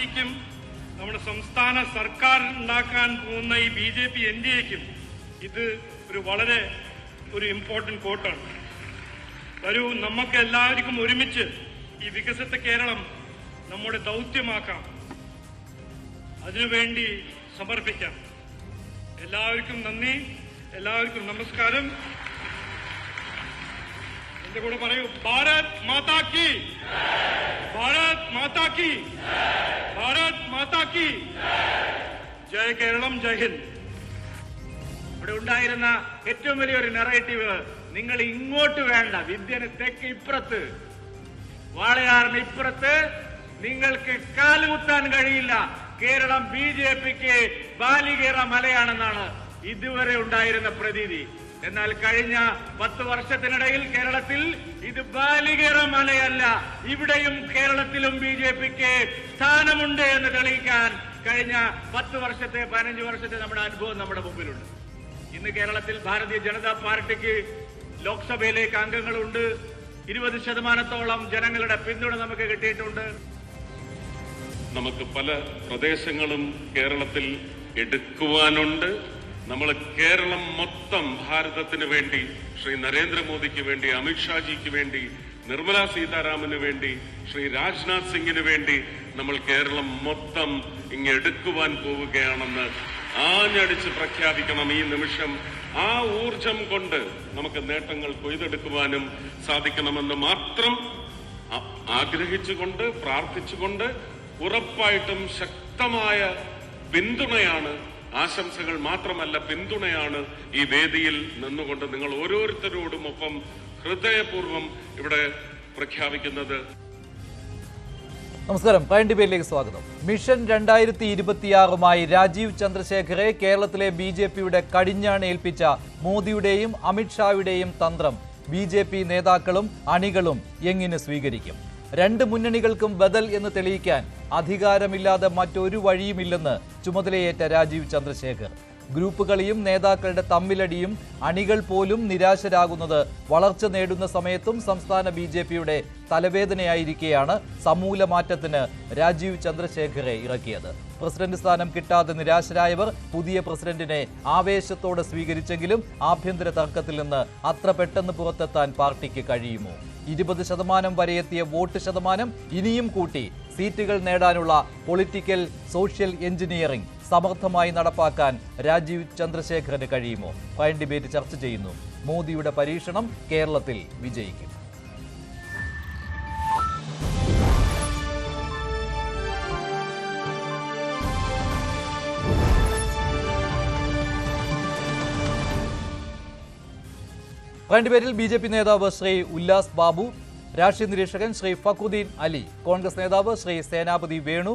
പാർട്ടിക്കും നമ്മുടെ സംസ്ഥാന സർക്കാർ ഉണ്ടാക്കാൻ പോകുന്ന ഈ BJP NDAയ്ക്കും ഇത് വളരെ ഇമ്പോർട്ടന്റ് കോട്ടാണ്. വരൂ, നമുക്ക് എല്ലാവർക്കും ഒരുമിച്ച് ഈ വികസിത കേരളം നമ്മുടെ ദൗത്യമാക്കാം, അതിനുവേണ്ടി സമർപ്പിക്കാം. എല്ലാവർക്കും നന്ദി, എല്ലാവർക്കും നമസ്കാരം. എന്റെ കൂടെ പറയൂ, ഭാരത് മാതാ കി, ഭാരത് മാതാ കി, ഭാരത് മാതാ കി. ജയ് കേരളം, ജയ് ഹിന്ദ്. ഇവിടെ ഉണ്ടായിരുന്ന ഏറ്റവും വലിയൊരു നെറേറ്റീവ്, നിങ്ങൾ ഇങ്ങോട്ട് വേണ്ട, വിദ്യന് തെക്ക് ഇപ്പുറത്ത്, വാളയാറിന് ഇപ്പുറത്ത് നിങ്ങൾക്ക് കാലുകുത്താൻ കഴിയില്ല, കേരളം BJPക്ക് ബാലികേറ മലയാണെന്നാണ് ഇതുവരെ ഉണ്ടായിരുന്ന പ്രതീതി. എന്നാൽ കഴിഞ്ഞ 10 വർഷത്തിനിടയിൽ കേരളത്തിൽ ഇത് ബാലികേറ മലയല്ല, ഇവിടെയും കേരളത്തിലും BJPക്ക് സ്ഥാനമുണ്ട് എന്ന് തെളിയിക്കാൻ കഴിഞ്ഞ 10 വർഷത്തെ 15 വർഷത്തെ നമ്മുടെ അനുഭവം നമ്മുടെ മുമ്പിലുണ്ട്. ഇന്ന് കേരളത്തിൽ ഭാരതീയ ജനതാ പാർട്ടിക്ക് ലോക്സഭയിലേക്ക് അംഗങ്ങളുണ്ട്. 20% ജനങ്ങളുടെ പിന്തുണ നമുക്ക് കിട്ടിയിട്ടുണ്ട്. നമുക്ക് പല പ്രദേശങ്ങളും കേരളത്തിൽ എടുക്കുവാനുണ്ട്. നമ്മൾ കേരളം മൊത്തം ഭാരതത്തിന് വേണ്ടി, ശ്രീ നരേന്ദ്രമോദിക്ക് വേണ്ടി, അമിത്ഷാജിക്ക് വേണ്ടി, നിർമ്മല സീതാരാമന് വേണ്ടി, ശ്രീ രാജ്നാഥ് സിംഗിന് വേണ്ടി നമ്മൾ കേരളം മൊത്തം എടുക്കുവാൻ പോവുകയാണെന്ന് ആഞ്ഞടിച്ച് പ്രഖ്യാപിക്കണം ഈ നിമിഷം. ആ ഊർജം കൊണ്ട് നമുക്ക് നേട്ടങ്ങൾ കൊയ്തെടുക്കുവാനും സാധിക്കണമെന്ന് മാത്രം ആഗ്രഹിച്ചുകൊണ്ട്, പ്രാർത്ഥിച്ചുകൊണ്ട്, ഉറപ്പായിട്ടും ശക്തമായ പിന്തുണയാണ്, ആശംസകൾ മാത്രമല്ല പിന്തുണയാണ് ഈ വേദിയിൽ നിന്നുകൊണ്ട് നിങ്ങൾ ഓരോരുത്തരോടും ഒപ്പം ഹൃദയപൂർവ്വം ഇവിടെ പ്രഖ്യാപിക്കുന്നത്. നമസ്കാരം, പ്രൈം ഡിബേറ്റിലേക്ക് സ്വാഗതം. മിഷൻ 2026മായി രാജീവ് ചന്ദ്രശേഖറെ കേരളത്തിലെ BJPയുടെ കടിഞ്ഞാണ് ഏൽപ്പിച്ച മോദിയുടെയും അമിത്ഷായുടെയും തന്ത്രം BJP നേതാക്കളും അണികളും എങ്ങനെ സ്വീകരിക്കും? രണ്ട് മുന്നണികൾക്കും ബദൽ എന്ന് തെളിയിക്കാൻ അധികാരമില്ലാതെ മറ്റൊരു വഴിയുമില്ലെന്ന് ചുമതലയേറ്റ രാജീവ് ചന്ദ്രശേഖർ. ഗ്രൂപ്പുകളിയും നേതാക്കളുടെ തമ്മിലടിയും അണികൾ പോലും നിരാശരാകുന്നത് വളർച്ച നേടുന്ന സമയത്തും സംസ്ഥാന BJPയുടെ തലവേദനയായിരിക്കെയാണ് സമൂല മാറ്റത്തിന് രാജീവ് ചന്ദ്രശേഖറെ ഇറക്കിയത്. പ്രസിഡന്റ് സ്ഥാനം കിട്ടാതെ നിരാശരായവർ പുതിയ പ്രസിഡന്റിനെ ആവേശത്തോടെ സ്വീകരിച്ചെങ്കിലും ആഭ്യന്തര തർക്കത്തിൽ നിന്ന് അത്ര പെട്ടെന്ന് പുറത്തെത്താൻ പാർട്ടിക്ക് കഴിയുമോ? 20% വരെ എത്തിയ വോട്ട് ശതമാനം ഇനിയും കൂട്ടി സീറ്റുകൾ നേടാനുള്ള പൊളിറ്റിക്കൽ സോഷ്യൽ എഞ്ചിനീയറിംഗ് സമർത്ഥമായി നടപ്പാക്കാൻ രാജീവ് ചന്ദ്രശേഖറിന് കഴിയുമോ? പ്രൈം ഡിബേറ്റ് ചർച്ച ചെയ്യുന്നു. മോദിയുടെ പരീക്ഷണം കേരളത്തിൽ വിജയിക്കും. പ്രൈം ഡിബേറ്റിൽ BJP നേതാവ് ശ്രീ ഉല്ലാസ് ബാബു, രാഷ്ട്രീയ നിരീക്ഷകൻ ശ്രീ ഫഖറുദ്ദീൻ അലി, കോൺഗ്രസ് നേതാവ് ശ്രീ സേനാപതി വേണു,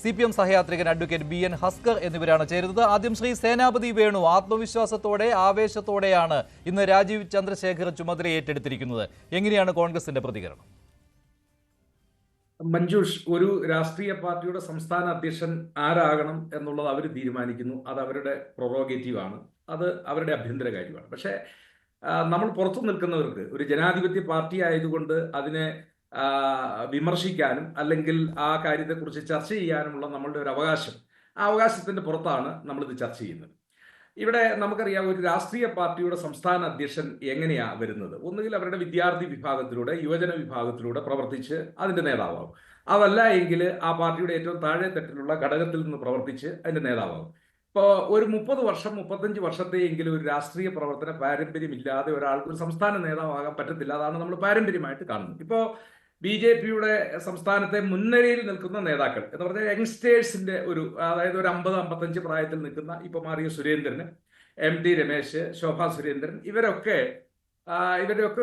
CPM സഹയാത്രികൻ അഡ്വക്കേറ്റ് BN ഹസ്കർ എന്നിവരാണ് ചേരുന്നത്. ആദ്യം ശ്രീ സേനാപതി വേണു, ആത്മവിശ്വാസത്തോടെ ആവേശത്തോടെയാണ് ഇന്ന് രാജീവ് ചന്ദ്രശേഖർ ചുമതല ഏറ്റെടുത്തിരിക്കുന്നത്. എങ്ങനെയാണ് കോൺഗ്രസിന്റെ പ്രതികരണം? മഞ്ജുഷ്, ഒരു രാഷ്ട്രീയ പാർട്ടിയുടെ സംസ്ഥാന അധ്യക്ഷൻ ആരാകണം എന്നുള്ളത് അവർ തീരുമാനിക്കുന്നു. അത് അവരുടെ പ്രൊറോഗേറ്റീവാണ്, അത് അവരുടെ ആഭ്യന്തര കാര്യമാണ്. പക്ഷേ നമ്മൾ പുറത്തു നിൽക്കുന്നവർക്ക് ഒരു ജനാധിപത്യ പാർട്ടി ആയതുകൊണ്ട് അതിനെ വിമർശിക്കാനും അല്ലെങ്കിൽ ആ കാര്യത്തെക്കുറിച്ച് ചർച്ച ചെയ്യാനുമുള്ള നമ്മളുടെ ഒരു അവകാശം, ആ അവകാശത്തിന്റെ പുറത്താണ് നമ്മളിത് ചർച്ച ചെയ്യുന്നത്. ഇവിടെ നമുക്കറിയാം, ഒരു രാഷ്ട്രീയ പാർട്ടിയുടെ സംസ്ഥാന അധ്യക്ഷൻ എങ്ങനെയാ വരുന്നത്? ഒന്നുകിൽ അവരുടെ വിദ്യാർത്ഥി വിഭാഗത്തിലൂടെ, യുവജന വിഭാഗത്തിലൂടെ പ്രവർത്തിച്ച് അതിന്റെ നേതാവാകും. അതല്ല എങ്കിൽ ആ പാർട്ടിയുടെ ഏറ്റവും താഴെ തട്ടിലുള്ള ഘടകത്തിൽ നിന്ന് പ്രവർത്തിച്ച് അതിന്റെ നേതാവാകും. ഇപ്പോൾ ഒരു 30 വർഷം 35 വർഷത്തെയെങ്കിലും ഒരു രാഷ്ട്രീയ പ്രവർത്തന പാരമ്പര്യമില്ലാതെ ഒരാൾക്ക് ഒരു സംസ്ഥാന നേതാവാകാൻ പറ്റത്തില്ല. അതാണ് നമ്മൾ പാരമ്പര്യമായിട്ട് കാണുന്നത്. ഇപ്പോൾ BJPയുടെ സംസ്ഥാനത്തെ മുൻനിരയിൽ നിൽക്കുന്ന നേതാക്കൾ എന്ന് പറഞ്ഞാൽ യങ്സ്റ്റേഴ്സിന്റെ അതായത് ഒരു 50-55 പ്രായത്തിൽ നിൽക്കുന്ന ഇപ്പോൾ മാറിയ സുരേന്ദ്രന്, MT രമേശ്, ശോഭാ സുരേന്ദ്രൻ, ഇവരുടെയൊക്കെ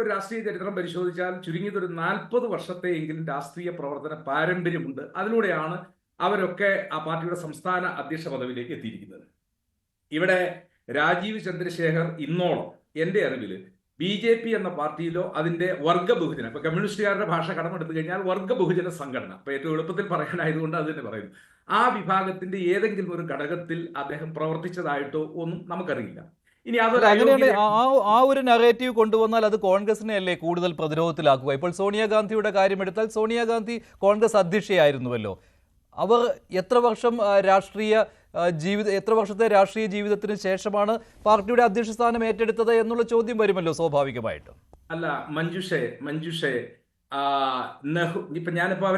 ഒരു രാഷ്ട്രീയ ചരിത്രം പരിശോധിച്ചാൽ ചുരുങ്ങിയത് ഒരു 40 വർഷത്തെയെങ്കിലും രാഷ്ട്രീയ പ്രവർത്തന പാരമ്പര്യമുണ്ട്. അതിലൂടെയാണ് അവരൊക്കെ ആ പാർട്ടിയുടെ സംസ്ഥാന അധ്യക്ഷ പദവിയിലേക്ക് എത്തിയിരിക്കുന്നത്. ഇവിടെ രാജീവ് ചന്ദ്രശേഖർ ഇന്നോളം എൻ്റെ അറിവിൽ BJP എന്ന പാർട്ടിയിലോ അതിന്റെ വർഗ ബഹുജന, ഇപ്പൊ കമ്മ്യൂണിസ്റ്റുകാരുടെ ഭാഷ കടമെടുത്തു കഴിഞ്ഞാൽ വർഗ ബഹുജന സംഘടന, ഇപ്പൊ ഏറ്റവും എളുപ്പത്തിൽ പറയാനായതുകൊണ്ട് അത് തന്നെ പറയുന്നു, ആ വിഭാഗത്തിന്റെ ഏതെങ്കിലും ഒരു ഘടകത്തിൽ അദ്ദേഹം പ്രവർത്തിച്ചതായിട്ടോ ഒന്നും നമുക്കറിയില്ല. ഇനി ആ ഒരു നറേറ്റീവ് കൊണ്ടുവന്നാൽ അത് കോൺഗ്രസിനെ അല്ലേ കൂടുതൽ പ്രതിരോധത്തിലാക്കുക? ഇപ്പോൾ സോണിയാഗാന്ധിയുടെ കാര്യമെടുത്താൽ സോണിയാഗാന്ധി കോൺഗ്രസ് അധ്യക്ഷയായിരുന്നുവല്ലോ. അവർ എത്ര വർഷത്തെ രാഷ്ട്രീയ ജീവിതത്തിന് ശേഷമാണ് പാർട്ടിയുടെ അധ്യക്ഷ സ്ഥാനം ഏറ്റെടുത്തത് എന്നുള്ള ചോദ്യം വരുമല്ലോ സ്വാഭാവികമായിട്ടും. അല്ല മഞ്ജുഷേ ഇപ്പൊ ഞാനിപ്പോ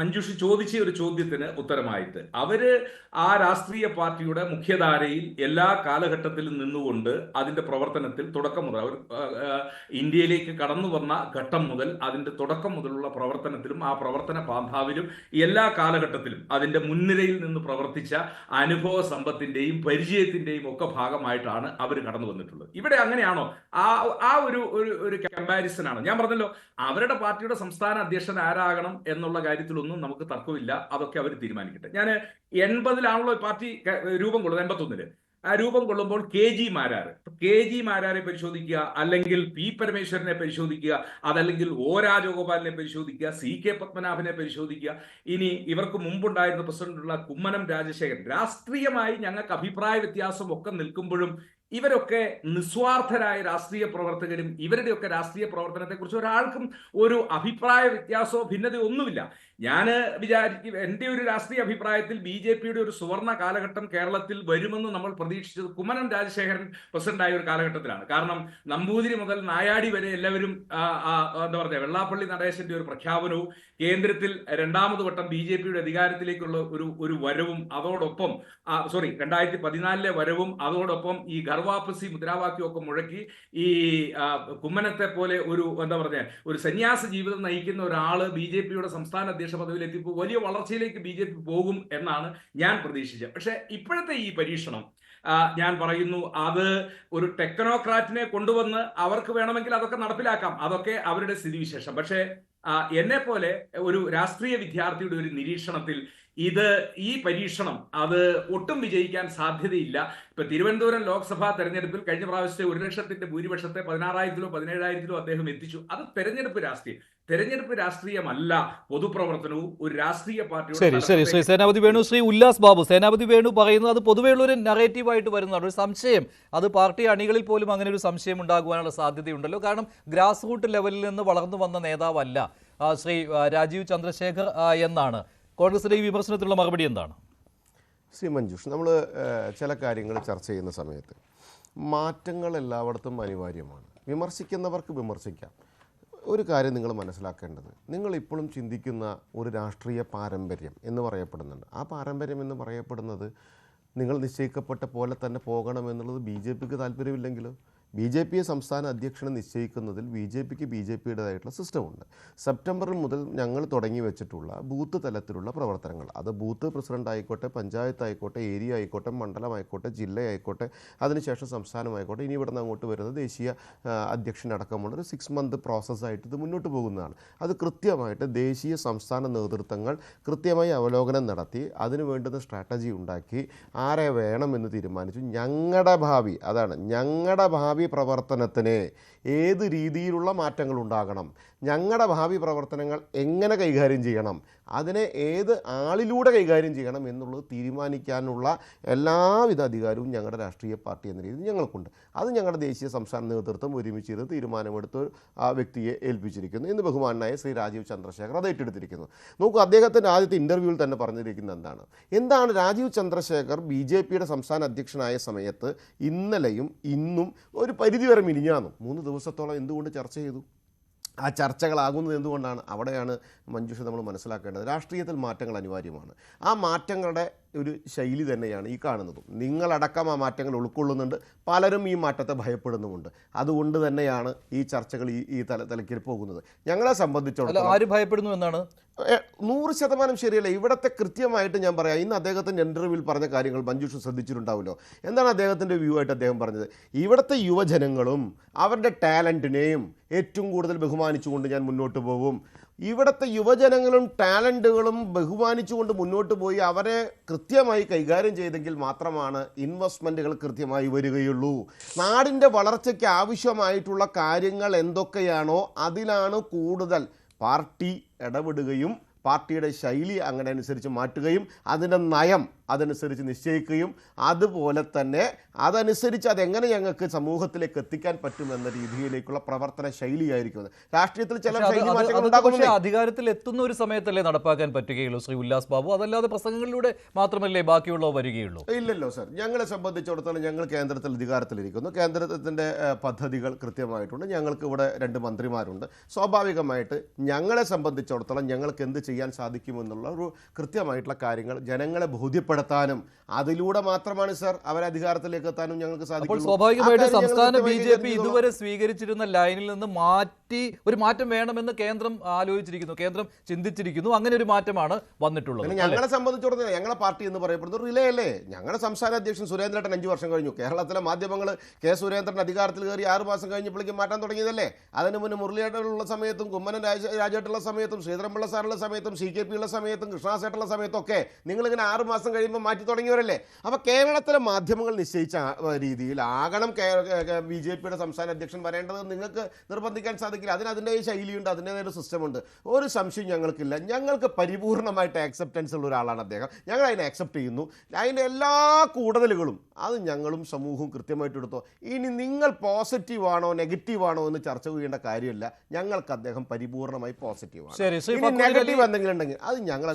മഞ്ജുഷ് ചോദിച്ച ഒരു ചോദ്യത്തിന് ഉത്തരമായിട്ട് അവര് ആ രാഷ്ട്രീയ പാർട്ടിയുടെ മുഖ്യധാരയിൽ എല്ലാ കാലഘട്ടത്തിലും നിന്നുകൊണ്ട് അതിന്റെ പ്രവർത്തനത്തിൽ തുടക്കം മുതൽ അവർ ഇന്ത്യയിലേക്ക് കടന്നു വന്ന ഘട്ടം മുതൽ അതിന്റെ തുടക്കം മുതലുള്ള പ്രവർത്തനത്തിലും ആ പ്രവർത്തന പാന്താവിലും എല്ലാ കാലഘട്ടത്തിലും അതിന്റെ മുൻനിരയിൽ നിന്ന് പ്രവർത്തിച്ച അനുഭവ സമ്പത്തിന്റെയും പരിചയത്തിന്റെയും ഒക്കെ ഭാഗമായിട്ടാണ് അവർ കടന്നു വന്നിട്ടുള്ളത്. ഇവിടെ അങ്ങനെയാണോ? ആ ഒരു കമ്പാരിസൺ ആണ്. ഞാൻ പറഞ്ഞല്ലോ, അവരുടെ പാർട്ടിയുടെ സംസ്ഥാന അധ്യക്ഷൻ ആരാകണം എന്നുള്ള കാര്യത്തിലൊന്നും നമുക്ക് തർക്കമില്ല. അതൊക്കെ അവർ തീരുമാനിക്കട്ടെ. ഞാൻ 80-ലാണല്ലോ പാർട്ടി രൂപം കൊള്ളുന്നത്, 81-ല് ആ രൂപം കൊള്ളുമ്പോൾ KG മാരാരെ പരിശോധിക്കുക, അല്ലെങ്കിൽ P പരമേശ്വരനെ പരിശോധിക്കുക, അതല്ലെങ്കിൽ O രാജഗോപാലിനെ പരിശോധിക്കുക, CK പത്മനാഭനെ പരിശോധിക്കുക, ഇനി ഇവർക്ക് മുമ്പുണ്ടായിരുന്ന പ്രസിഡന്റുള്ള കുമ്മനം രാജശേഖരൻ. രാഷ്ട്രീയമായി ഞങ്ങൾക്ക് അഭിപ്രായ വ്യത്യാസം ഒക്കെ നിൽക്കുമ്പോഴും ഇവരൊക്കെ നിസ്വാർത്ഥരായ രാഷ്ട്രീയ പ്രവർത്തകരും ഇവരുടെയൊക്കെ രാഷ്ട്രീയ പ്രവർത്തനത്തെക്കുറിച്ച് ഒരാൾക്കും ഒരു അഭിപ്രായ വ്യത്യാസമോ ഭിന്നതയോ ഒന്നുമില്ല. ഞാൻ വിചാരിക്കും, എൻ്റെ ഒരു രാഷ്ട്രീയ അഭിപ്രായത്തിൽ BJPയുടെ ഒരു സുവർണ കാലഘട്ടം കേരളത്തിൽ വരുമെന്ന് നമ്മൾ പ്രതീക്ഷിച്ചത് കുമ്മനം രാജശേഖരൻ പ്രസിഡന്റായ ഒരു കാലഘട്ടത്തിലാണ്. കാരണം നമ്പൂതിരി മുതൽ നായാടി വരെ എല്ലാവരും എന്താ പറയുക, വെള്ളാപ്പള്ളി നടേശന്റെ ഒരു പ്രഖ്യാപനവും കേന്ദ്രത്തിൽ രണ്ടാമത് വട്ടം BJPയുടെ അധികാരത്തിലേക്കുള്ള ഒരു വരവും, അതോടൊപ്പം 2014 വരവും, അതോടൊപ്പം ഈ ഗർവാപ്പസി മുദ്രാവാക്യമൊക്കെ മുഴക്കി ഈ കുമ്മനത്തെ പോലെ ഒരു സന്യാസ ജീവിതം നയിക്കുന്ന ഒരാള് BJPയുടെ സംസ്ഥാന അധ്യക്ഷ പദവിയിൽ എത്തിയപ്പോൾ വലിയ വളർച്ചയിലേക്ക് BJP പോകും എന്നാണ് ഞാൻ പ്രതീക്ഷിച്ചത്. പക്ഷെ ഇപ്പോഴത്തെ ഈ പരീക്ഷണം ഞാൻ പറയുന്നു, അത് ഒരു ടെക്നോക്രാറ്റിനെ കൊണ്ടുവന്ന് അവർക്ക് വേണമെങ്കിൽ അതൊക്കെ നടപ്പിലാക്കാം, അതൊക്കെ അവരുടെ സ്ഥിതിവിശേഷം. പക്ഷേ എന്നെ പോലെ ഒരു രാഷ്ട്രീയ വിദ്യാർത്ഥിയുടെ ഒരു നിരീക്ഷണത്തിൽ ഈ പരീക്ഷണം അത് ഒട്ടും വിജയിക്കാൻ സാധ്യതയില്ല. ഇപ്പൊ തിരുവനന്തപുരം ലോക്സഭാ തെരഞ്ഞെടുപ്പിൽ കഴിഞ്ഞ പ്രാവശ്യത്തെ 1 ലക്ഷത്തിന്റെ ഭൂരിപക്ഷത്തെ 16,000-ലോ 17,000-ലോ അദ്ദേഹം എത്തിച്ചു. അത് തെരഞ്ഞെടുപ്പ് രാഷ്ട്രീയമല്ല പൊതുപ്രവർത്തനവും ഒരു രാഷ്ട്രീയ പാർട്ടിയുടെ. ശ്രീ സേനാപതി വേണു, ശ്രീ ഉല്ലാസ് ബാബു, സേനാപതി വേണു പറയുന്നത് അത് പൊതുവെയുള്ള ഒരു നറേറ്റീവായിട്ട് വരുന്നതാണ്. ഒരു സംശയം, അത് പാർട്ടി അണികളിൽ പോലും അങ്ങനെ ഒരു സംശയം ഉണ്ടാകുവാനുള്ള സാധ്യതയുണ്ടല്ലോ. കാരണം ഗ്രാസ് റൂട്ട് ലെവലിൽ നിന്ന് വളർന്നു വന്ന നേതാവല്ല ശ്രീ രാജീവ് ചന്ദ്രശേഖർ എന്നാണ്. കോൺഗ്രസിന്റെ ഈ വിമർശനത്തിലുള്ള മറുപടി എന്താണ്? ശ്രീ മഞ്ജുഷ്, നമ്മൾ ചില കാര്യങ്ങൾ ചർച്ച ചെയ്യുന്ന സമയത്ത് മാറ്റങ്ങൾ എല്ലായിടത്തും അനിവാര്യമാണ്. വിമർശിക്കുന്നവർക്ക് വിമർശിക്കാം. ഒരു കാര്യം നിങ്ങൾ മനസ്സിലാക്കേണ്ടത്, നിങ്ങൾ ഇപ്പോഴും ചിന്തിക്കുന്ന ഒരു രാഷ്ട്രീയ പാരമ്പര്യം എന്ന് പറയപ്പെടുന്നുണ്ട്. ആ പാരമ്പര്യം എന്ന് പറയപ്പെടുന്നത് നിങ്ങൾ നിശ്ചയിക്കപ്പെട്ട പോലെ തന്നെ പോകണമെന്നുള്ളത് BJPക്ക് താല്പര്യമില്ലെങ്കിലും BJPയെ സംസ്ഥാന അധ്യക്ഷനെ നിശ്ചയിക്കുന്നതിൽ BJPയുടേതായിട്ടുള്ള സിസ്റ്റമുണ്ട്. സെപ്റ്റംബറിൽ മുതൽ ഞങ്ങൾ തുടങ്ങി വെച്ചിട്ടുള്ള ബൂത്ത് തലത്തിലുള്ള പ്രവർത്തനങ്ങൾ, അത് ബൂത്ത് പ്രസിഡന്റ് ആയിക്കോട്ടെ, പഞ്ചായത്ത് ആയിക്കോട്ടെ, ഏരിയ ആയിക്കോട്ടെ, മണ്ഡലമായിക്കോട്ടെ, ജില്ലയായിക്കോട്ടെ, അതിനുശേഷം സംസ്ഥാനമായിക്കോട്ടെ, ഇനി ഇവിടെ നിന്ന് അങ്ങോട്ട് വരുന്നത് ദേശീയ അധ്യക്ഷനടക്കമുള്ള ഒരു 6 മന്ത് പ്രോസസ്സായിട്ട് ഇത് മുന്നോട്ട് പോകുന്നതാണ്. അത് കൃത്യമായിട്ട് ദേശീയ സംസ്ഥാന നേതൃത്വങ്ങൾ കൃത്യമായി അവലോകനം നടത്തി അതിന് വേണ്ടുന്ന സ്ട്രാറ്റജി ഉണ്ടാക്കി ആരെ വേണമെന്ന് തീരുമാനിച്ചു. ഞങ്ങളുടെ ഭാവി പ്രവർത്തനത്തിന് ഏത് രീതിയിലുള്ള മാറ്റങ്ങൾ ഉണ്ടാകണം, ഞങ്ങളുടെ ഭാവി പ്രവർത്തനങ്ങൾ എങ്ങനെ കൈകാര്യം ചെയ്യണം, അതിനെ ഏത് ആളിലൂടെ കൈകാര്യം ചെയ്യണം എന്നുള്ളത് തീരുമാനിക്കാനുള്ള എല്ലാവിധ അധികാരവും ഞങ്ങളുടെ രാഷ്ട്രീയ പാർട്ടി എന്ന രീതിയിൽ ഞങ്ങൾക്കുണ്ട്. അത് ഞങ്ങളുടെ ദേശീയ സംസ്ഥാന നേതൃത്വം ഒരുമിച്ചിരുന്ന് തീരുമാനമെടുത്ത് ആ വ്യക്തിയെ ഏൽപ്പിച്ചിരിക്കുന്നു. ഇന്ന് ബഹുമാനായ ശ്രീ രാജീവ് ചന്ദ്രശേഖർ അത് ഏറ്റെടുത്തിരിക്കുന്നു. നോക്കൂ, അദ്ദേഹത്തിൻ്റെ ആദ്യത്തെ ഇൻ്റർവ്യൂവിൽ തന്നെ പറഞ്ഞിരിക്കുന്നത് എന്താണ് രാജീവ് ചന്ദ്രശേഖർ BJPയുടെ സംസ്ഥാന അധ്യക്ഷനായ സമയത്ത് ഇന്നലെയും ഇന്നും ഒരു പരിധിവരെ മിനിഞ്ഞാന്നും 3 ദിവസത്തോളം എന്തുകൊണ്ട് ചർച്ച ചെയ്തു? ആ ചർച്ചകളാകുന്നത് എന്തുകൊണ്ടാണ്? അവിടെയാണ് മഞ്ജുഷ നമ്മൾ മനസ്സിലാക്കേണ്ടത്. രാഷ്ട്രീയത്തിൽ മാറ്റങ്ങൾ അനിവാര്യമാണ്. ആ മാറ്റങ്ങളുടെ ഒരു ശൈലി തന്നെയാണ് ഈ കാണുന്നതും. നിങ്ങളടക്കം ആ മാറ്റങ്ങൾ ഉൾക്കൊള്ളുന്നുണ്ട്, പലരും ഈ മാറ്റത്തെ ഭയപ്പെടുന്നുമുണ്ട്. അതുകൊണ്ട് തന്നെയാണ് ഈ ചർച്ചകൾ ഈ തലത്തിൽ പോകുന്നത്. ഞങ്ങളെ സംബന്ധിച്ചിടത്തോളം ആര് ഭയപ്പെടുന്നു എന്നാണ് 100% ശരിയല്ല. ഇവിടത്തെ കൃത്യമായിട്ട് ഞാൻ പറയാം, ഇന്ന് അദ്ദേഹത്തിൻ്റെ ഇൻ്റർവ്യൂവിൽ പറഞ്ഞ കാര്യങ്ങൾ മഞ്ജുഷ ശ്രദ്ധിച്ചിട്ടുണ്ടാവുമല്ലോ. എന്താണ് അദ്ദേഹത്തിൻ്റെ വ്യൂ ആയിട്ട് അദ്ദേഹം പറഞ്ഞത്? ഇവിടുത്തെ യുവജനങ്ങളും അവരുടെ ടാലൻറ്റിനെയും ഏറ്റവും കൂടുതൽ ബഹുമാനിച്ചുകൊണ്ട് ഞാൻ മുന്നോട്ട് പോകും. ഇവിടുത്തെ യുവജനങ്ങളും ടാലൻറ്റുകളും ബഹുമാനിച്ചുകൊണ്ട് മുന്നോട്ട് പോയി അവരെ കൃത്യമായി കൈകാര്യം ചെയ്തെങ്കിൽ മാത്രമാണ് ഇൻവെസ്റ്റ്മെൻറ്റുകൾ കൃത്യമായി വരികയുള്ളൂ. നാടിൻ്റെ വളർച്ചയ്ക്ക് ആവശ്യമായിട്ടുള്ള കാര്യങ്ങൾ എന്തൊക്കെയാണോ അതിലാണ് കൂടുതൽ പാർട്ടി ഇടപെടുകയും പാർട്ടിയുടെ ശൈലി അങ്ങനെ അനുസരിച്ച് മാറ്റുകയും അതിൻ്റെ നയം അതനുസരിച്ച് നിശ്ചയിക്കുകയും അതുപോലെ തന്നെ അതനുസരിച്ച് അതെങ്ങനെ ഞങ്ങൾക്ക് സമൂഹത്തിലേക്ക് എത്തിക്കാൻ പറ്റുമെന്ന രീതിയിലേക്കുള്ള പ്രവർത്തന ശൈലിയായിരിക്കും. രാഷ്ട്രീയത്തിൽ ചില ശൈലി മാറ്റങ്ങൾ ഉണ്ടാകും. അധികാരത്തിൽ എത്തുന്ന ഒരു സമയത്തല്ലേ നടപ്പാക്കാൻ പറ്റുകയുള്ളൂ ശ്രീ ഉല്ലാസ് ബാബു, അതല്ലാതെ പ്രസംഗങ്ങളിലൂടെ മാത്രമല്ലേ ബാക്കിയുള്ളവ വരികയുള്ളൂ? ഇല്ലല്ലോ സർ, ഞങ്ങളെ സംബന്ധിച്ചിടത്തോളം ഞങ്ങൾ കേന്ദ്രത്തിൽ അധികാരത്തിലിരിക്കുന്നു. കേന്ദ്രത്തിൻ്റെ പദ്ധതികൾ കൃത്യമായിട്ടുണ്ട്. ഞങ്ങൾക്ക് ഇവിടെ 2 മന്ത്രിമാരുണ്ട്. സ്വാഭാവികമായിട്ട് ഞങ്ങളെ സംബന്ധിച്ചിടത്തോളം ഞങ്ങൾക്ക് എന്ത് ചെയ്യാൻ സാധിക്കുമെന്നുള്ള ഒരു കൃത്യമായിട്ടുള്ള കാര്യങ്ങൾ ജനങ്ങളെ ബോധ്യപ്പെടുത്താനും അതിലൂടെ മാത്രമാണ് സർ അവരെ അധികാരത്തിലേക്ക് എത്താനും ഞങ്ങൾക്ക് സാധിക്കും. അപ്പോൾ സ്വാഭാവികമായിട്ട് സംസ്ഥാന BJP ഇതുവരെ സ്വീകരിച്ചിരുന്ന ലൈനിൽ നിന്ന് മാറ്റി ഒരു മാറ്റം വേണമെന്ന് കേന്ദ്രം ആലോചിച്ചിരിക്കുന്നു, കേന്ദ്രം ചിന്തിച്ചിരിക്കുന്നു. അങ്ങനെ ഒരു മാറ്റമാണ് വന്നിട്ടുള്ളത്. ഞങ്ങളെ സംബന്ധിച്ചിടത്തോളം ഞങ്ങളെ പാർട്ടി എന്ന് പറയപ്പെടുന്നത് റിലേ അല്ലേ. ഞങ്ങളുടെ സംസ്ഥാന അധ്യക്ഷൻ സുരേന്ദ്രൻ 5 വർഷം കഴിഞ്ഞു. കേരളത്തിലെ മാധ്യമങ്ങൾ കെ സുരേന്ദ്രൻ അധികാരത്തിൽ കയറി 6 മാസം കഴിഞ്ഞപ്പോഴേക്കും മാറ്റാൻ തുടങ്ങിയതല്ലേ. അതിന് മുന്നേ മുരളിയേട്ടുള്ള സമയത്തും കുമ്മനം രാജേട്ടുള്ള സമയത്തും ശ്രീധരൻപിള്ള സാറുള്ള സമയത്തും CKP ഉള്ള സമയത്തും കൃഷ്ണദാസേട്ടുള്ള സമയത്തും ഒക്കെ നിങ്ങളിങ്ങനെ 6 മാസം കഴിയുമ്പോൾ മാറ്റി തുടങ്ങിയവരല്ലേ. അപ്പോൾ കേരളത്തിലെ മാധ്യമങ്ങൾ നിശ്ചയിച്ച രീതിയിൽ ആകണം BJPയുടെ സംസ്ഥാന അധ്യക്ഷൻ വരേണ്ടത് നിങ്ങൾക്ക് നിർബന്ധിക്കാൻ സാധിക്കില്ല. അതിൻ്റെ ശൈലിയുണ്ട്, അതിൻ്റെതായ ഒരു സിസ്റ്റമുണ്ട്. ഒരു സംശയം ഞങ്ങൾക്കില്ല. ഞങ്ങൾക്ക് പരിപൂർണമായിട്ട് ആക്സെപ്റ്റൻസ് ഉള്ള ഒരാളാണ് അദ്ദേഹം. ഞങ്ങൾ അതിനെ ആക്സെപ്റ്റ് ചെയ്യുന്നു. അതിൻ്റെ എല്ലാ കൂടുതലുകളും അത് ഞങ്ങളും സമൂഹവും കൃത്യമായിട്ട് എടുത്തോ. ഇനി നിങ്ങൾ പോസിറ്റീവാണോ നെഗറ്റീവാണോ എന്ന് ചർച്ച ചെയ്യേണ്ട കാര്യമില്ല. ഞങ്ങൾക്ക് അദ്ദേഹം പരിപൂർണമായി പോസിറ്റീവാണ്. നെഗറ്റീവ് എന്തെങ്കിലും ഉണ്ടെങ്കിൽ അത് ഞങ്ങൾ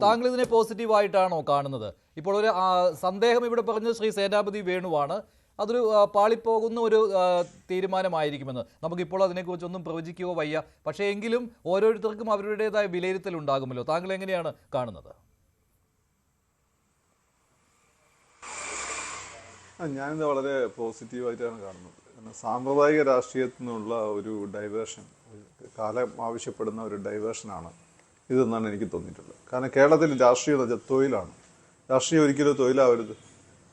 താങ്കൾ ഇതിനെ പോസിറ്റീവായിട്ടാണോ കാണുന്നത്? ഇപ്പോൾ ഒരു സന്ദേഹം ഇവിടെ പറഞ്ഞത് ശ്രീ സേനാപതി വേണുവാണ്. അതൊരു പാളിപ്പോകുന്ന ഒരു തീരുമാനമായിരിക്കുമെന്ന് നമുക്കിപ്പോൾ അതിനെക്കുറിച്ചൊന്നും പ്രവചിക്കുകയോ വയ്യ. പക്ഷേ എങ്കിലും ഓരോരുത്തർക്കും അവരുടേതായ വിലയിരുത്തൽ ഉണ്ടാകുമല്ലോ. താങ്കൾ എങ്ങനെയാണ് കാണുന്നത്? ഞാനിത് വളരെ പോസിറ്റീവായിട്ടാണ് കാണുന്നത്. കാരണം സാമ്പ്രദായിക രാഷ്ട്രീയത്തിൽ നിന്നുള്ള ഒരു ഡൈവേർഷൻ, കാലം ആവശ്യപ്പെടുന്ന ഒരു ഡൈവേർഷനാണ് ഇതെന്നാണ് എനിക്ക് തോന്നിയിട്ടുള്ളത്. കാരണം കേരളത്തിൽ രാഷ്ട്രീയം തൊഴിലാണ്. രാഷ്ട്രീയം ഒരിക്കലും തൊഴിലാവരുത്.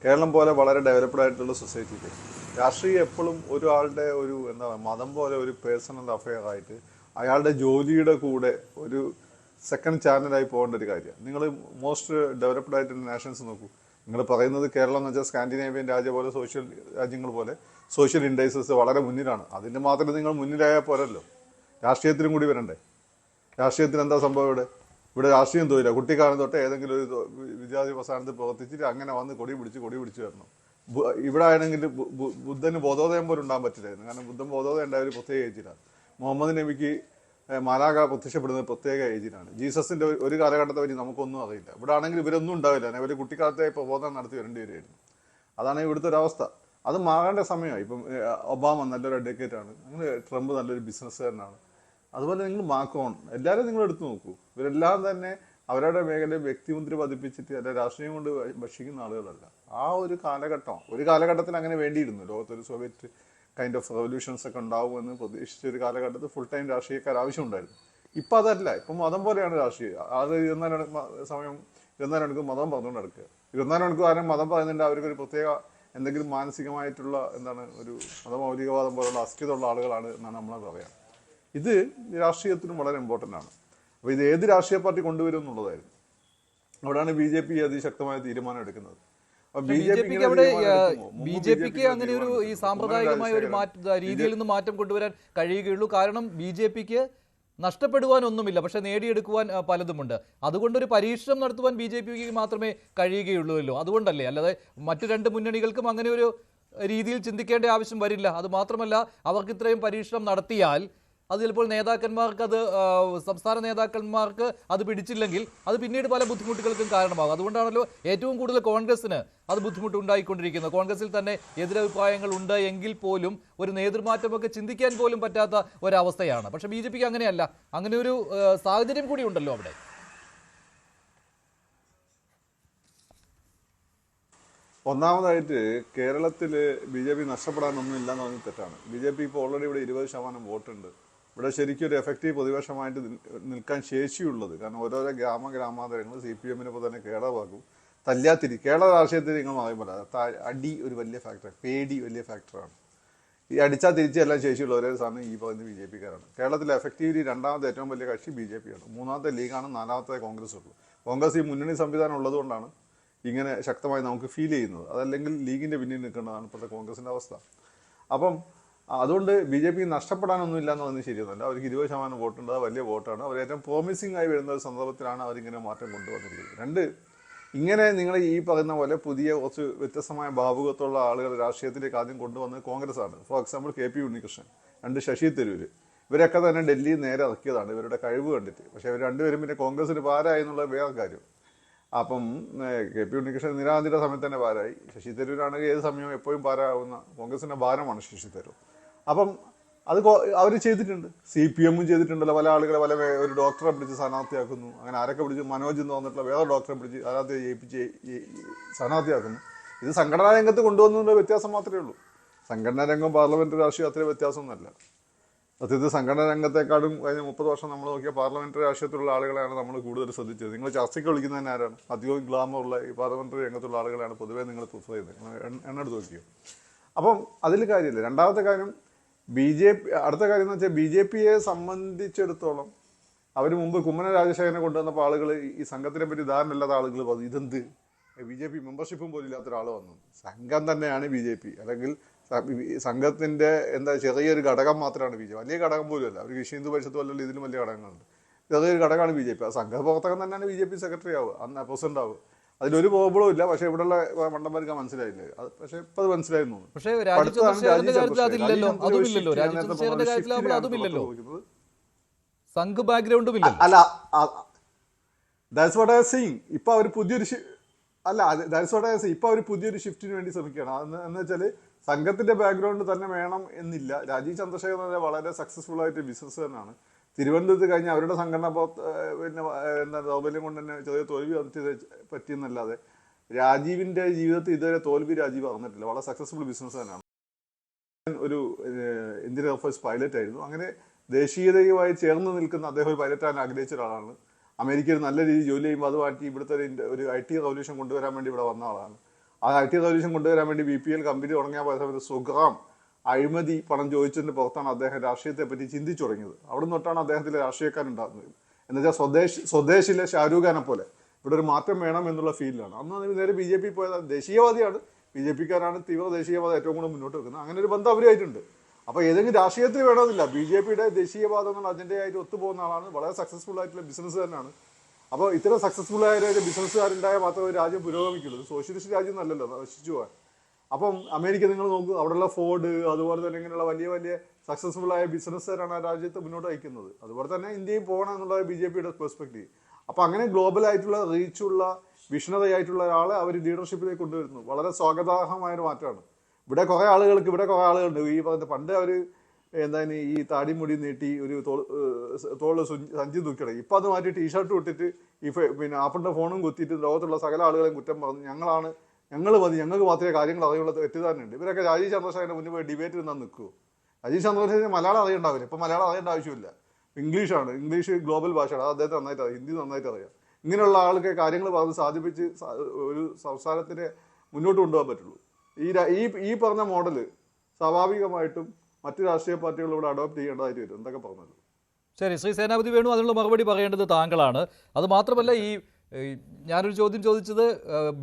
കേരളം പോലെ വളരെ ഡെവലപ്ഡ് ആയിട്ടുള്ള സൊസൈറ്റിയിൽ രാഷ്ട്രീയം എപ്പോഴും ഒരാളുടെ ഒരു മതം പോലെ ഒരു പേഴ്സണൽ അഫെയർ ആയിട്ട് അയാളുടെ ജോലിയുടെ കൂടെ ഒരു സെക്കൻഡ് ചാനലായി പോകേണ്ട ഒരു കാര്യമാണ്. നിങ്ങൾ മോസ്റ്റ് ഡെവലപ്ഡ് ആയിട്ടുള്ള നാഷൻസ് നോക്കൂ. നിങ്ങൾ പറയുന്നത് കേരളം എന്ന് വെച്ചാൽ സ്കാൻഡിനേവിയൻ രാജ്യം പോലെ സോഷ്യൽ രാജ്യങ്ങൾ പോലെ സോഷ്യൽ ഇൻഡൈസസ് വളരെ മുന്നിലാണ്. അതിൻ്റെ മാത്രം നിങ്ങൾ മുന്നിലായാൽ പോരല്ലോ, രാഷ്ട്രീയത്തിലും കൂടി വരണ്ടേ. രാഷ്ട്രീയത്തിന് എന്താ സംഭവം? ഇവിടെ രാഷ്ട്രീയം തൊഴില കുട്ടിക്കാലം തൊട്ട് ഏതെങ്കിലും ഒരു വിദ്യാർത്ഥി പ്രസ്ഥാനത്തിൽ പ്രവർത്തിച്ചിട്ട് അങ്ങനെ വന്ന് കൊടി പിടിച്ച് വരണം. ഇവിടെ ആണെങ്കിൽ ബുദ്ധന് ബോധോദയം പോലും ഉണ്ടാകാൻ പറ്റില്ലായിരുന്നു. കാരണം ബുദ്ധൻ ബോധോദയം ഉണ്ടായ ഒരു പ്രത്യേക ഏജിലാണ്. മുഹമ്മദ് നബിക്ക് മാലാഖ പ്രത്യക്ഷപ്പെടുന്നത് പ്രത്യേക ഏജിലാണ്. ജീസസിൻ്റെ ഒരു കാലഘട്ടത്തെ പറ്റി നമുക്കൊന്നും അറിയില്ല. ഇവിടെ ആണെങ്കിൽ ഇവരൊന്നും ഉണ്ടാവില്ല. ഇവർ കുട്ടിക്കാലത്തെ പ്രബോധനം നടത്തി വരേണ്ടി വരുമായിരുന്നു. അതാണ് ഇവിടുത്തെ ഒരവസ്ഥ. അത് മാറേണ്ട സമയമായി. ഇപ്പം ഒബാമ നല്ലൊരു അഡ്വക്കേറ്റാണ്, അങ്ങനെ ട്രംപ് നല്ലൊരു ബിസിനസ്സുകാരനാണ്. അതുപോലെ നിങ്ങൾ മാക്രോൺ എല്ലാവരും നിങ്ങൾ എടുത്തു നോക്കൂ. ഇവരെല്ലാം തന്നെ അവരുടെ മേഖലയിൽ വ്യക്തിമുദ്ര പതിപ്പിച്ചിട്ട് അല്ല രാഷ്ട്രീയം കൊണ്ട് ഭക്ഷിക്കുന്ന ആളുകളല്ല. ആ ഒരു കാലഘട്ടത്തിൽ അങ്ങനെ വേണ്ടിയിരുന്നു. ലോകത്തൊരു സോവിയറ്റ് കൈൻഡ് ഓഫ് റെവല്യൂഷൻസ് ഒക്കെ ഉണ്ടാവുമെന്ന് പ്രതീക്ഷിച്ച ഒരു കാലഘട്ടത്തിൽ ഫുൾ ടൈം രാഷ്ട്രീയക്കാർ ആവശ്യമുണ്ടായിരുന്നു. ഇപ്പം അതല്ല. ഇപ്പം മതം പോലെയാണ് രാഷ്ട്രീയം. അത് 24 മണിക്കൂർ മതം പറഞ്ഞുകൊണ്ട് നടക്കുക. 24 മണിക്കൂർ ആരും മതം പറയുന്നുണ്ട്. അവർക്കൊരു പ്രത്യേക എന്തെങ്കിലും മാനസികമായിട്ടുള്ള ഒരു മതമൗലികവാദം പോലുള്ള അസ്ഥിതമുള്ള ആളുകളാണ് എന്നാണ് നമ്മളെ പറയാം. ഇത് രാഷ്ട്രീയത്തിനും വളരെ ഇമ്പോർട്ടൻ്റ് ആണ്. അപ്പോൾ ഇത് ഏത് രാഷ്ട്രീയ പാർട്ടി കൊണ്ടുവരും എന്നുള്ളതായിരുന്നു. അവിടെയാണ് BJP അതിശക്തമായ തീരുമാനം എടുക്കുന്നത്. BJPക്ക് അങ്ങനെ ഒരു ഈ സാമ്പ്രദായികമായ ഒരു രീതിയിൽ നിന്ന് മാറ്റം കൊണ്ടുവരാൻ കഴിയുകയുള്ളൂ. കാരണം BJPക്ക് നഷ്ടപ്പെടുവാനൊന്നുമില്ല, പക്ഷെ നേടിയെടുക്കുവാൻ പലതുമുണ്ട്. അതുകൊണ്ടൊരു പരീക്ഷണം നടത്തുവാൻ BJPക്ക് മാത്രമേ കഴിയുകയുള്ളൂല്ലോ. അതുകൊണ്ടല്ലേ, അല്ലാതെ മറ്റു 2 മുന്നണികൾക്കും അങ്ങനെ ഒരു രീതിയിൽ ചിന്തിക്കേണ്ട ആവശ്യം വരില്ല. അത് മാത്രമല്ല, അവർക്ക് ഇത്രയും പരീക്ഷണം നടത്തിയാൽ അത് ചിലപ്പോൾ സംസ്ഥാന നേതാക്കന്മാർക്ക് അത് പിടിച്ചില്ലെങ്കിൽ അത് പിന്നീട് പല ബുദ്ധിമുട്ടുകൾക്കും കാരണമാകും. അതുകൊണ്ടാണല്ലോ ഏറ്റവും കൂടുതൽ കോൺഗ്രസിന് അത് ബുദ്ധിമുട്ടുണ്ടായിക്കൊണ്ടിരിക്കുന്നത്. കോൺഗ്രസിൽ തന്നെ എതിരഭിപ്രായങ്ങൾ ഉണ്ട് എങ്കിൽ പോലും ഒരു നേതൃമാറ്റമൊക്കെ ചിന്തിക്കാൻ പോലും പറ്റാത്ത ഒരവസ്ഥയാണ്. പക്ഷെ BJPക്ക് അങ്ങനെയല്ല. അങ്ങനെ ഒരു സാഹചര്യം കൂടി ഉണ്ടല്ലോ അവിടെ. ഒന്നാമതായിട്ട് കേരളത്തിൽ BJP നഷ്ടപ്പെടാനൊന്നും ഇല്ലെന്ന് പറഞ്ഞ് തെറ്റാണ്. BJP ഇപ്പോൾ ഓൾറെഡി ഇവിടെ 20% വോട്ടുണ്ട്. ഇവിടെ ശരിക്കും ഒരു എഫക്റ്റീവ് പ്രതിപക്ഷമായിട്ട് നിൽക്കാൻ ശേഷിയുള്ളത്. കാരണം ഓരോരോ ഗ്രാമാന്തരങ്ങൾ CPM ഇപ്പോൾ തന്നെ കേരളമാക്കും. തല്യാത്തിരി കേരള രാഷ്ട്രീയത്തിൽ നിങ്ങൾ പറയുമ്പോൾ അടി ഒരു വലിയ ഫാക്ടറാണ്, പേടി വലിയ ഫാക്ടറാണ്. ഈ അടിച്ചാൽ തിരിച്ചെല്ലാം ശേഷിയുള്ള ഒരേ സാധനം ഈ പറയുന്ന BJPക്കാരാണ്. കേരളത്തിലെ എഫക്റ്റീവ്ലി 2ാമത്തെ ഏറ്റവും വലിയ കക്ഷി BJP ആണ്. 3ാമത്തെ ലീഗാണ്, 4ാമത്തെ കോൺഗ്രസ് ഉള്ളൂ. കോൺഗ്രസ് ഈ മുന്നണി സംവിധാനം ഉള്ളതുകൊണ്ടാണ് ഇങ്ങനെ ശക്തമായി നമുക്ക് ഫീൽ ചെയ്യുന്നത്. അതല്ലെങ്കിൽ ലീഗിൻ്റെ പിന്നിൽ നിൽക്കേണ്ടതാണ് ഇപ്പോഴത്തെ കോൺഗ്രസിൻ്റെ അവസ്ഥ. അപ്പം അതുകൊണ്ട് BJP നഷ്ടപ്പെടാനൊന്നും ഇല്ല എന്ന് പറഞ്ഞാൽ ശരിയൊന്നുമല്ല. അവർക്ക് 20% വോട്ടുണ്ട്, അത് വലിയ വോട്ടാണ്. അവർ ഏറ്റവും പ്രോമിസിംഗ് ആയി വരുന്ന ഒരു സന്ദർഭത്തിലാണ് അവരിങ്ങനെ മാറ്റം കൊണ്ടുവന്നിരിക്കുന്നത്. 2, ഇങ്ങനെ നിങ്ങൾ ഈ പറയുന്ന പോലെ പുതിയ കുറച്ച് വ്യത്യസ്തമായ ഭാവുകത്തുള്ള ആളുകൾ രാഷ്ട്രീയത്തിലേക്ക് ആദ്യം കൊണ്ടുവന്നത് കോൺഗ്രസ് ആണ്. For example KP Unnikrishnan, 2 Shashi Tharoor, ഇവരൊക്കെ തന്നെ ഡൽഹിയിൽ നേരെ ഇറക്കിയതാണ് ഇവരുടെ കഴിവ് കണ്ടിട്ട്. പക്ഷേ ഇവർ രണ്ടുപേരും പിന്നെ കോൺഗ്രസിന് പാരായി എന്നുള്ള വേറെ കാര്യം. അപ്പം KP ഉണ്ണികൃഷ്ണൻ ഇന്ദിരാഗാന്ധിയുടെ സമയത്ത് തന്നെ പാരായി. ശശി തരൂരാണെങ്കിൽ ഏത് സമയവും എപ്പോഴും പാരാകുന്ന കോൺഗ്രസിൻ്റെ ഭാരമാണ് ശശി തരൂർ. അപ്പം അത് അവർ ചെയ്തിട്ടുണ്ട്. CPM ചെയ്തിട്ടുണ്ടല്ലോ. പല ആളുകളെ ഒരു ഡോക്ടറെ പിടിച്ച് സ്ഥാനാർത്ഥിയാക്കുന്നു. അങ്ങനെ ആരൊക്കെ പിടിച്ച് മനോജ് എന്ന് പറഞ്ഞിട്ടുള്ള വേറെ ഡോക്ടറെ പിടിച്ച് സ്ഥാനാർത്ഥിയെ ജയിപ്പിച്ച് സ്ഥാനാർത്ഥിയാക്കുന്നു. ഇത് സംഘടനാ രംഗത്ത് കൊണ്ടുവന്നതിൻ്റെ വ്യത്യാസം മാത്രമേ ഉള്ളൂ. സംഘടനാ രംഗം പാർലമെന്റ് രാഷ്ട്രീയം അത്രയും വ്യത്യാസമൊന്നുമല്ല. സത്യത്തിൽ സംഘടനാ രംഗത്തെക്കാളും കഴിഞ്ഞ 30 വർഷം നമ്മൾ നോക്കിയ പാർലമെന്ററി രാഷ്ട്രീയത്തിലുള്ള ആളുകളെയാണ് നമ്മൾ കൂടുതൽ ശ്രദ്ധിച്ചത്. നിങ്ങൾ ചർച്ചയ്ക്ക് വിളിക്കുന്നത് തന്നെ ആരാണ്? അധികവും ഗ്ലാമറുള്ള ഈ പാർലമെന്ററി രംഗത്തുള്ള ആളുകളാണ് പൊതുവേ നിങ്ങൾ പ്രിഫർ ചെയ്യുന്നത്. എണ്ണെടുത്ത് നോക്കിയോ? അപ്പം അതിൽ കാര്യമില്ല. രണ്ടാമത്തെ കാര്യം അടുത്ത കാര്യം എന്ന് വെച്ചാൽ BJPയെ സംബന്ധിച്ചിടത്തോളം അവർ മുമ്പ് കുമ്മന രാജശേഖരനെ കൊണ്ടുവന്നപ്പോൾ ആളുകൾ ഈ സംഘത്തിനെ പറ്റി ധാരണ ഇല്ലാത്ത ആളുകൾ പറഞ്ഞു ഇതെന്ത് BJP മെമ്പർഷിപ്പും പോലും ഇല്ലാത്തൊരാൾ വന്നു. സംഘം തന്നെയാണ് BJP, അല്ലെങ്കിൽ സംഘത്തിന്റെ ചെറിയൊരു ഘടകം മാത്രമാണ് BJP. വലിയ ഘടകം പോലും അല്ല. അവർ വിശ്വ ഹിന്ദു പരിഷത്ത് പോലുള്ള ഇതിലും വലിയ ഘടകങ്ങളുണ്ട്. ചെറിയൊരു ഘടകമാണ് BJP. ആ സംഘപ്രവർത്തകൻ തന്നെയാണ് BJP സെക്രട്ടറി ആവുക, അന്ന് പ്രസിഡന്റ് ആവുക. അതിലൊരു പ്രോബ്ലവും ഇല്ല. പക്ഷെ ഇവിടെയുള്ള മണ്ടന്മാർക്ക് മനസ്സിലായില്ല. പക്ഷെ ഇപ്പൊ അത് മനസ്സിലായി തോന്നുന്നു. അല്ല that's what I am saying. ഇപ്പൊ അവർ പുതിയൊരു ഷിഫ്റ്റിന് വേണ്ടി ശ്രമിക്കുകയാണ്. എന്ന് വെച്ചാൽ സംഘത്തിന്റെ ബാക്ക്ഗ്രൗണ്ട് തന്നെ വേണം എന്നില്ല. രാജീവ് ചന്ദ്രശേഖരൻ വളരെ സക്സസ്ഫുൾ ആയിട്ട് ബിസിനസ് തന്നെയാണ്. തിരുവനന്തപുരത്ത് കഴിഞ്ഞ അവരുടെ സംഘടന പിന്നെ ദൗർബല്യം കൊണ്ട് തന്നെ ചെറിയ തോൽവി പറ്റിയെന്നല്ലാതെ രാജീവിന്റെ ജീവിതത്തിൽ ഇതുവരെ തോൽവി രാജീവ് അറിഞ്ഞിട്ടില്ല. വളരെ സക്സസ്ഫുൾ ബിസിനസ് തന്നെയാണ്. ഒരു ഇന്ത്യൻ എയർഫോഴ്സ് പൈലറ്റ് ആയിരുന്നു. അങ്ങനെ ദേശീയതയുമായി ചേർന്ന് നിൽക്കുന്ന അദ്ദേഹം ഒരു പൈലറ്റാകാൻ ആഗ്രഹിച്ച ഒരാളാണ്. അമേരിക്കയിൽ നല്ല രീതിയിൽ ജോലി ചെയ്യുമ്പോൾ അത് മാറ്റി ഇവിടുത്തെ ഒരു IT റവല്യൂഷൻ കൊണ്ടുവരാൻ വേണ്ടി ഇവിടെ വന്ന ആളാണ്. ആ IT റവല്യൂഷൻ കൊണ്ടുവരാൻ വേണ്ടി BPL കമ്പനി തുടങ്ങിയ സമയത്ത് സുഗ്രാം അഴിമതി പണം ചോദിച്ചതിന്റെ പുറത്താണ് അദ്ദേഹം രാഷ്ട്രീയത്തെ പറ്റി ചിന്തിച്ചു തുടങ്ങിയത്. അവിടെ നിന്നൊട്ടാണ് അദ്ദേഹത്തിലെ രാഷ്ട്രീയക്കാരുണ്ടാകുന്നത്. എന്നുവെച്ചാൽ സ്വദേശിലെ ഷാരൂഖ് ഖാനെ പോലെ ഇവിടെ ഒരു മാറ്റം വേണം എന്നുള്ള ഫീലിലാണ്. അന്ന് നേരെ BJP പോയത്. ദേശീയവാദിയാണ്, BJPക്കാരാണ് തീവ്ര ദേശീയവാദം ഏറ്റവും കൂടുതൽ മുന്നോട്ട് വെക്കുന്നത്. അങ്ങനെ ഒരു ബന്ധം അവരുമായിട്ടുണ്ട്. അപ്പോൾ ഏതെങ്കിലും രാഷ്ട്രീയത്തിൽ വേണമെന്നില്ല. BJPയുടെ ദേശീയവാദം എന്നുള്ള അജണ്ടയായിട്ട് ഒത്തുപോകുന്ന ആളാണ്. വളരെ സക്സസ്ഫുൾ ആയിട്ടുള്ള ബിസിനസ് തന്നെയാണ്. അപ്പോൾ ഇത്തരം സക്സസ്ഫുൾ ആയ ബിസിനസ്സുകാരുണ്ടായാൽ മാത്രമേ രാജ്യം പുരോഗമിക്കുള്ളൂ. സോഷ്യലിസ്റ്റ് രാജ്യം നല്ലല്ലോ നശിച്ചു പോകാൻ. അപ്പം അമേരിക്ക നിങ്ങൾ നോക്കൂ, അവിടെയുള്ള ഫോർഡ് അതുപോലെ തന്നെ ഇങ്ങനെയുള്ള വലിയ വലിയ സക്സസ്ഫുൾ ആയ ബിസിനസ്സുകാരാണ് ആ രാജ്യത്തെ മുന്നോട്ട് നയിക്കുന്നത്. അതുപോലെ തന്നെ ഇന്ത്യയും പോകണം എന്നുള്ള BJPയുടെ പെർസ്പെക്റ്റീവ്. അപ്പം അങ്ങനെ ഗ്ലോബൽ ആയിട്ടുള്ള റീച്ചുള്ള വിഷണറി ആയിട്ടുള്ള ഒരാളെ അവർ ലീഡർഷിപ്പിലേക്ക് കൊണ്ടുവരുന്നു. വളരെ സ്വാഗതാർഹമായൊരു മാറ്റമാണ്. ഇവിടെ കുറേ ആളുകളുണ്ട് ഈ പറഞ്ഞ പണ്ട് അവർ ഈ താടിമുടി നീട്ടി ഒരു തോള് സഞ്ചി തൂക്കിട. ഇപ്പം അത് മാറ്റി ടീഷർട്ട് ഇട്ടിട്ട് പിന്നെ ആപ്പിളിൻ്റെ ഫോണും കുത്തിയിട്ട് ലോകത്തുള്ള സകല ആളുകളെയും കുറ്റം പറഞ്ഞു ഞങ്ങൾ മതി, ഞങ്ങൾക്ക് മാത്രമേ കാര്യങ്ങൾ അറിയുള്ള തെറ്റിദ്ധാരണയുണ്ട്. ഇവരൊക്കെ രാജീവ് ചന്ദ്രശേഖരൻ്റെ മുന്നിൽ പോയി ഡിബേറ്റ് ഇരുന്നാൽ നിൽക്കുമോ? രാജീവ് ചന്ദ്രശേഖരൻ മലയാളം അറിയണ്ടാവില്ല. ഇപ്പം മലയാളം അറിയേണ്ട ആവശ്യമില്ല. ഇംഗ്ലീഷാണ്. ഇംഗ്ലീഷ് ഗ്ലോബൽ ഭാഷയാണ്. അത് അദ്ദേഹത്തെ നന്നായിട്ട് അറിയാം. ഹിന്ദി നന്നായിട്ട് അറിയാം. ഇങ്ങനെയുള്ള ആൾക്ക് കാര്യങ്ങൾ പറഞ്ഞ് സാധിപ്പിച്ച് ഒരു സംസ്ഥാനത്തിനെ മുന്നോട്ട് കൊണ്ടുപോകാൻ പറ്റുള്ളൂ. ഈ പറഞ്ഞ മോഡല് സ്വാഭാവികമായിട്ടും മറ്റ് രാഷ്ട്രീയ പാർട്ടികളിലൂടെ അഡോപ്റ്റ് ചെയ്യേണ്ടതായിട്ട് വരും. എന്തൊക്കെ പറഞ്ഞത് ശരി. ശ്രീ സേനാപതി വേണു, അതിനുള്ള മറുപടി പറയേണ്ടത് താങ്കളാണ്. അത് മാത്രമല്ല, ഞാനൊരു ചോദ്യം ചോദിച്ചത്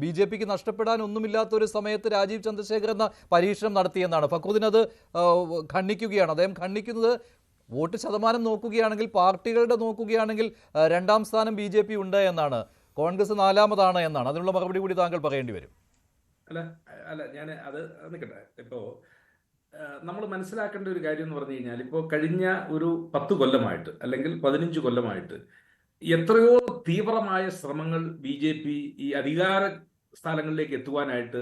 BJPക്ക് നഷ്ടപ്പെടാൻ ഒന്നുമില്ലാത്തൊരു സമയത്ത് രാജീവ് ചന്ദ്രശേഖർ എന്ന പരീക്ഷണം നടത്തിയെന്നാണ്. ഫക്രുദ്ദീൻ അത് ഖണ്ഡിക്കുകയാണ്. അദ്ദേഹം ഖണ്ഡിക്കുന്നത് വോട്ട് ശതമാനം നോക്കുകയാണെങ്കിൽ, പാർട്ടികളുടെ നോക്കുകയാണെങ്കിൽ 2ാം സ്ഥാനം BJP ഉണ്ട് എന്നാണ്, കോൺഗ്രസ് 4ാമതാണ് എന്നാണ്. അതിനുള്ള മറുപടി കൂടി താങ്കൾ പറയേണ്ടി വരും. അല്ല ഞാൻ അത് നിൽക്കട്ടെ. ഇപ്പോൾ നമ്മൾ മനസ്സിലാക്കേണ്ട ഒരു കാര്യം എന്ന് പറഞ്ഞു കഴിഞ്ഞാൽ, ഇപ്പോൾ കഴിഞ്ഞ ഒരു 10 കൊല്ലമായിട്ട് അല്ലെങ്കിൽ 15 കൊല്ലമായിട്ട് എത്രയോ തീവ്രമായ ശ്രമങ്ങൾ BJP ഈ അധികാര സ്ഥലങ്ങളിലേക്ക് എത്തുവാനായിട്ട്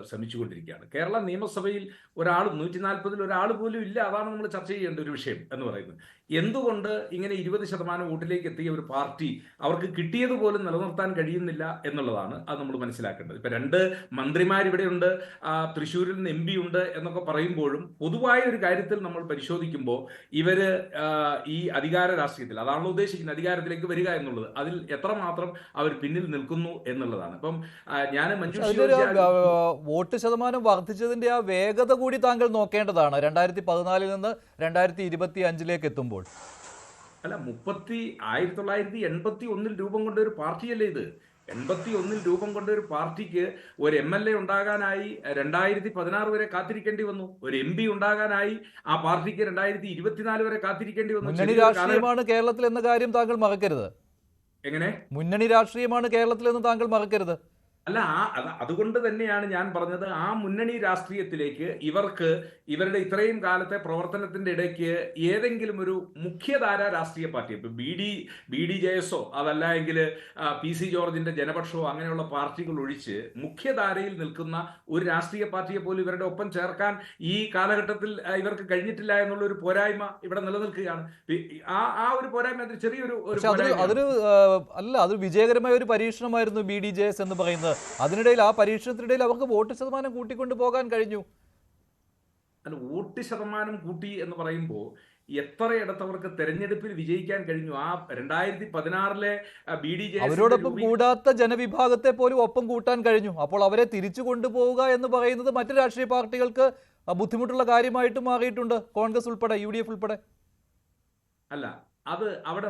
ശ്രമിച്ചുകൊണ്ടിരിക്കുകയാണ്. കേരള നിയമസഭയിൽ 140 ഒരാൾ പോലും ഇല്ല. അതാണ് നമ്മൾ ചർച്ച ചെയ്യേണ്ട ഒരു വിഷയം എന്ന് പറയുന്നത്. എന്തുകൊണ്ട് ഇങ്ങനെ 20% വോട്ടിലേക്ക് എത്തിയ ഒരു പാർട്ടി അവർക്ക് കിട്ടിയതുപോലും നിലനിർത്താൻ കഴിയുന്നില്ല എന്നുള്ളതാണ് അത് നമ്മൾ മനസ്സിലാക്കേണ്ടത്. ഇപ്പം 2 മന്ത്രിമാരിവിടെയുണ്ട്, തൃശ്ശൂരിൽ നിന്ന് MP ഉണ്ട് എന്നൊക്കെ പറയുമ്പോഴും പൊതുവായ ഒരു കാര്യത്തിൽ നമ്മൾ പരിശോധിക്കുമ്പോൾ ഇവര് ഈ അധികാര രാഷ്ട്രീയത്തിൽ, അതാണല്ലോ ഉദ്ദേശിക്കുന്നത്, അധികാരത്തിലേക്ക് വരിക എന്നുള്ളത്, അതിൽ എത്രമാത്രം അവർ പിന്നിൽ നിൽക്കുന്നു എന്നുള്ളതാണ്. അപ്പം ഞാൻ വോട്ട് ശതമാനം വർദ്ധിച്ചതിന്റെ ആ വേഗത കൂടി താങ്കൾ നോക്കേണ്ടതാണ്. 2014 നിന്ന് 2025 എത്തുമ്പോൾ അല്ല 1981 രൂപം കൊണ്ട ഒരു പാർട്ടിയല്ലേ ഇത്. 81 രൂപം കൊണ്ട ഒരു പാർട്ടിക്ക് ഒരു MLA ഉണ്ടാകാനായി 2016 വരെ കാത്തിരിക്കേണ്ടി വന്നു. ഒരു MP ഉണ്ടാകാനായി ആ പാർട്ടിക്ക് 2024 വരെ കാത്തിരിക്കേണ്ടി വന്നു. മുന്നണി രാഷ്ട്രീയമാണ് കേരളത്തിൽ എന്ന കാര്യം താങ്കൾ മറക്കരുത്. എങ്ങനെ? മുന്നണി രാഷ്ട്രീയമാണ് കേരളത്തിലെന്ന് താങ്കൾ മറക്കരുത്. അല്ല, അതുകൊണ്ട് തന്നെയാണ് ഞാൻ പറഞ്ഞത്, ആ മുന്നണി രാഷ്ട്രീയത്തിലേക്ക് ഇവരുടെ ഇത്രയും കാലത്തെ പ്രവർത്തനത്തിന്റെ ഇടയ്ക്ക് ഏതെങ്കിലും ഒരു മുഖ്യധാര രാഷ്ട്രീയ പാർട്ടി, ഇപ്പൊ ബി ഡി ജെ എസോ അതല്ല എങ്കിൽ PC ജോർജിന്റെ ജനപക്ഷമോ അങ്ങനെയുള്ള പാർട്ടികൾ ഒഴിച്ച് മുഖ്യധാരയിൽ നിൽക്കുന്ന ഒരു രാഷ്ട്രീയ പാർട്ടിയെ പോലും ഇവരുടെ ഒപ്പം ചേർക്കാൻ ഈ കാലഘട്ടത്തിൽ ഇവർക്ക് കഴിഞ്ഞിട്ടില്ല എന്നുള്ള ഒരു പോരായ്മ ഇവിടെ നിലനിൽക്കുകയാണ്. ആ ഒരു പോരായ്മ ചെറിയൊരു അതൊരു വിജയകരമായ ഒരു പരീക്ഷണമായിരുന്നു BDJS എന്ന് പറയുന്നത്. അതിനിടയിൽ ആ പരീക്ഷണത്തിനിടയിൽ അവർക്ക് വോട്ട് ശതമാനം കൂട്ടിക്കൊണ്ട് പോകാൻ കഴിഞ്ഞു. അല്ല, വോട്ട് ശതമാനം കൂട്ടി എന്ന് പറയുമ്പോൾ എത്രയിടത്ത് അവർക്ക് തെരഞ്ഞെടുപ്പിൽ വിജയിക്കാൻ കഴിഞ്ഞു. ആ 2016 BDJS അവരോടൊപ്പം കൂടാത്ത ജനവിഭാഗത്തെ പോലും ഒപ്പം കൂട്ടാൻ കഴിഞ്ഞു. അപ്പോൾ അവരെ തിരിച്ചു കൊണ്ടുപോവുക എന്ന് പറയുന്നത് മറ്റു രാഷ്ട്രീയ പാർട്ടികൾക്ക് ബുദ്ധിമുട്ടുള്ള കാര്യമായിട്ട് മാറിയിട്ടുണ്ട്, കോൺഗ്രസ് ഉൾപ്പെടെ, UDF ഉൾപ്പെടെ. അല്ല, അവിടെ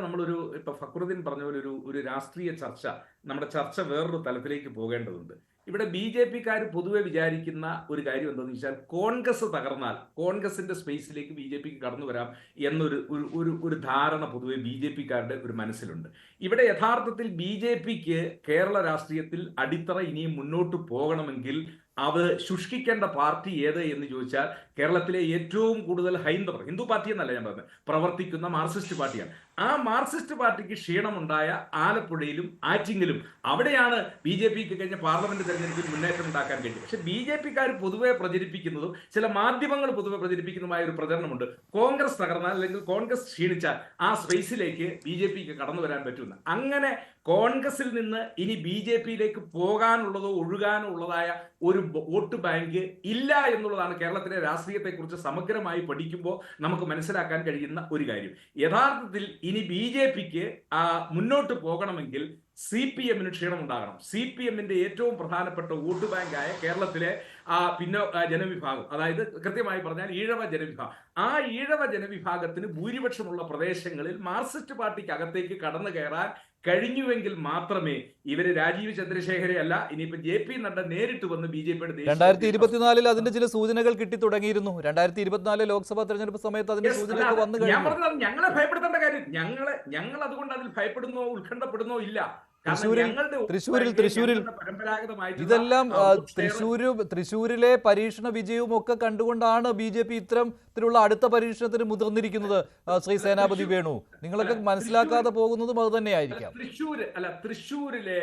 ഇപ്പൊ ഫക്രുദ്ദീൻ പറഞ്ഞ പോലെ ഒരു രാഷ്ട്രീയ ചർച്ച, നമ്മുടെ ചർച്ച വേറൊരു തലത്തിലേക്ക് പോകേണ്ടതുണ്ട്. ഇവിടെ BJPക്കാർ പൊതുവെ വിചാരിക്കുന്ന ഒരു കാര്യം എന്താണെന്ന് വെച്ചാൽ, കോൺഗ്രസ് തകർന്നാൽ കോൺഗ്രസിന്റെ സ്പേസിലേക്ക് BJPക്ക് കടന്നു വരാം എന്നൊരു ധാരണ പൊതുവെ BJPക്കാരുടെ ഒരു മനസ്സിലുണ്ട്. ഇവിടെ യഥാർത്ഥത്തിൽ BJPക്ക് കേരള രാഷ്ട്രീയത്തിൽ അടിത്തറ ഇനിയും മുന്നോട്ട് പോകണമെങ്കിൽ അത് ശുഷ്കിക്കേണ്ട പാർട്ടി ഏത് എന്ന് ചോദിച്ചാൽ കേരളത്തിലെ ഏറ്റവും കൂടുതൽ ഹിന്ദു പാർട്ടി എന്നല്ല ഞാൻ പറഞ്ഞത്, പ്രവർത്തിക്കുന്ന മാർക്സിസ്റ്റ് പാർട്ടിയാണ്. ആ മാർക്സിസ്റ്റ് പാർട്ടിക്ക് ക്ഷീണമുണ്ടായ ആലപ്പുഴയിലും ആറ്റിങ്ങലും അവിടെയാണ് BJPക്ക് കഴിഞ്ഞ പാർലമെന്റ് തെരഞ്ഞെടുപ്പിൽ മുന്നേറ്റം ഉണ്ടാക്കാൻ കഴിഞ്ഞത്. പക്ഷെ BJPക്കാർ പൊതുവെ പ്രചരിപ്പിക്കുന്നതും ചില മാധ്യമങ്ങൾ പൊതുവെ പ്രചരിപ്പിക്കുന്നതുമായ ഒരു പ്രചരണമുണ്ട്, കോൺഗ്രസ് തകർന്നാൽ അല്ലെങ്കിൽ കോൺഗ്രസ് ക്ഷീണിച്ചാൽ ആ സ്പേസിലേക്ക് BJPക്ക് കടന്നു വരാൻ പറ്റുമെന്ന്. അങ്ങനെ കോൺഗ്രസിൽ നിന്ന് ഇനി BJPയിലേക്ക് പോകാനുള്ളതോ ഒഴുകാനോ ഉള്ളതായ ഒരു വോട്ട് ബാങ്ക് ഇല്ല എന്നുള്ളതാണ് കേരളത്തിലെ രാഷ്ട്രീയത്തെക്കുറിച്ച് സമഗ്രമായി പഠിക്കുമ്പോൾ നമുക്ക് മനസ്സിലാക്കാൻ കഴിയുന്ന ഒരു കാര്യം. യഥാർത്ഥത്തിൽ ഇനി BJPക്ക് മുന്നോട്ട് പോകണമെങ്കിൽ CPMന് ക്ഷീണമുണ്ടാകണം. CPMന്റെ ഏറ്റവും പ്രധാനപ്പെട്ട വോട്ട് ബാങ്കായ കേരളത്തിലെ ജനവിഭാഗം, അതായത് കൃത്യമായി പറഞ്ഞാൽ ഈഴവ ജനവിഭാഗം, ആ ഈഴവ ജനവിഭാഗത്തിന് ഭൂരിപക്ഷമുള്ള പ്രദേശങ്ങളിൽ മാർക്സിസ്റ്റ് പാർട്ടിക്ക് അകത്തേക്ക് കടന്നു കയറാൻ കഴിഞ്ഞുവെങ്കിൽ മാത്രമേ ഇവര് രാജീവ് ചന്ദ്രശേഖരെ അല്ല, ഇനിയിപ്പോ JP നഡ്ഡ നേരിട്ട് വന്ന് BJPയുടെ 2024 അതിന്റെ ചില സൂചനകൾ കിട്ടി തുടങ്ങിയിരുന്നു. 2024 ലോക്സഭാ തെരഞ്ഞെടുപ്പ് സമയത്ത് അതിന്റെ സൂചനകൾ വന്നു കഴിഞ്ഞു. ഞാൻ പറഞ്ഞത് ഞങ്ങളെ ഭയപ്പെടുത്തേണ്ട കാര്യം, ഞങ്ങൾ അതുകൊണ്ട് അതിൽ ഭയപ്പെടുന്നോ ഉത്കണ്ഠപ്പെടുന്നോ ഇല്ല. തൃശ്ശൂരിൽ ഇതെല്ലാം തൃശ്ശൂരിലെ പരീക്ഷണ വിജയവും ഒക്കെ കണ്ടുകൊണ്ടാണ് BJP ഇത്തരത്തിലുള്ള അടുത്ത പരീക്ഷണത്തിന് മുതിർന്നിരിക്കുന്നത്. ശ്രീ സേനാപതി വേണു, നിങ്ങളൊക്കെ മനസ്സിലാക്കാതെ പോകുന്നതും അത് തന്നെയായിരിക്കാം. തൃശ്ശൂരിലെ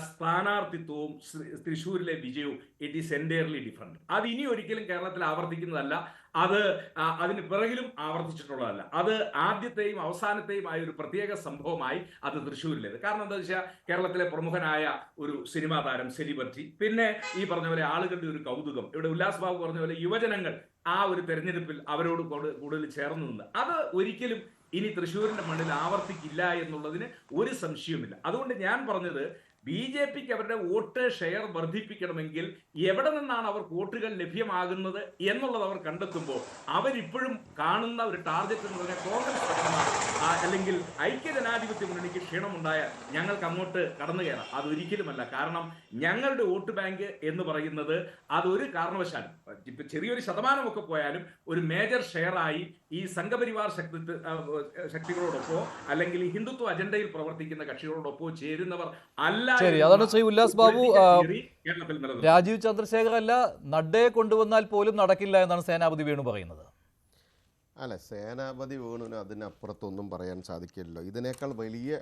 സ്ഥാനാർത്ഥിത്വവും തൃശ്ശൂരിലെ വിജയവും ഇറ്റ് ഈസ് എൻറ്റയർലി ഡിഫറെന്റ്. അത് ഇനി ഒരിക്കലും കേരളത്തിൽ ആവർത്തിക്കുന്നതല്ല, അതിന് പിറകിലും ആവർത്തിച്ചിട്ടുള്ളതല്ല. അത് ആദ്യത്തെയും അവസാനത്തെയും ആയ ഒരു പ്രത്യേക സംഭവമായി അത് തൃശ്ശൂരിലേത്. കാരണം എന്താ വെച്ചാൽ കേരളത്തിലെ പ്രമുഖനായ ഒരു സിനിമാ താരം, സെലിബ്രിറ്റി, പിന്നെ ഈ പറഞ്ഞ പോലെ ആളുകളുടെ ഒരു കൗതുകം, ഇവിടെ ഉല്ലാസ് ബാബു പറഞ്ഞ പോലെ യുവജനങ്ങൾ ആ ഒരു തെരഞ്ഞെടുപ്പിൽ അവരോട് കൂടുതൽ ചേർന്ന് നിന്ന്, അത് ഒരിക്കലും ഇനി തൃശ്ശൂരിന്റെ മണ്ണിൽ ആവർത്തിക്കില്ല എന്നുള്ളതിന് ഒരു സംശയവുമില്ല. അതുകൊണ്ട് ഞാൻ പറഞ്ഞത്, BJPക്ക് അവരുടെ വോട്ട് ഷെയർ വർദ്ധിപ്പിക്കണമെങ്കിൽ എവിടെ നിന്നാണ് അവർക്ക് വോട്ടുകൾ ലഭ്യമാകുന്നത് എന്നുള്ളത് അവർ കണ്ടെത്തുമ്പോൾ അവരിപ്പോഴും കാണുന്ന ഒരു ടാർഗറ്റ് എന്ന് പറഞ്ഞാൽ കോൺഗ്രസ് അല്ലെങ്കിൽ ഐക്യജനാധിപത്യ മുന്നണിക്ക് ക്ഷീണമുണ്ടായാൽ ഞങ്ങൾക്ക് അങ്ങോട്ട് കടന്നു കയറാം. അതൊരിക്കലുമല്ല. കാരണം ഞങ്ങളുടെ വോട്ട് ബാങ്ക് എന്ന് പറയുന്നത് അതൊരു കാരണവശാലും, ഇപ്പൊ ചെറിയൊരു ശതമാനമൊക്കെ പോയാലും ഒരു മേജർ ഷെയറായി ഈ സംഘപരിവാർ ശക്തികളോടൊപ്പോ അല്ലെങ്കിൽ ഹിന്ദുത്വ അജണ്ടയിൽ പ്രവർത്തിക്കുന്ന കക്ഷികളോടൊപ്പോ ചേരുന്നവർ അല്ല. ശരി, അതാണ് ശ്രീ ഉല്ലാസ് ബാബു. രാജീവ് ചന്ദ്രശേഖർ അല്ല, നഡ്ഡയെ കൊണ്ടുവന്നാൽ പോലും നടക്കില്ല എന്നാണ് സേനാപതി വേണു പറയുന്നത്. അല്ല, സേനാപതി വേണുവിന് അതിനപ്പുറത്തൊന്നും പറയാൻ സാധിക്കില്ലല്ലോ. ഇതിനേക്കാൾ വലിയ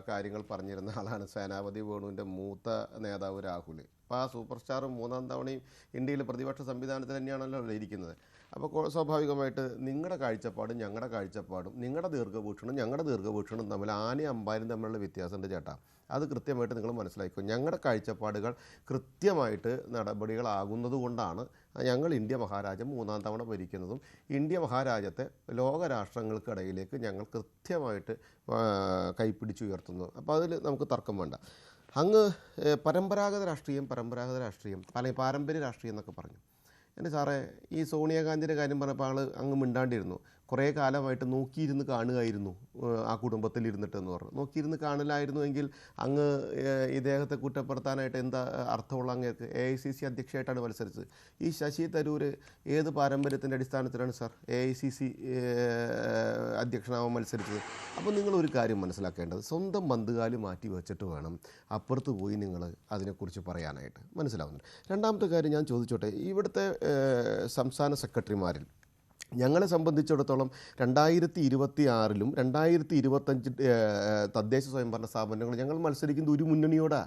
കാര്യങ്ങൾ പറഞ്ഞിരുന്ന ആളാണ് സേനാപതി വേണുവിൻ്റെ മൂത്ത നേതാവ് രാഹുൽ. അപ്പോൾ ആ സൂപ്പർ സ്റ്റാർ 3ാം തവണയും ഇന്ത്യയിൽ പ്രതിപക്ഷ സംവിധാനത്തിൽ തന്നെയാണല്ലോ ഇരിക്കുന്നത്. അപ്പോൾ സ്വാഭാവികമായിട്ട് നിങ്ങളുടെ കാഴ്ചപ്പാടും ഞങ്ങളുടെ കാഴ്ചപ്പാടും, നിങ്ങളുടെ ദീർഘവീക്ഷണം ഞങ്ങളുടെ ദീർഘവീക്ഷണം തമ്മിൽ ആനയും അമ്പാനും തമ്മിലുള്ള വ്യത്യാസമുണ്ട് ചേട്ടാ. അത് കൃത്യമായിട്ട് നിങ്ങൾ മനസ്സിലാക്കും. ഞങ്ങളുടെ കാഴ്ചപ്പാടുകൾ കൃത്യമായിട്ട് നടപടികളാകുന്നത് കൊണ്ടാണ് ഞങ്ങൾ ഇന്ത്യ മഹാരാജ്യം 3ാം തവണ ഭരിക്കുന്നതും ഇന്ത്യ മഹാരാജ്യത്തെ ലോകരാഷ്ട്രങ്ങൾക്കിടയിലേക്ക് ഞങ്ങൾ കൃത്യമായിട്ട് കൈപ്പിടിച്ചുയർത്തുന്നു. അപ്പോൾ അതിൽ നമുക്ക് തർക്കം വേണ്ട. അങ്ങ് പരമ്പരാഗത രാഷ്ട്രീയം അല്ലെങ്കിൽ പാരമ്പര്യ രാഷ്ട്രീയം എന്നൊക്കെ പറഞ്ഞു. എൻ്റെ സാറേ, ഈ സോണിയാഗാന്ധിയുടെ കാര്യം പറഞ്ഞപ്പോൾ ആൾ അങ്ങ് മിണ്ടാണ്ടിരുന്നു. കുറേ കാലമായിട്ട് നോക്കിയിരുന്ന് കാണുകയായിരുന്നു ആ കുടുംബത്തിൽ ഇരുന്നിട്ട് എന്ന് പറഞ്ഞു. നോക്കിയിരുന്ന് കാണലായിരുന്നു എങ്കിൽ അങ്ങ് ഇദ്ദേഹത്തെ കുറ്റപ്പെടുത്താനായിട്ട് എന്താ അർത്ഥമുള്ള അങ്ങേക്ക്? AICC അധ്യക്ഷയായിട്ടാണ് മത്സരിച്ചത്. ഈ ശശി തരൂർ ഏത് പാരമ്പര്യത്തിൻ്റെ അടിസ്ഥാനത്തിലാണ് സാർ AICC അധ്യക്ഷനാവാൻ മത്സരിച്ചത്? അപ്പോൾ നിങ്ങളൊരു കാര്യം മനസ്സിലാക്കേണ്ടത്, സ്വന്തം ബന്ധുകാല് മാറ്റി വെച്ചിട്ട് വേണം അപ്പുറത്ത് പോയി നിങ്ങൾ അതിനെക്കുറിച്ച് പറയാനായിട്ട്. മനസ്സിലാവുന്നുണ്ട്. രണ്ടാമത്തെ കാര്യം ഞാൻ ചോദിച്ചോട്ടെ, ഇവിടുത്തെ സംസ്ഥാന സെക്രട്ടറിമാരിൽ ഞങ്ങളെ സംബന്ധിച്ചിടത്തോളം 2026-ലും 2025 തദ്ദേശ സ്വയംഭരണ സ്ഥാപനങ്ങൾ ഞങ്ങൾ മത്സരിക്കുന്നത് ഒരു മുന്നണിയോടാ.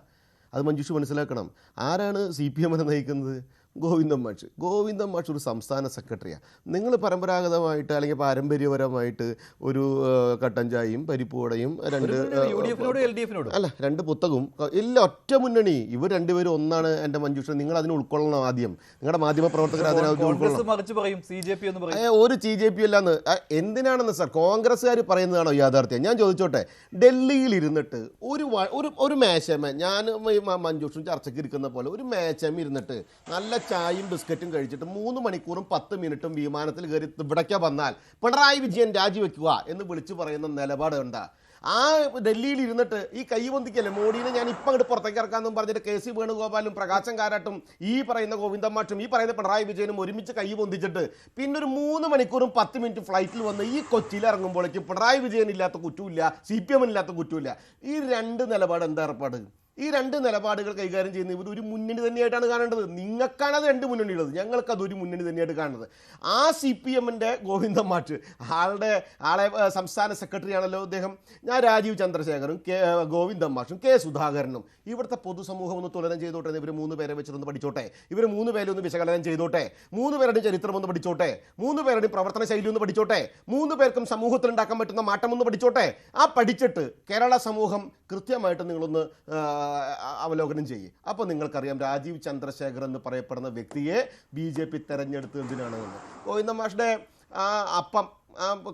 അത് മഞ്ജുഷ് മനസ്സിലാക്കണം. ആരാണ് CPM നയിക്കുന്നത്? ഗോവിന്ദൻ മാഷ് ഒരു സംസ്ഥാന സെക്രട്ടറിയാണ്. നിങ്ങൾ പരമ്പരാഗതമായിട്ട് അല്ലെങ്കിൽ പാരമ്പര്യപരമായിട്ട് ഒരു കട്ടൻ ചായയും പരിപ്പുവടയും രണ്ട് പുസ്തകവും ഇല്ല, ഒറ്റ മുന്നണി. ഇവർ രണ്ടുപേരും ഒന്നാണ്. എൻ്റെ മഞ്ജുഷ, നിങ്ങൾ അതിനെ ഉൾക്കൊള്ളണം. ആദ്യം നിങ്ങളുടെ മാധ്യമ പ്രവർത്തകർ അതിനെ ഒരു CJP അല്ലാന്ന്. എന്തിനാണെന്ന് സാർ കോൺഗ്രസ്സുകാർ പറയുന്നതാണോ യാഥാർത്ഥ്യം? ഞാൻ ചോദിച്ചോട്ടെ, ഡൽഹിയിൽ ഇരുന്നിട്ട് ഒരു മേശമ ഞാൻ മഞ്ജുഷും ചർച്ചയ്ക്ക് ഇരിക്കുന്ന പോലെ ഒരു മേശമ ഇരുന്നിട്ട് നല്ല ചായയും ബിസ്ക്കറ്റും കഴിച്ചിട്ട് 3 മണിക്കൂറും 10 മിനിറ്റും വിമാനത്തിൽ കയറി ഇവിടേക്ക് വന്നാൽ പിണറായി വിജയൻ രാജിവെക്കുക എന്ന് വിളിച്ചു പറയുന്ന നിലപാട് ഉണ്ടാ. ആ ഡൽഹിയിൽ ഇരുന്നിട്ട് ഈ കൈ പൊന്തിക്കല്ലേ മോഡിനെ ഞാൻ ഇപ്പം അങ്ങോട്ട് പുറത്തേക്ക് ഇറക്കാമെന്നും പറഞ്ഞിട്ട് KC വേണുഗോപാലും പ്രകാശം കാരാട്ടും ഈ പറയുന്ന ഗോവിന്ദൻ മാഷും ഈ പറയുന്ന പിണറായി വിജയനും ഒരുമിച്ച് കൈ പൊന്തിച്ചിട്ട് പിന്നെ ഒരു 3 മണിക്കൂറും 10 മിനിറ്റ് ഫ്ലൈറ്റിൽ വന്ന് ഈ കൊച്ചിയിൽ ഇറങ്ങുമ്പോഴേക്കും പിണറായി വിജയൻ ഇല്ലാത്ത കുറ്റമില്ല, CPM ഇല്ലാത്ത കുറ്റമില്ല. ഈ രണ്ട് നിലപാട് എന്താ ഏർപ്പാട്? ഈ രണ്ട് നിലപാടുകൾ കൈകാര്യം ചെയ്യുന്ന ഇവർ ഒരു മുന്നണി തന്നെയായിട്ടാണ് കാണേണ്ടത്. നിങ്ങൾക്കാണ് അത് രണ്ട് മുന്നണിയുള്ളത്, ഞങ്ങൾക്കതൊരു മുന്നണി തന്നെയായിട്ട് കാണുന്നത്. ആ CPMൻ്റെ ഗോവിന്ദൻ മാഷ് ആളെ സംസ്ഥാന സെക്രട്ടറി ആണല്ലോ അദ്ദേഹം. ഞാൻ രാജീവ് ചന്ദ്രശേഖറും ഗോവിന്ദൻ മാഷും സുധാകരനും ഇവിടുത്തെ പൊതുസമൂഹം ഒന്ന് തുലനം ചെയ്തോട്ടെ. ഇവർ 3 പേരെ വെച്ചിട്ടൊന്ന് പഠിച്ചോട്ടെ. ഇവർ 3 പേരെ ഒന്ന് വിശകലനം ചെയ്തോട്ടെ. 3 പേരുടെയും ചരിത്രം ഒന്ന് പഠിച്ചോട്ടെ. 3 പേരുടെയും പ്രവർത്തന ശൈലി ഒന്ന് പഠിച്ചോട്ടെ. 3 പേർക്കും സമൂഹത്തിൽ ഉണ്ടാക്കാൻ പറ്റുന്ന മാറ്റം ഒന്ന് പഠിച്ചോട്ടെ. ആ പഠിച്ചിട്ട് കേരള സമൂഹം കൃത്യമായിട്ട് നിങ്ങളൊന്ന് അവലോകനം ചെയ്യും. അപ്പോൾ നിങ്ങൾക്കറിയാം രാജീവ് ചന്ദ്രശേഖർ എന്ന് പറയപ്പെടുന്ന വ്യക്തിയെ BJP തെരഞ്ഞെടുത്ത് എന്തിനാണെന്ന്. ഗോവിന്ദൻ മാഷുടെ അപ്പം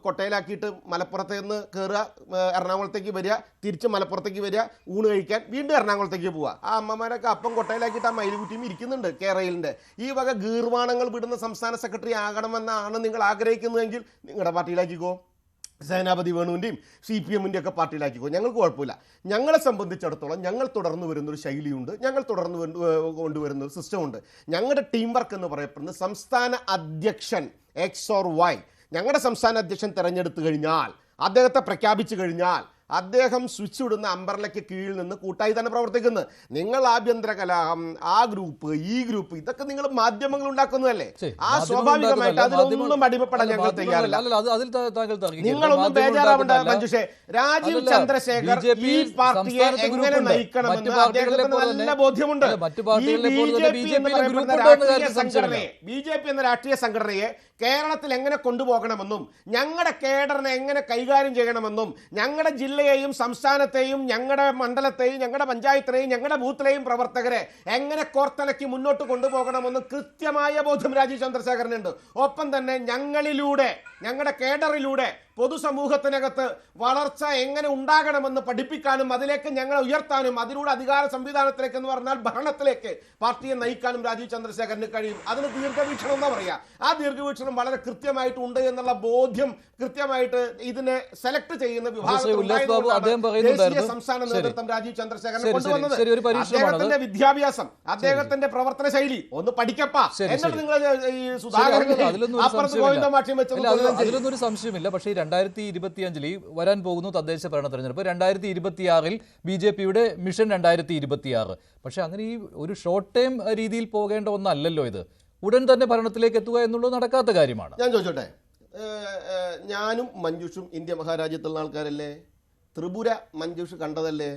കൊട്ടയിലാക്കിയിട്ട് മലപ്പുറത്ത് നിന്ന് കയറുക, എറണാകുളത്തേക്ക് വരിക, തിരിച്ച് മലപ്പുറത്തേക്ക് വരിക, ഊണ് കഴിക്കാൻ വീണ്ടും എറണാകുളത്തേക്ക് പോവുക. ആ അമ്മമാരൊക്കെ അപ്പം കൊട്ടയിലാക്കിയിട്ട് ആ മയിലുകുട്ടിയും ഇരിക്കുന്നുണ്ട് കേരളയിലിൻ്റെ. ഈ വക ഗീർവാണങ്ങൾ വിടുന്ന സംസ്ഥാന സെക്രട്ടറി ആകണമെന്നാണ് നിങ്ങൾ ആഗ്രഹിക്കുന്നതെങ്കിൽ നിങ്ങളുടെ പാർട്ടിയിലാക്കിക്കോ. സേനാപതി വേണുവിൻ്റെയും CPMൻ്റെ ഒക്കെ പാർട്ടിയിലാക്കിക്കോ. ഞങ്ങൾക്ക് കുഴപ്പമില്ല. ഞങ്ങളെ സംബന്ധിച്ചിടത്തോളം ഞങ്ങൾ തുടർന്ന് വരുന്നൊരു ശൈലിയുണ്ട്, ഞങ്ങൾ തുടർന്ന് കൊണ്ടുവരുന്ന ഒരു സിസ്റ്റമുണ്ട്. ഞങ്ങളുടെ ടീം വർക്ക് എന്ന് പറയപ്പെടുന്നത് സംസ്ഥാന അധ്യക്ഷൻ XOR ഞങ്ങളുടെ സംസ്ഥാന അധ്യക്ഷൻ തെരഞ്ഞെടുത്തു കഴിഞ്ഞാൽ, അദ്ദേഹത്തെ പ്രഖ്യാപിച്ചു കഴിഞ്ഞാൽ അദ്ദേഹം സ്വിച്ച് ഇടുന്ന അമ്പർലയ്ക്ക് കീഴിൽ നിന്ന് കൂട്ടായി തന്നെ പ്രവർത്തിക്കുന്നത്. നിങ്ങൾ ആഭ്യന്തര കലഹം, ആ ഗ്രൂപ്പ്, ഈ ഗ്രൂപ്പ്, ഇതൊക്കെ നിങ്ങൾ മാധ്യമങ്ങൾ ഉണ്ടാക്കുന്നതല്ലേ. ആ സ്വാഭാവികമായിട്ട് അതിലൊന്നും അടിമപ്പെടാൻ ഞങ്ങൾ തയ്യാറല്ല. നിങ്ങളൊന്നും ബേജാറാവണ്ട മഞ്ജുഷേ. രാജീവ് ചന്ദ്രശേഖർ ഈ പാർട്ടിയെ എങ്ങനെ നയിക്കണമെന്ന് അദ്ദേഹത്തിന് നല്ല ബോധ്യമുണ്ട്. ഈ BJP എന്ന രാഷ്ട്രീയ സംഘടനയെ കേരളത്തിൽ എങ്ങനെ കൊണ്ടുപോകണമെന്നും ഞങ്ങളുടെ കേഡറിനെ എങ്ങനെ കൈകാര്യം ചെയ്യണമെന്നും ഞങ്ങളുടെ ജില്ലയെയും സംസ്ഥാനത്തെയും ഞങ്ങളുടെ മണ്ഡലത്തെയും ഞങ്ങളുടെ പഞ്ചായത്തിനെയും ഞങ്ങളുടെ ബൂത്തിലെയും പ്രവർത്തകരെ എങ്ങനെ കോർത്തിണക്കി മുന്നോട്ട് കൊണ്ടുപോകണമെന്നും കൃത്യമായ ബോധ്യം രാജീവ് ചന്ദ്രശേഖരനുണ്ട്. ഒപ്പം തന്നെ ഞങ്ങളിലൂടെ, ഞങ്ങളുടെ കേഡറിലൂടെ പൊതുസമൂഹത്തിനകത്ത് വളർച്ച എങ്ങനെ ഉണ്ടാകണമെന്ന് പഠിപ്പിക്കാനും അതിലേക്ക് ഞങ്ങളെ ഉയർത്താനും അതിലൂടെ അധികാര സംവിധാനത്തിലേക്ക് എന്ന് പറഞ്ഞാൽ ഭരണത്തിലേക്ക് പാർട്ടിയെ നയിക്കാനും രാജീവ് ചന്ദ്രശേഖരന് കഴിയും. അതിന് ദീർഘവീക്ഷണം എന്നാ പറയുക. ആ ദീർഘവീക്ഷണം വളരെ കൃത്യമായിട്ട് ഉണ്ട് എന്നുള്ള ബോധ്യം കൃത്യമായിട്ട് ഇതിനെ സെലക്ട് ചെയ്യുന്ന വിഭാഗം സംസ്ഥാന നേതൃത്വം രാജീവ് ചന്ദ്രശേഖരനെ കൊണ്ടുവന്നത്. അദ്ദേഹത്തിന്റെ വിദ്യാഭ്യാസം, അദ്ദേഹത്തിന്റെ പ്രവർത്തന ശൈലി ഒന്ന് പഠിക്കപ്പാ. എന്നിട്ട് നിങ്ങൾ ഈ അതിലൊന്നും സംശയമില്ല. പക്ഷേ 2025 വരാൻ പോകുന്നു തദ്ദേശ ഭരണ തെരഞ്ഞെടുപ്പ്. 2026 BJPയുടെ മിഷൻ 2026. പക്ഷെ അങ്ങനെ ഈ ഒരു ഷോർട്ട് ടൈം രീതിയിൽ പോകേണ്ട ഒന്നല്ലല്ലോ ഇത്. ഉടൻ തന്നെ ഭരണത്തിലേക്ക് എത്തുക എന്നുള്ളത് നടക്കാത്ത കാര്യമാണ്. ഞാൻ ചോദിച്ചോട്ടെ, ഞാനും മഞ്ജുഷും ഇന്ത്യ മഹാരാജ്യത്തുള്ള ആൾക്കാരല്ലേ? ത്രിപുര മഞ്ജുഷ് കണ്ടതല്ലേ?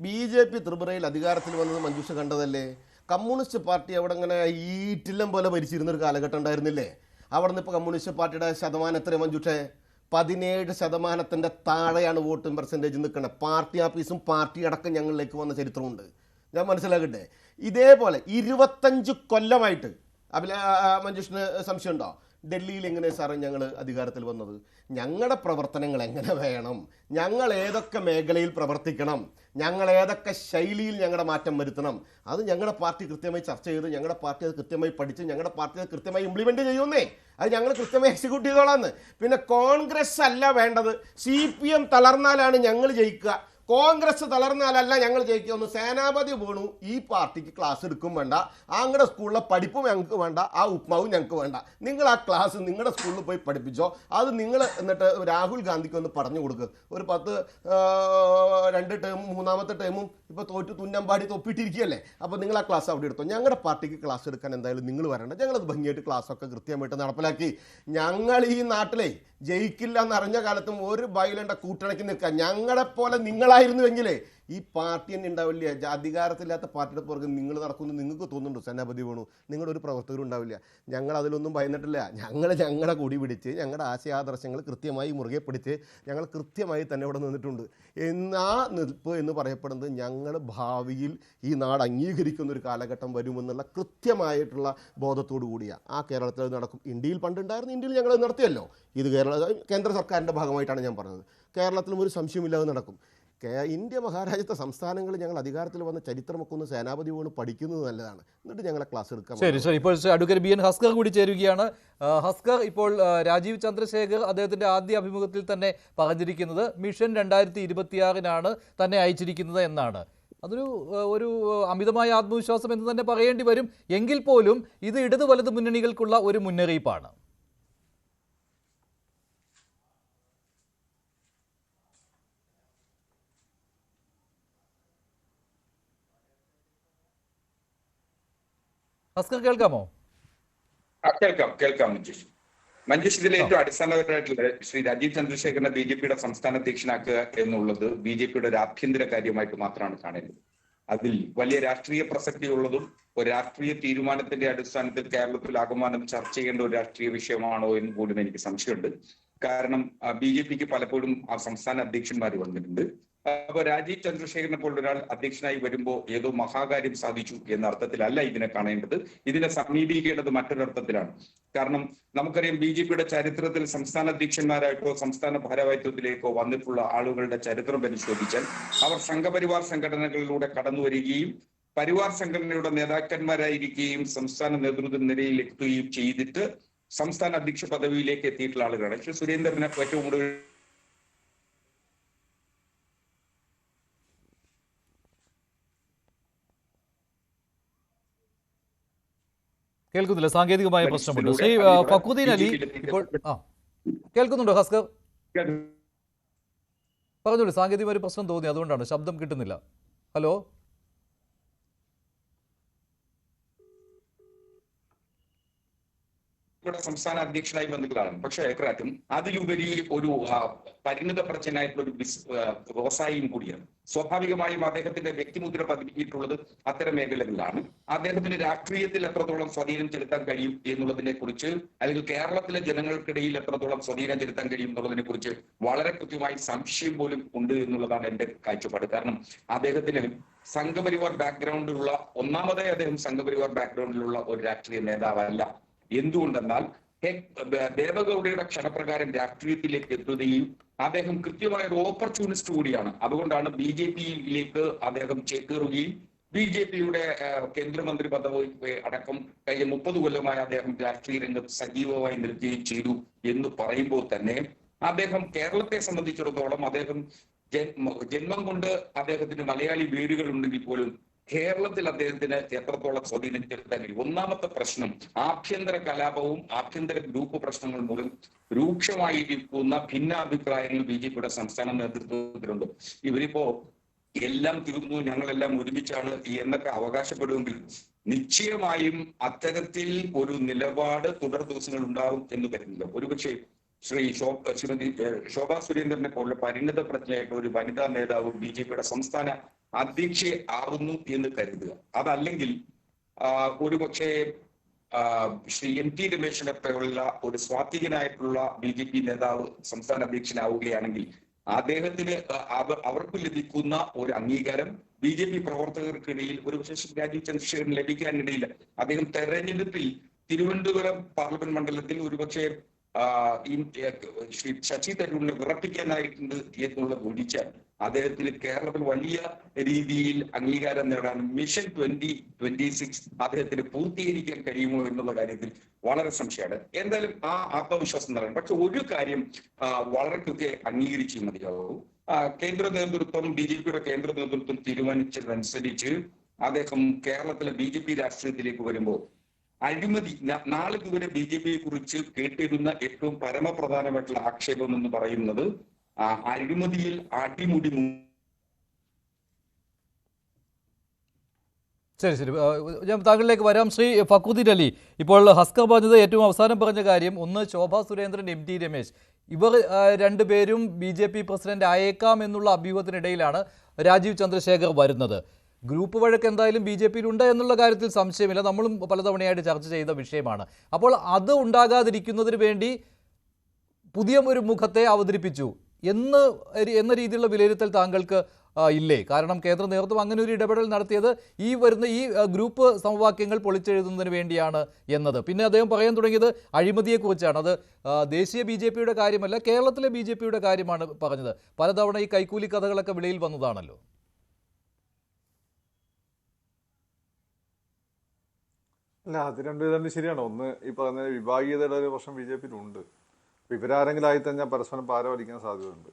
BJP ത്രിപുരയിൽ അധികാരത്തിൽ വന്നത് മഞ്ജുഷ് കണ്ടതല്ലേ? കമ്മ്യൂണിസ്റ്റ് പാർട്ടി അവിടെ ഇങ്ങനെ ഈറ്റില്ലം പോലെ ഭരിച്ചിരുന്നൊരു കാലഘട്ടം ഉണ്ടായിരുന്നില്ലേ? അവിടെ നിന്ന് ഇപ്പോൾ കമ്മ്യൂണിസ്റ്റ് പാർട്ടിയുടെ ശതമാനം എത്ര മഞ്ജുഷേ? 17% താഴെയാണ് വോട്ടിംഗ് പെർസെൻറ്റേജ് നിൽക്കുന്നത്. പാർട്ടി ആഫീസും പാർട്ടി അടക്കം ഞങ്ങളിലേക്ക് വന്ന ചരിത്രമുണ്ട്. ഞാൻ മനസ്സിലാക്കട്ടെ. ഇതേപോലെ 25 കൊല്ലമായിട്ട് മഞ്ജുഷിന് സംശയമുണ്ടോ? ഡൽഹിയിൽ എങ്ങനെ സാറേ ഞങ്ങൾ അധികാരത്തിൽ വന്നത്? ഞങ്ങളുടെ പ്രവർത്തനങ്ങൾ എങ്ങനെ വേണം, ഞങ്ങൾ ഏതൊക്കെ മേഖലയിൽ പ്രവർത്തിക്കണം, ഞങ്ങൾ ഏതൊക്കെ ശൈലിയിൽ ഞങ്ങളുടെ മാറ്റം വരുത്തണം, അത് ഞങ്ങളുടെ പാർട്ടി കൃത്യമായി ചർച്ച ചെയ്ത് ഞങ്ങളുടെ പാർട്ടി അത് കൃത്യമായി പഠിച്ച് ഞങ്ങളുടെ പാർട്ടി അത് കൃത്യമായി ഇംപ്ലിമെൻറ്റ് ചെയ്യുന്നേ. അത് ഞങ്ങൾ കൃത്യമായി എക്സിക്യൂട്ട് ചെയ്തോളാന്ന്. പിന്നെ കോൺഗ്രസ് അല്ല വേണ്ടത്. CPM തളർന്നാലാണ് ഞങ്ങൾ ജയിക്കുക, കോൺഗ്രസ് തളർന്നാലല്ല ഞങ്ങൾ ജയിക്കുമെന്ന്. സേനാപതി വീണു ഈ പാർട്ടിക്ക് ക്ലാസ് എടുക്കും വേണ്ട, അങ്ങടെ സ്കൂളിലെ പഠിപ്പും ഞങ്ങൾക്ക് വേണ്ട, ആ ഉപ്മാവും ഞങ്ങൾക്ക് വേണ്ട. നിങ്ങൾ ആ ക്ലാസ് നിങ്ങളുടെ സ്കൂളിൽ പോയി പഠിപ്പിച്ചോ. അത് നിങ്ങൾ എന്നിട്ട് രാഹുൽ ഗാന്ധിക്ക് ഒന്ന് പറഞ്ഞു കൊടുക്കുക. ഒരു 2 ടേമും 3ാമത്തെ ടേമും ഇപ്പോൾ തോറ്റു തുന്നമ്പാടി തൊപ്പിട്ടിരിക്കുകയല്ലേ. അപ്പോൾ നിങ്ങൾ ആ ക്ലാസ് അവിടെ എടുത്തോ. ഞങ്ങളുടെ പാർട്ടിക്ക് ക്ലാസ് എടുക്കാൻ എന്തായാലും നിങ്ങൾ വരണ്ട. ഞങ്ങളത് ഭംഗിയായിട്ട് ക്ലാസ്സൊക്കെ കൃത്യമായിട്ട് നടപ്പിലാക്കി. ഞങ്ങൾ ഈ നാട്ടിലെ ജയിക്കില്ല എന്നറിഞ്ഞ കാലത്തും ഒരു ബൈലൻ്റെ കൂട്ടിണക്കി നിൽക്കുക. ഞങ്ങളെപ്പോലെ നിങ്ങളായിരുന്നുവെങ്കിലേ ഈ പാർട്ടി തന്നെ ഉണ്ടാവില്ല. അധികാരത്തില്ലാത്ത പാർട്ടിയുടെ പുറകെ നിങ്ങൾ നടക്കുമെന്ന് നിങ്ങൾക്ക് തോന്നുന്നുണ്ടോ? സേനാപതി വേണു, നിങ്ങളുടെ ഒരു പ്രവർത്തകരും ഉണ്ടാവില്ല. ഞങ്ങൾ അതിലൊന്നും ഭയന്നിട്ടില്ല. ഞങ്ങളുടെ കൊടി പിടിച്ച് ഞങ്ങളുടെ ആശയാദർശങ്ങൾ കൃത്യമായി മുറുകെ പിടിച്ച് ഞങ്ങൾ കൃത്യമായി തന്നെ ഇവിടെ നിന്നിട്ടുണ്ട്. എന്നാ നിൽപ്പ് എന്ന് പറയപ്പെടുന്നത് ഞങ്ങൾ ഭാവിയിൽ ഈ നാട് അംഗീകരിക്കുന്ന ഒരു കാലഘട്ടം വരുമെന്നുള്ള കൃത്യമായിട്ടുള്ള ബോധത്തോടു കൂടിയാണ്. ആ കേരളത്തിൽ അത് നടക്കും. ഇന്ത്യയിൽ പണ്ടുണ്ടായിരുന്നു, ഇന്ത്യയിൽ ഞങ്ങൾ നടത്തിയല്ലോ. ഇത് കേന്ദ്ര സർക്കാരിൻ്റെ ഭാഗമായിട്ടാണ് ഞാൻ പറഞ്ഞത്. കേരളത്തിലും ഒരു സംശയമില്ലാതെ നടക്കും. ഇന്ത്യ മഹാരാജ്യത്തെ സംസ്ഥാനങ്ങളിൽ ഞങ്ങൾ അധികാരത്തിൽ വന്ന ചരിത്രമൊക്കെ ഒന്ന് സേനാപതി വീണ് പഠിക്കുന്നത് നല്ലതാണ്. എന്നിട്ട് ഞങ്ങളെ ക്ലാസ് എടുക്കാം. ശരി. ഇപ്പോൾ അഡ്വക്കേറ്റ് BN ഹസ്കർ കൂടി ചേരുകയാണ്. ഹസ്കർ, ഇപ്പോൾ രാജീവ് ചന്ദ്രശേഖർ അദ്ദേഹത്തിന്റെ ആദ്യ അഭിമുഖത്തിൽ തന്നെ പറഞ്ഞിരിക്കുന്നത് മിഷൻ 2026 തന്നെ അയച്ചിരിക്കുന്നത് എന്നാണ്. അതൊരു അമിതമായ ആത്മവിശ്വാസം എന്ന് തന്നെ പറയേണ്ടി വരും. എങ്കിൽ പോലും ഇത് ഇടത് വലത് മുന്നണികൾക്കുള്ള ഒരു മുന്നറിയിപ്പാണ്. ഹസ്കർ, കേൾക്കാമോ? കേൾക്കാം മഞ്ജുഷ്. ഇതിൽ ഏറ്റവും അടിസ്ഥാനപരമായിട്ടുള്ള ശ്രീ രാജീവ് ചന്ദ്രശേഖരനെ BJPയുടെ സംസ്ഥാന അധ്യക്ഷനാക്കുക എന്നുള്ളത് BJPയുടെ ഒരു ആഭ്യന്തര കാര്യമായിട്ട് മാത്രമാണ് കാണേണ്ടത്. അതിൽ വലിയ രാഷ്ട്രീയ പ്രസക്തിയുള്ളതും ഒരു രാഷ്ട്രീയ തീരുമാനത്തിന്റെ അടിസ്ഥാനത്തിൽ കേരളത്തിൽ ആകമാനം ചർച്ച ചെയ്യേണ്ട ഒരു രാഷ്ട്രീയ വിഷയമാണോ എന്ന് പോലും എനിക്ക് സംശയമുണ്ട്. കാരണം BJPക്ക് പലപ്പോഴും ആ സംസ്ഥാന അധ്യക്ഷന്മാർ വന്നിട്ടുണ്ട്. അപ്പൊ രാജീവ് ചന്ദ്രശേഖരനെ പോലുള്ള ഒരാൾ അധ്യക്ഷനായി വരുമ്പോൾ ഏതോ മഹാകാര്യം സാധിച്ചു എന്ന അർത്ഥത്തിലല്ല ഇതിനെ കാണേണ്ടത്. ഇതിനെ സമീപിക്കേണ്ടത് മറ്റൊരർത്ഥത്തിലാണ്. കാരണം നമുക്കറിയാം BJPയുടെ ചരിത്രത്തിൽ സംസ്ഥാന അധ്യക്ഷന്മാരായിട്ടോ സംസ്ഥാന ഭാരവാഹിത്വത്തിലേക്കോ വന്നിട്ടുള്ള ആളുകളുടെ ചരിത്രം പരിശോധിച്ചാൽ അവർ സംഘപരിവാർ സംഘടനകളിലൂടെ കടന്നു വരികയും പരിവാർ സംഘടനയുടെ നേതാക്കന്മാരായിരിക്കുകയും സംസ്ഥാന നേതൃത്വ നിലയിൽ എത്തുകയും ചെയ്തിട്ട് സംസ്ഥാന അധ്യക്ഷ പദവിയിലേക്ക് എത്തിയിട്ടുള്ള ആളുകളാണ്. ശ്രീ സുരേന്ദ്രനെ ഏറ്റവും കൂടുതൽ കേൾക്കുന്നില്ല, സാങ്കേതികമായ പ്രശ്നമുണ്ട്. ശ്രീ ഫക്രുദ്ദീൻ അലി ഇപ്പോൾ കേൾക്കുന്നുണ്ടോ? ഹസ്കർ പറഞ്ഞോളൂ. സാങ്കേതികമായ ഒരു പ്രശ്നം തോന്നി, അതുകൊണ്ടാണ് ശബ്ദം കിട്ടുന്നില്ല. ഹലോ, സംസ്ഥാന അധ്യക്ഷനായി വന്നിട്ടുള്ളതാണ്. പക്ഷേ ക്രാറ്റും അതിലുപരി ഒരു പരിണിത പ്രജ്ഞനായിട്ടുള്ള ഒരു വ്യവസായിയും കൂടിയാണ്. സ്വാഭാവികമായും അദ്ദേഹത്തിന്റെ വ്യക്തിമുദ്ര പതിപ്പിച്ചിട്ടുള്ളത് അത്തരം മേഖലകളിലാണ്. അദ്ദേഹത്തിന് രാഷ്ട്രീയത്തിൽ എത്രത്തോളം സ്വാധീനം ചെലുത്താൻ കഴിയും എന്നുള്ളതിനെ കുറിച്ച്, അല്ലെങ്കിൽ കേരളത്തിലെ ജനങ്ങൾക്കിടയിൽ എത്രത്തോളം സ്വാധീനം ചെലുത്താൻ കഴിയും എന്നുള്ളതിനെ കുറിച്ച് വളരെ കൃത്യമായി സംശയം പോലും ഉണ്ട് എന്നുള്ളതാണ് എന്റെ കാഴ്ചപ്പാട്. കാരണം അദ്ദേഹത്തിന് സംഘപരിവാർ ബാക്ക്ഗ്രൗണ്ടിലുള്ള, ഒന്നാമതായി അദ്ദേഹം സംഘപരിവാർ ബാക്ക്ഗ്രൗണ്ടിലുള്ള ഒരു രാഷ്ട്രീയ നേതാവല്ല. എന്തുകൊണ്ടെന്നാൽ ദേവഗൌഡയുടെ ക്ഷണപ്രകാരം രാഷ്ട്രീയത്തിലേക്ക് എത്തുകയും അദ്ദേഹം കൃത്യമായ ഒരു ഓപ്പർച്യൂണിസ്റ്റ് കൂടിയാണ്. അതുകൊണ്ടാണ് BJPയിലേക്ക് അദ്ദേഹം ചേക്കേറുകയും BJPയുടെ കേന്ദ്രമന്ത്രി പദവി അടക്കം കഴിഞ്ഞ 30 കൊല്ലമായി അദ്ദേഹം രാഷ്ട്രീയ രംഗത്ത് സജീവമായി നിൽക്കുകയും ചെയ്തു എന്ന് പറയുമ്പോൾ തന്നെ അദ്ദേഹം കേരളത്തെ സംബന്ധിച്ചിടത്തോളം അദ്ദേഹം ജന്മം കൊണ്ട് അദ്ദേഹത്തിന് മലയാളി വേരുകൾ ഉണ്ടെങ്കിൽ പോലും കേരളത്തിൽ അദ്ദേഹത്തിന് എത്രത്തോളം സ്വാധീനം ചെലുത്താൻ കഴിയും. ഒന്നാമത്തെ പ്രശ്നം ആഭ്യന്തര കലാപവും ആഭ്യന്തര ഗ്രൂപ്പ് പ്രശ്നങ്ങളും മൂലം രൂക്ഷമായിരിക്കുന്ന ഭിന്നാഭിപ്രായങ്ങൾ BJPയുടെ സംസ്ഥാന നേതൃത്വത്തിലുണ്ട്. ഇവരിപ്പോ എല്ലാം തീർന്നു, ഞങ്ങളെല്ലാം ഒരുമിച്ചാണ് എന്നൊക്കെ അവകാശപ്പെടുമെങ്കിൽ നിശ്ചയമായും അത്തരത്തിൽ ഒരു നിലപാട് തുടർ ദിവസങ്ങൾ ഉണ്ടാകും എന്ന് കരുതുന്നില്ല. ഒരുപക്ഷെ ശ്രീമതി ശോഭാ സുരേന്ദ്രനെ പോലുള്ള പരിണിത പ്രജ്ഞയായിട്ടുള്ള ഒരു വനിതാ നേതാവ് BJPയുടെ സംസ്ഥാന അധ്യക്ഷ ആവുന്നു എന്ന് കരുതുക. അതല്ലെങ്കിൽ ഒരുപക്ഷെ ശ്രീ MT രമേശിനെ പോലുള്ള ഒരു സ്വാധീനായിട്ടുള്ള BJP നേതാവ് സംസ്ഥാന അധ്യക്ഷനാവുകയാണെങ്കിൽ അദ്ദേഹത്തിന് അവർക്ക് ലഭിക്കുന്ന ഒരു അംഗീകാരം BJP പ്രവർത്തകർക്കിടയിൽ ഒരുപക്ഷെ രാജീവ് ചന്ദ്രശേഖരൻ ലഭിക്കാനിടയില്ല. അദ്ദേഹം തെരഞ്ഞെടുപ്പിൽ തിരുവനന്തപുരം പാർലമെന്റ് മണ്ഡലത്തിൽ ഒരുപക്ഷെ ശ്രീ ശശി തരൂരിനെ വിറപ്പിക്കാനായിട്ടുണ്ട് എന്നുള്ളത് ഒഴിച്ചാൽ അദ്ദേഹത്തിന് കേരളത്തിൽ വലിയ രീതിയിൽ അംഗീകാരം നേടാൻ മിഷൻ 2026 അദ്ദേഹത്തിന് പൂർത്തീകരിക്കാൻ കഴിയുമോ എന്നുള്ള കാര്യത്തിൽ വളരെ സംശയമാണ്. എന്തായാലും ആ ആത്മവിശ്വാസം നിലനിൽക്കും. പക്ഷെ ഒരു കാര്യം വളരെ കൃത്യമായി അംഗീകരിച്ച് മതിയാവും. കേന്ദ്ര നേതൃത്വം, BJPയുടെ കേന്ദ്ര നേതൃത്വം തീരുമാനിച്ചതനുസരിച്ച് അദ്ദേഹം കേരളത്തിലെ BJP രാഷ്ട്രീയത്തിലേക്ക് വരുമ്പോൾ അഴിമതി, നാളിതുവരെ BJPയെ കുറിച്ച് കേട്ടിരുന്ന ഏറ്റവും പരമപ്രധാനമായിട്ടുള്ള ആക്ഷേപം എന്ന് പറയുന്നത് അഴിമതിയിൽ അടിമുടി. ശരി ശരി, ഞാൻ താങ്കളിലേക്ക് വരാം. ശ്രീ ഫക്രുദ്ദീൻ അലി, ഇപ്പോൾ ഹസ്കർ പറഞ്ഞത് ഏറ്റവും അവസാനം പറഞ്ഞ കാര്യം, ഒന്ന് ശോഭാ സുരേന്ദ്രൻ, MT രമേശ്, ഇവർ രണ്ടുപേരും BJP പ്രസിഡന്റ് ആയേക്കാം എന്നുള്ള അഭ്യൂഹത്തിനിടയിലാണ് രാജീവ് ചന്ദ്രശേഖർ വരുന്നത്. ഗ്രൂപ്പ് വഴക്ക് എന്തായാലും BJPയിലുണ്ട് എന്നുള്ള കാര്യത്തിൽ സംശയമില്ല, നമ്മളും പലതവണയായിട്ട് ചർച്ച ചെയ്ത വിഷയമാണ്. അപ്പോൾ അത് ഉണ്ടാകാതിരിക്കുന്നതിന് വേണ്ടി പുതിയ ഒരു മുഖത്തെ അവതരിപ്പിച്ചു എന്ന രീതിയിലുള്ള വിലയിരുത്തൽ താങ്കൾക്ക് ഇല്ലേ? കാരണം കേന്ദ്ര നേതൃത്വം അങ്ങനെ ഒരു ഇടപെടൽ നടത്തിയത് ഈ ഗ്രൂപ്പ് സമവാക്യങ്ങൾ പൊളിച്ചെഴുതുന്നതിന് വേണ്ടിയാണ് എന്നത്. പിന്നെ അദ്ദേഹം പറയാൻ തുടങ്ങിയത് അഴിമതിയെക്കുറിച്ചാണ്. അത് ദേശീയ BJPയുടെ കാര്യമല്ല, കേരളത്തിലെ BJPയുടെ കാര്യമാണ് പറഞ്ഞത്. പലതവണ ഈ കൈക്കൂലി കഥകളൊക്കെ വെളിയിൽ വന്നതാണല്ലോ. അല്ല, അത് രണ്ടും ശരിയാണ്. ഒന്ന്, ഈ പറഞ്ഞ വിഭാഗീയതയുടെ ഒരു പ്രശ്നം BJPയിലുണ്ട്. അപ്പോൾ ഇവരാരെങ്കിലും ആയി തന്നെ പരസ്പരം പാരവലിക്കാൻ സാധ്യതയുണ്ട്.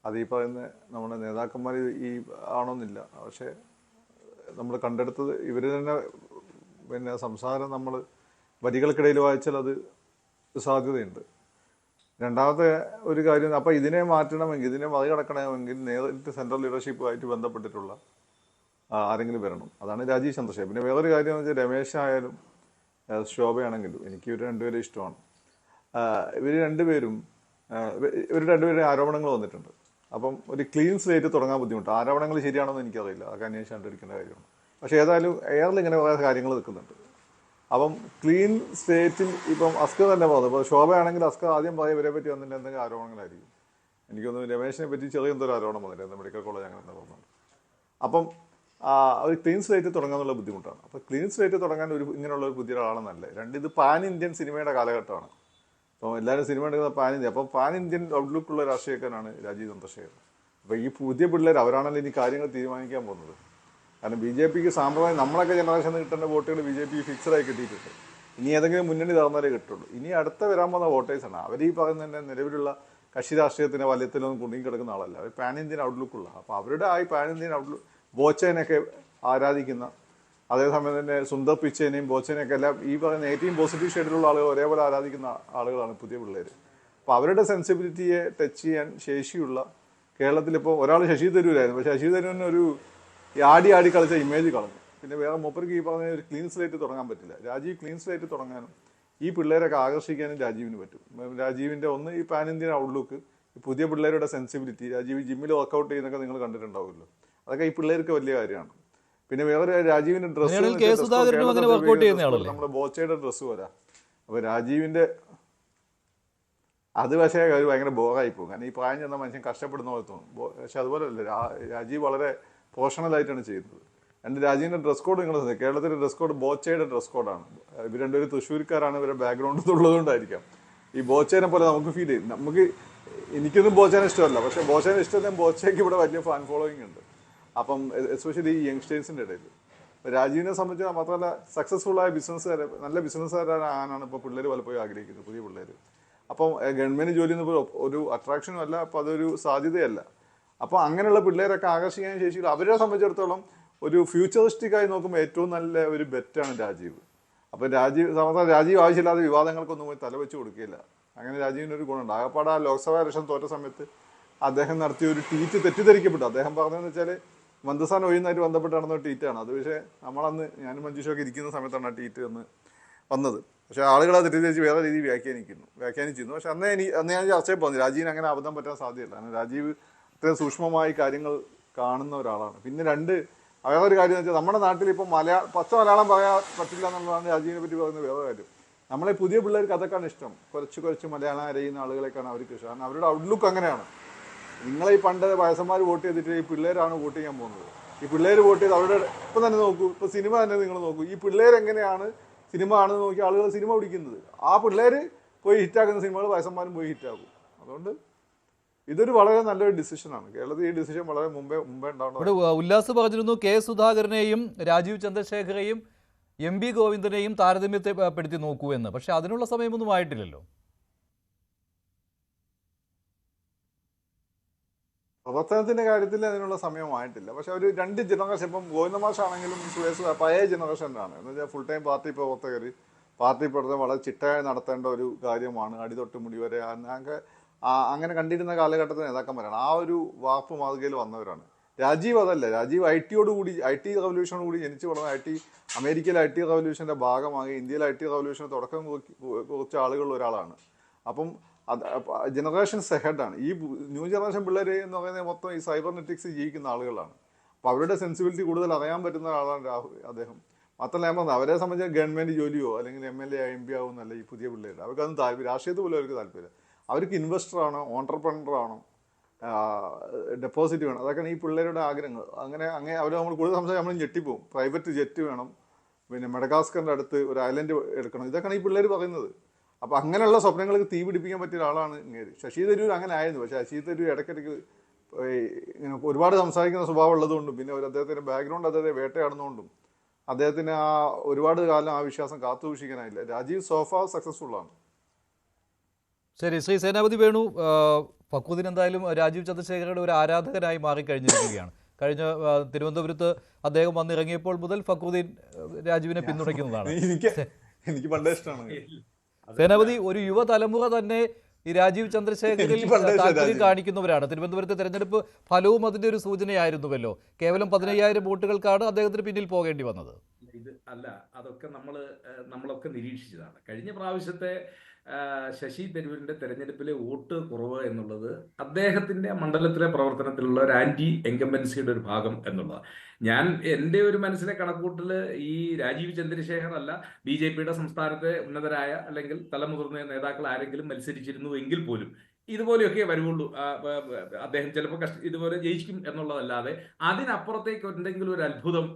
അത് ഈ പറയുന്ന നമ്മുടെ നേതാക്കന്മാർ ഈ ആണോന്നില്ല. പക്ഷേ നമ്മൾ കണ്ടെടുത്തത് ഇവർ തന്നെ പിന്നെ സംസാരം നമ്മൾ വരികൾക്കിടയിൽ വായിച്ചാൽ അത് സാധ്യതയുണ്ട്. രണ്ടാമത്തെ ഒരു കാര്യം, അപ്പോൾ ഇതിനെ മാറ്റണമെങ്കിൽ, ഇതിനെ മറികടക്കണമെങ്കിൽ നേരിട്ട് സെൻട്രൽ ലീഡർഷിപ്പുമായിട്ട് ബന്ധപ്പെട്ടിട്ടുള്ള ആരെങ്കിലും വരണം. അതാണ് രാജീവ് ചന്ദ്രശേഖർ. പിന്നെ വേറൊരു കാര്യം എന്ന് വെച്ചാൽ രമേശ് ആയാലും ശോഭയാണെങ്കിലും എനിക്ക് ഇവർ രണ്ടുപേരും ഇഷ്ടമാണ്. ഇവർ രണ്ടുപേരും ആരോപണങ്ങൾ വന്നിട്ടുണ്ട്. അപ്പം ഒരു ക്ലീൻ സ്ലേറ്റ് തുടങ്ങാൻ ബുദ്ധിമുട്ട്. ആരോപണങ്ങൾ ശരിയാണെന്ന് എനിക്കറിയില്ല, അതൊക്കെ അന്വേഷിച്ച് കണ്ടിരിക്കേണ്ട കാര്യമാണ്. പക്ഷേ ഏതായാലും എയറിൽ ഇങ്ങനെ കുറേ കാര്യങ്ങൾ നിൽക്കുന്നുണ്ട്. അപ്പം ക്ലീൻ സ്റ്റേറ്റിൽ ഇപ്പം അസ്കർ തന്നെ പറഞ്ഞു. ഇപ്പോൾ ശോഭയാണെങ്കിൽ അസ്കർ ആദ്യം പറയും ഇവരെ പറ്റി വന്നിട്ട് എന്തെങ്കിലും ആരോപണങ്ങളായിരിക്കും. എനിക്കൊന്ന് രമേശിനെ പറ്റി ചെറിയ എന്തോ ആരോപണം വന്നില്ല, മെഡിക്കൽ കോളേജ് അങ്ങനെ എന്താ പറഞ്ഞത്. അപ്പം ഒരു ക്ലീൻ സ്ലേറ്റ് തുടങ്ങാനുള്ള ബുദ്ധിമുട്ടാണ്. അപ്പോൾ ക്ലീൻ സ്ലേറ്റ് തുടങ്ങാൻ ഇങ്ങനെയുള്ള ഒരു പുതിയ ഒരാളാണ് നല്ലത്. ഇത് പാൻ ഇന്ത്യൻ സിനിമയുടെ കാലഘട്ടമാണ്. അപ്പോൾ എല്ലാവരും സിനിമ എടുക്കുന്ന പാൻ ഇന്ത്യ. അപ്പോൾ പാൻ ഇന്ത്യൻ ഔട്ട്ലുക്കുള്ള രാഷ്ട്രീയക്കാരാണ് രാജീവ് ചന്ദ്രശേഖർ. അപ്പോൾ ഈ പുതിയ പിള്ളേർ അവരാണല്ലോ ഇനി കാര്യങ്ങൾ തീരുമാനിക്കാൻ പോകുന്നത്. കാരണം BJPക്ക് സാമ്പ്രദായം, നമ്മളൊക്കെ ജനറേഷന് കിട്ടേണ്ട വോട്ടുകൾ BJP ഫിക്സഡായി കിട്ടിയിട്ടുണ്ട്. ഇനി ഏതെങ്കിലും മുന്നണി തറന്നാലേ കിട്ടുള്ളൂ. ഇനി അടുത്ത വരാൻ പോകുന്ന വോട്ടേഴ്സാണ്. അവർ ഈ പറയുന്ന നിലവിലുള്ള കക്ഷി രാഷ്ട്രീയത്തിൻ്റെ വലയത്തിലൊന്നും കുടുങ്ങി കിടക്കുന്ന ആളല്ല. അവർ പാൻ ഇന്ത്യൻ ഔട്ട്ലുക്കുള്ള. അപ്പോൾ അവരുടെ ആ പാൻ ഇന്ത്യൻ ഔട്ട്ലുക്ക്, ബോച്ചേനൊക്കെ ആരാധിക്കുന്ന, അതേസമയം തന്നെ സുന്ദർ പിച്ചേനെയും ബോച്ചേനെയൊക്കെ എല്ലാം ഈ പറയുന്ന 18 പോസിറ്റീവ് ഷെയ്ഡിലുള്ള ആളുകൾ ഒരേപോലെ ആരാധിക്കുന്ന ആളുകളാണ് പുതിയ പിള്ളേർ. അപ്പോൾ അവരുടെ സെൻസിബിലിറ്റിയെ ടച്ച് ചെയ്യാൻ ശേഷിയുള്ള കേരളത്തിലിപ്പോൾ ഒരാൾ ശശി തരൂരായിരുന്നു. പക്ഷേ ശശി തരൂരിന് ഒരു ആടി കളിച്ച ഇമേജ് കളഞ്ഞു. പിന്നെ വേറെ മൂപ്പർക്ക് ഈ പറഞ്ഞ ഒരു ക്ലീൻ സ്ലേറ്റ് തുടങ്ങാൻ പറ്റില്ല. രാജീവ് ക്ലീൻ സ്ലേറ്റ് തുടങ്ങാനും ഈ പിള്ളേരൊക്കെ ആകർഷിക്കാനും രാജീവിന് പറ്റും. രാജീവിൻ്റെ ഒന്ന് ഈ പാൻ ഇന്ത്യൻ ഔട്ട്ലുക്ക്, പുതിയ പിള്ളേരുടെ സെൻസിബിലിറ്റി, രാജീവ് ജിമ്മിൽ വർക്കൗട്ട് ചെയ്യുന്നൊക്കെ നിങ്ങൾ കണ്ടിട്ടുണ്ടാവുമല്ലോ. അതൊക്കെ ഈ പിള്ളേർക്ക് വലിയ കാര്യമാണ്. പിന്നെ വേറെ രാജീവിന്റെ ഡ്രസ്സ്, നമ്മുടെ ബോച്ചയുടെ ഡ്രസ്സ് പോരാ. അപ്പോൾ രാജീവിന്റെ അത് പക്ഷേ ഒരു ഭയങ്കര ബോറായി പോകും. കാരണം ഈ പ്രായം ചെന്ന മനുഷ്യൻ കഷ്ടപ്പെടുന്ന പോലെ തോന്നും. പക്ഷെ അതുപോലെയല്ല, രാജീവ് വളരെ പ്രൊഫഷണലായിട്ടാണ് ചെയ്യുന്നത്. രാജീവിന്റെ ഡ്രസ് കോഡ് നിങ്ങൾ കേരളത്തിലെ ഡ്രസ് കോഡ് ബോച്ചയുടെ ഡ്രസ് കോഡാണ്. ഇവർ രണ്ടുപേരും തൃശ്ശൂർക്കാരാണ്. ഇവരുടെ ബാക്ക്ഗ്രൗണ്ട് ഉള്ളതുകൊണ്ടായിരിക്കാം ഈ ബോച്ചേനെ പോലെ നമുക്ക് ഫീൽ ചെയ്യും. എനിക്കൊന്നും ബോച്ചേനെ ഇഷ്ടമല്ല, പക്ഷെ ബോച്ചേനെ ഇഷ്ടം ബോച്ചയ്ക്ക് ഇവിടെ വലിയ ഫാൻ ഫോളോയിങ് ഉണ്ട്. അപ്പം എസ്പെഷ്യലി ഈ യങ്സ്റ്റേഴ്സിൻ്റെ ഇടയിൽ. രാജീവിനെ സംബന്ധിച്ച് മാത്രമല്ല, സക്സസ്ഫുള്ളായ ബിസിനസ്സുകാരെ, നല്ല ബിസിനസ്സുകാരാകാനാണ് ഇപ്പോൾ പിള്ളേർ പലപ്പോഴും ആഗ്രഹിക്കുന്നത്, പുതിയ പിള്ളേർ. അപ്പം ഗവൺമെൻറ് ജോലി എന്ന് ഒരു അട്രാക്ഷനും അല്ല, അപ്പോൾ അതൊരു സാധ്യതയല്ല. അപ്പോൾ അങ്ങനെയുള്ള പിള്ളേരൊക്കെ ആകർഷിക്കാൻ ശേഷിയിൽ അവരെ സംബന്ധിച്ചിടത്തോളം ഒരു ഫ്യൂച്ചറിസ്റ്റിക്കായി നോക്കുമ്പോൾ ഏറ്റവും നല്ല ഒരു ബെറ്റാണ് രാജീവ്. അപ്പോൾ രാജീവ് ആവശ്യമില്ലാതെ വിവാദങ്ങൾക്കൊന്നും പോയി തലവെച്ച് കൊടുക്കുകയില്ല. അങ്ങനെ രാജീവിനൊരു ഗുണമുണ്ട്. ആകപ്പാട് ആ ലോക്സഭാ ഇലക്ഷൻ തോറ്റ സമയത്ത് അദ്ദേഹം നടത്തിയ ഒരു ട്വീറ്റ് തെറ്റിദ്ധരിക്കപ്പെട്ടു. അദ്ദേഹം പറഞ്ഞതെന്ന് വെച്ചാൽ മന്ത്രിസ്ഥാനം ഒഴിയുന്നതായിട്ട് ബന്ധപ്പെട്ട് നടന്ന ട്വീറ്റാണ് അത്. പക്ഷേ നമ്മളന്ന് ഞാനും മഞ്ജുഷൊക്കെ ഇരിക്കുന്ന സമയത്താണ് ആ ട്വീറ്റ് വന്നത്. പക്ഷേ ആളുകൾ അത് തെറ്റിദ്ധരിച്ച് വേറെ രീതിയിൽ വ്യാഖ്യാനിച്ചിരുന്നു. പക്ഷെ അന്ന് ഞാൻ ചർച്ചയിൽ പറഞ്ഞു രാജീവിന് അങ്ങനെ അബദ്ധം പറ്റാൻ സാധ്യതയില്ല. കാരണം രാജീവ് ഇത്രയും സൂക്ഷ്മമായി കാര്യങ്ങൾ കാണുന്ന ഒരാളാണ്. പിന്നെ വേറൊരു കാര്യം എന്ന് വെച്ചാൽ നമ്മുടെ നാട്ടിൽ ഇപ്പം പച്ച മലയാളം പറയാൻ പറ്റില്ല എന്നുള്ളതാണ് രാജീവിനെ പറ്റി പറയുന്ന വേറെ കാര്യം. നമ്മളെ പുതിയ പിള്ളേർക്ക് അതൊക്കെയാണ് ഇഷ്ടം. കുറച്ച് മലയാളം അറിയുന്ന ആളുകളെക്കാണ് അവർക്ക് ഇഷ്ടം. കാരണം അവരുടെ ഔട്ട്ലുക്ക് അങ്ങനെയാണ്. നിങ്ങളെ ഈ പണ്ട് വയസ്സന്മാർ വോട്ട് ചെയ്തിട്ട് ഈ പിള്ളേരാണ് വോട്ട് ചെയ്യാൻ പോകുന്നത്. ഈ പിള്ളേർ വോട്ട് ചെയ്ത് അവരുടെ ഇപ്പം തന്നെ നോക്കൂ, ഇപ്പോൾ സിനിമ തന്നെ നിങ്ങൾ നോക്കൂ, ഈ പിള്ളേരെങ്ങനെയാണ് സിനിമ ആണെന്ന് നോക്കി ആളുകൾ സിനിമ പിടിക്കുന്നത്. ആ പിള്ളേർ പോയി ഹിറ്റാക്കുന്ന സിനിമകൾ വയസ്സന്മാരും പോയി ഹിറ്റാകും. അതുകൊണ്ട് ഇതൊരു വളരെ നല്ലൊരു ഡിസിഷനാണ്. കേരളത്തിൽ ഈ ഡിസിഷൻ വളരെ മുമ്പേ ഉണ്ടാവുന്നത്. ഉല്ലാസ് പറഞ്ഞിരുന്നു കെ സുധാകരനെയും രാജീവ് ചന്ദ്രശേഖരെയും MP ഗോവിന്ദനെയും താരതമ്യത്തെ പെടുത്തി നോക്കൂ എന്ന്. പക്ഷെ അതിനുള്ള സമയമൊന്നും ആയിട്ടില്ലല്ലോ. പ്രവർത്തനത്തിന്റെ കാര്യത്തിൽ അതിനുള്ള സമയമായിട്ടില്ല. പക്ഷെ ഒരു 2 ജനറേഷൻ, ഇപ്പം ഗോവിന്ദമാഷാണെങ്കിലും സുരേഷ് പഴയ ജനറേഷനിലാണ്. എന്ന് വെച്ചാൽ ഫുൾ ടൈം പാർട്ടി പ്രവർത്തകർ, പാർട്ടി പ്രവർത്തനം വളരെ ചിട്ടയായി നടത്തേണ്ട ഒരു കാര്യമാണ്. അടിതൊട്ട് മുടി വരെ അങ്ങനെ കണ്ടിരുന്ന കാലഘട്ടത്തിൽ നേതാക്കന്മാരാണ്. ആ ഒരു വാർപ്പ് മാതൃകയിൽ വന്നവരാണ്. രാജീവ് അതല്ല. രാജീവ് IT റവല്യൂഷനോടുകൂടി ജനിച്ചു വളർന്ന അമേരിക്കയിലെ IT റവല്യൂഷന്റെ ഭാഗമായി ഇന്ത്യയിലെ IT റവല്യൂഷന് തുടക്കം കുറിച്ച ആളുകളിൽ ഒരാളാണ്. അപ്പം ജനറേഷൻസ് ഹെഡാണ്. ഈ ന്യൂ ജനറേഷൻ പിള്ളേർ എന്ന് പറയുന്നത് മൊത്തം ഈ സൈബർനെറ്റിക്സ് ജീവിക്കുന്ന ആളുകളാണ്. അപ്പോൾ അവരുടെ സെൻസിബിലിറ്റി കൂടുതൽ അറിയാൻ പറ്റുന്ന ആളാണ് അദ്ദേഹം. മാത്രമല്ല ഞാൻ പറഞ്ഞത് അവരെ സംബന്ധിച്ച് ഗവൺമെൻറ് ജോലിയോ അല്ലെങ്കിൽ MLA MP ആവുമെന്നല്ല ഈ പുതിയ പിള്ളേർ. അവർക്കതൊന്നും താല്പര്യം, രാഷ്ട്രീയത്തിൽ പോലും അവർക്ക് താല്പര്യം. അവർക്ക് ഇൻവെസ്റ്ററാണോ, ഓൺടർപ്രണറാണോ, ഡെപ്പോസിറ്റ് വേണം. അതൊക്കെയാണ് ഈ പിള്ളേരുടെ ആഗ്രഹങ്ങൾ. അങ്ങനെ അവർ നമ്മൾ കൂടുതൽ സംസാരിച്ച് നമ്മൾ ഞെട്ടിപ്പോവും. പ്രൈവറ്റ് ജെറ്റ് വേണം, പിന്നെ മെഡഗാസ്കറിൻ്റെ അടുത്ത് ഒരു ഐലൻഡ് എടുക്കണം, ഇതൊക്കെയാണ് ഈ പിള്ളേർ പറയുന്നത്. അപ്പോൾ അങ്ങനെയുള്ള സ്വപ്നങ്ങൾക്ക് തീ പിടിപ്പിക്കാൻ പറ്റിയ ഒരാളാണ് ഇങ്ങേര്. ശശി തരൂർ അങ്ങനെ ആയിരുന്നു. പക്ഷേ ശശി തരൂർ ഇടയ്ക്കിടയ്ക്ക് ഇങ്ങനെ ഒരുപാട് സംസാരിക്കുന്ന സ്വഭാവം ഉള്ളതുകൊണ്ടും പിന്നെ അദ്ദേഹത്തിൻ്റെ ബാക്ക്ഗ്രൗണ്ട് അദ്ദേഹത്തെ വേട്ടയാടുന്നതുകൊണ്ടും അദ്ദേഹത്തിന് ഒരുപാട് കാലം ആ വിശ്വാസം കാത്തുസൂക്ഷിക്കാനായില്ല. രാജീവ് സോഫ സക്സസ്ഫുള്ളാണ്. ശരി, ശ്രീ സേനാപതി വേണു, ഫക്രുദ്ദീൻ എന്തായാലും രാജീവ് ചന്ദ്രശേഖരയുടെ ഒരു ആരാധകനായി മാറിക്കഴിഞ്ഞിരിക്കുകയാണ്. കഴിഞ്ഞ തിരുവനന്തപുരത്ത് അദ്ദേഹം വന്നിറങ്ങിയപ്പോൾ മുതൽ ഫക്രുദ്ദീൻ രാജീവിനെ പിന്തുണയ്ക്കുന്നതാണ്. എനിക്ക് പണ്ടേ ഇഷ്ടമാണ്. സേനാപതി, ഒരു യുവതലമുറ തന്നെ ഈ രാജീവ് ചന്ദ്രശേഖരിൽ താല്പര്യം കാണിക്കുന്നവരാണ്. തിരുവനന്തപുരത്തെ തെരഞ്ഞെടുപ്പ് ഫലവും അതിന്റെ ഒരു സൂചനയായിരുന്നുവല്ലോ. കേവലം 15,000 വോട്ടുകൾക്കാണ് അദ്ദേഹത്തിന് പിന്നിൽ പോകേണ്ടി വന്നത്. ഇത് അല്ല, അതൊക്കെ നമ്മളൊക്കെ നിരീക്ഷിച്ചതാണ്. കഴിഞ്ഞ പ്രാവശ്യത്തെ ശശി തരൂരിന്റെ തെരഞ്ഞെടുപ്പിലെ വോട്ട് കുറവ് എന്നുള്ളത് അദ്ദേഹത്തിന്റെ മണ്ഡലത്തിലെ പ്രവർത്തനത്തിലുള്ള ഒരു ആന്റി എൻകംബൻസിയുടെ ഒരു ഭാഗം എന്നുള്ളതാണ്. എൻ്റെ ഒരു മനസ്സിലെ കണക്കൂട്ടൽ ഈ രാജീവ് ചന്ദ്രശേഖർ അല്ല, BJPയുടെ സംസ്ഥാനത്തെ ഉന്നതരായ അല്ലെങ്കിൽ തലമുതിർന്ന നേതാക്കൾ ആരെങ്കിലും മത്സരിച്ചിരുന്നു എങ്കിൽ പോലും ഇതുപോലെയൊക്കെ വരുവുള്ളൂ. അദ്ദേഹം ചിലപ്പോൾ ഇതുപോലെ ജയിക്കും എന്നുള്ളതല്ലാതെ അതിനപ്പുറത്തേക്ക് എന്തെങ്കിലും ഒരു അത്ഭുതം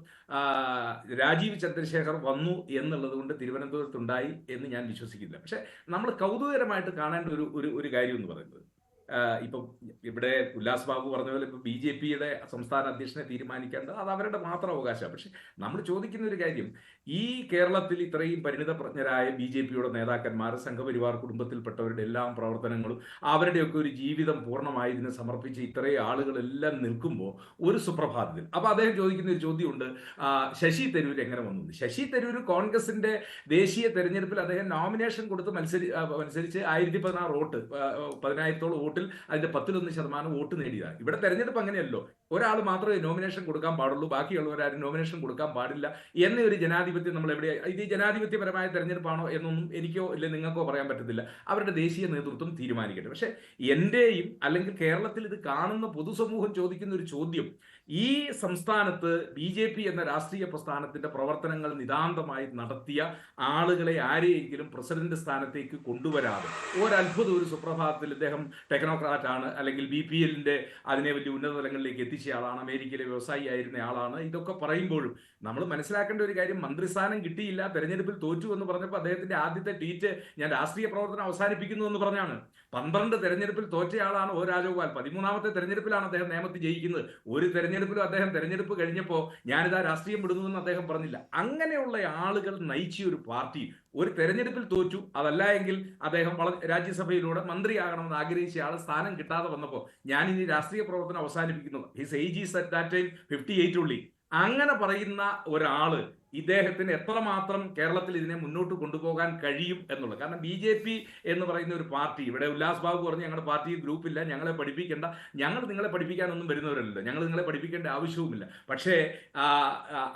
രാജീവ് ചന്ദ്രശേഖർ വന്നു എന്നുള്ളത് കൊണ്ട് തിരുവനന്തപുരത്തുണ്ടായി എന്ന് ഞാൻ വിശ്വസിക്കുന്നില്ല. പക്ഷെ നമ്മൾ കൗതുകകരമായിട്ട് കാണേണ്ട ഒരു കാര്യം എന്ന് പറയുന്നത്, ഇപ്പം ഇവിടെ ഉല്ലാസ് ബാബു പറഞ്ഞ പോലെ ഇപ്പം BJPയുടെ സംസ്ഥാന അധ്യക്ഷനെ തീരുമാനിക്കേണ്ടത് അത് അവരുടെ മാത്രം അവകാശമാണ്. പക്ഷെ നമ്മൾ ചോദിക്കുന്ന ഒരു കാര്യം, ഈ കേരളത്തിൽ ഇത്രയും പരിണിതപ്രജ്ഞരായ BJPയുടെ നേതാക്കന്മാർ, സംഘപരിവാർ കുടുംബത്തിൽപ്പെട്ടവരുടെ എല്ലാം പ്രവർത്തനങ്ങളും അവരുടെയൊക്കെ ഒരു ജീവിതം പൂർണ്ണമായി ഇതിനെ സമർപ്പിച്ച് ഇത്രയും ആളുകളെല്ലാം നിൽക്കുമ്പോൾ ഒരു സുപ്രഭാതത്തിൽ അപ്പോൾ അദ്ദേഹം ചോദിക്കുന്ന ഒരു ചോദ്യമുണ്ട്, ശശി തരൂർ എങ്ങനെ വന്നു? ശശി തരൂർ കോൺഗ്രസിന്റെ ദേശീയ തെരഞ്ഞെടുപ്പിൽ അദ്ദേഹം നോമിനേഷൻ കൊടുത്ത് മത്സരിച്ച് 1016 വോട്ട്, 10,000-ഓളം വോട്ടിൽ അതിന്റെ 10% വോട്ട് നേടിയതാണ്. ഇവിടെ തെരഞ്ഞെടുപ്പ് അങ്ങനെയല്ലോ, ഒരാൾ മാത്രമേ നോമിനേഷൻ കൊടുക്കാൻ പാടുള്ളൂ, ബാക്കിയുള്ളവരാരും നോമിനേഷൻ കൊടുക്കാൻ പാടില്ല എന്ന ഒരു ജനാധിപത്യം നമ്മൾ എവിടെ, ഇത് ജനാധിപത്യപരമായ തെരഞ്ഞെടുപ്പാണോ എന്നൊന്നും എനിക്കോ ഇല്ല നിങ്ങൾക്കോ പറയാൻ പറ്റത്തില്ല. അവരുടെ ദേശീയ നേതൃത്വം തീരുമാനിക്കട്ടെ. പക്ഷെ എന്റെയും അല്ലെങ്കിൽ കേരളത്തിൽ ഇത് കാണുന്ന പൊതുസമൂഹം ചോദിക്കുന്ന ഒരു ചോദ്യം, ഈ സംസ്ഥാനത്ത് BJP എന്ന രാഷ്ട്രീയ പ്രസ്ഥാനത്തിന്റെ പ്രവർത്തനങ്ങൾ നിതാന്തമായി നടത്തിയ ആളുകളെ ആരെയെങ്കിലും പ്രസിഡന്റ് സ്ഥാനത്തേക്ക് കൊണ്ടുവരാതെ ഒരത്ഭുതം ഒരു സുപ്രഭാതത്തിൽ ഇദ്ദേഹം ടെക്നോക്രാറ്റ് ആണ്, അല്ലെങ്കിൽ BPLന്റെ അതിനെ വലിയ ഉന്നത തലങ്ങളിലേക്ക് എത്തിച്ച ആളാണ്, അമേരിക്കയിലെ വ്യവസായി ആയിരുന്ന ആളാണ്, ഇതൊക്കെ പറയുമ്പോഴും നമ്മൾ മനസ്സിലാക്കേണ്ട ഒരു കാര്യം, മന്ത്രിസ്ഥാനം കിട്ടിയില്ല, തെരഞ്ഞെടുപ്പിൽ തോറ്റു എന്ന് പറഞ്ഞപ്പോൾ അദ്ദേഹത്തിന്റെ ആദ്യത്തെ ട്വീറ്റ് ഞാൻ രാഷ്ട്രീയ പ്രവർത്തനം അവസാനിപ്പിക്കുന്നു എന്ന് പറഞ്ഞാണ്. 12 തെരഞ്ഞെടുപ്പിൽ തോറ്റയാളാണ് O രാജഗോപാൽ. 13ാമത്തെ തെരഞ്ഞെടുപ്പിലാണ് അദ്ദേഹം നിയമത്തിൽ ജയിക്കുന്നത്. ഒരു തെരഞ്ഞെടുപ്പിലും അദ്ദേഹം തെരഞ്ഞെടുപ്പ് കഴിഞ്ഞപ്പോൾ ഞാനിതാ രാഷ്ട്രീയം വിടുന്നു എന്ന് അദ്ദേഹം പറഞ്ഞില്ല. അങ്ങനെയുള്ള ആളുകൾ നയിച്ച ഒരു പാർട്ടി ഒരു തെരഞ്ഞെടുപ്പിൽ തോറ്റു, അതല്ല എങ്കിൽ അദ്ദേഹം രാജ്യസഭയിലൂടെ മന്ത്രിയാകണമെന്ന് ആഗ്രഹിച്ച ആൾ സ്ഥാനം കിട്ടാതെ വന്നപ്പോൾ ഞാൻ ഇനി രാഷ്ട്രീയ പ്രവർത്തനം അവസാനിപ്പിക്കുന്നു, his age is at that time 58 ഉള്ളി, അങ്ങനെ പറയുന്ന ഒരാള് ഇദ്ദേഹത്തിന് എത്രമാത്രം കേരളത്തിൽ ഇതിനെ മുന്നോട്ട് കൊണ്ടുപോകാൻ കഴിയും എന്നുള്ളത്. കാരണം BJP എന്ന് പറയുന്ന ഒരു പാർട്ടി, ഇവിടെ ഉല്ലാസ് ബാബു പറഞ്ഞ് ഞങ്ങളുടെ പാർട്ടി ഗ്രൂപ്പില്ല, ഞങ്ങളെ പഠിപ്പിക്കേണ്ട, ഞങ്ങൾ നിങ്ങളെ പഠിപ്പിക്കാനൊന്നും വരുന്നവരല്ലോ, ഞങ്ങൾ നിങ്ങളെ പഠിപ്പിക്കേണ്ട ആവശ്യവുമില്ല. പക്ഷേ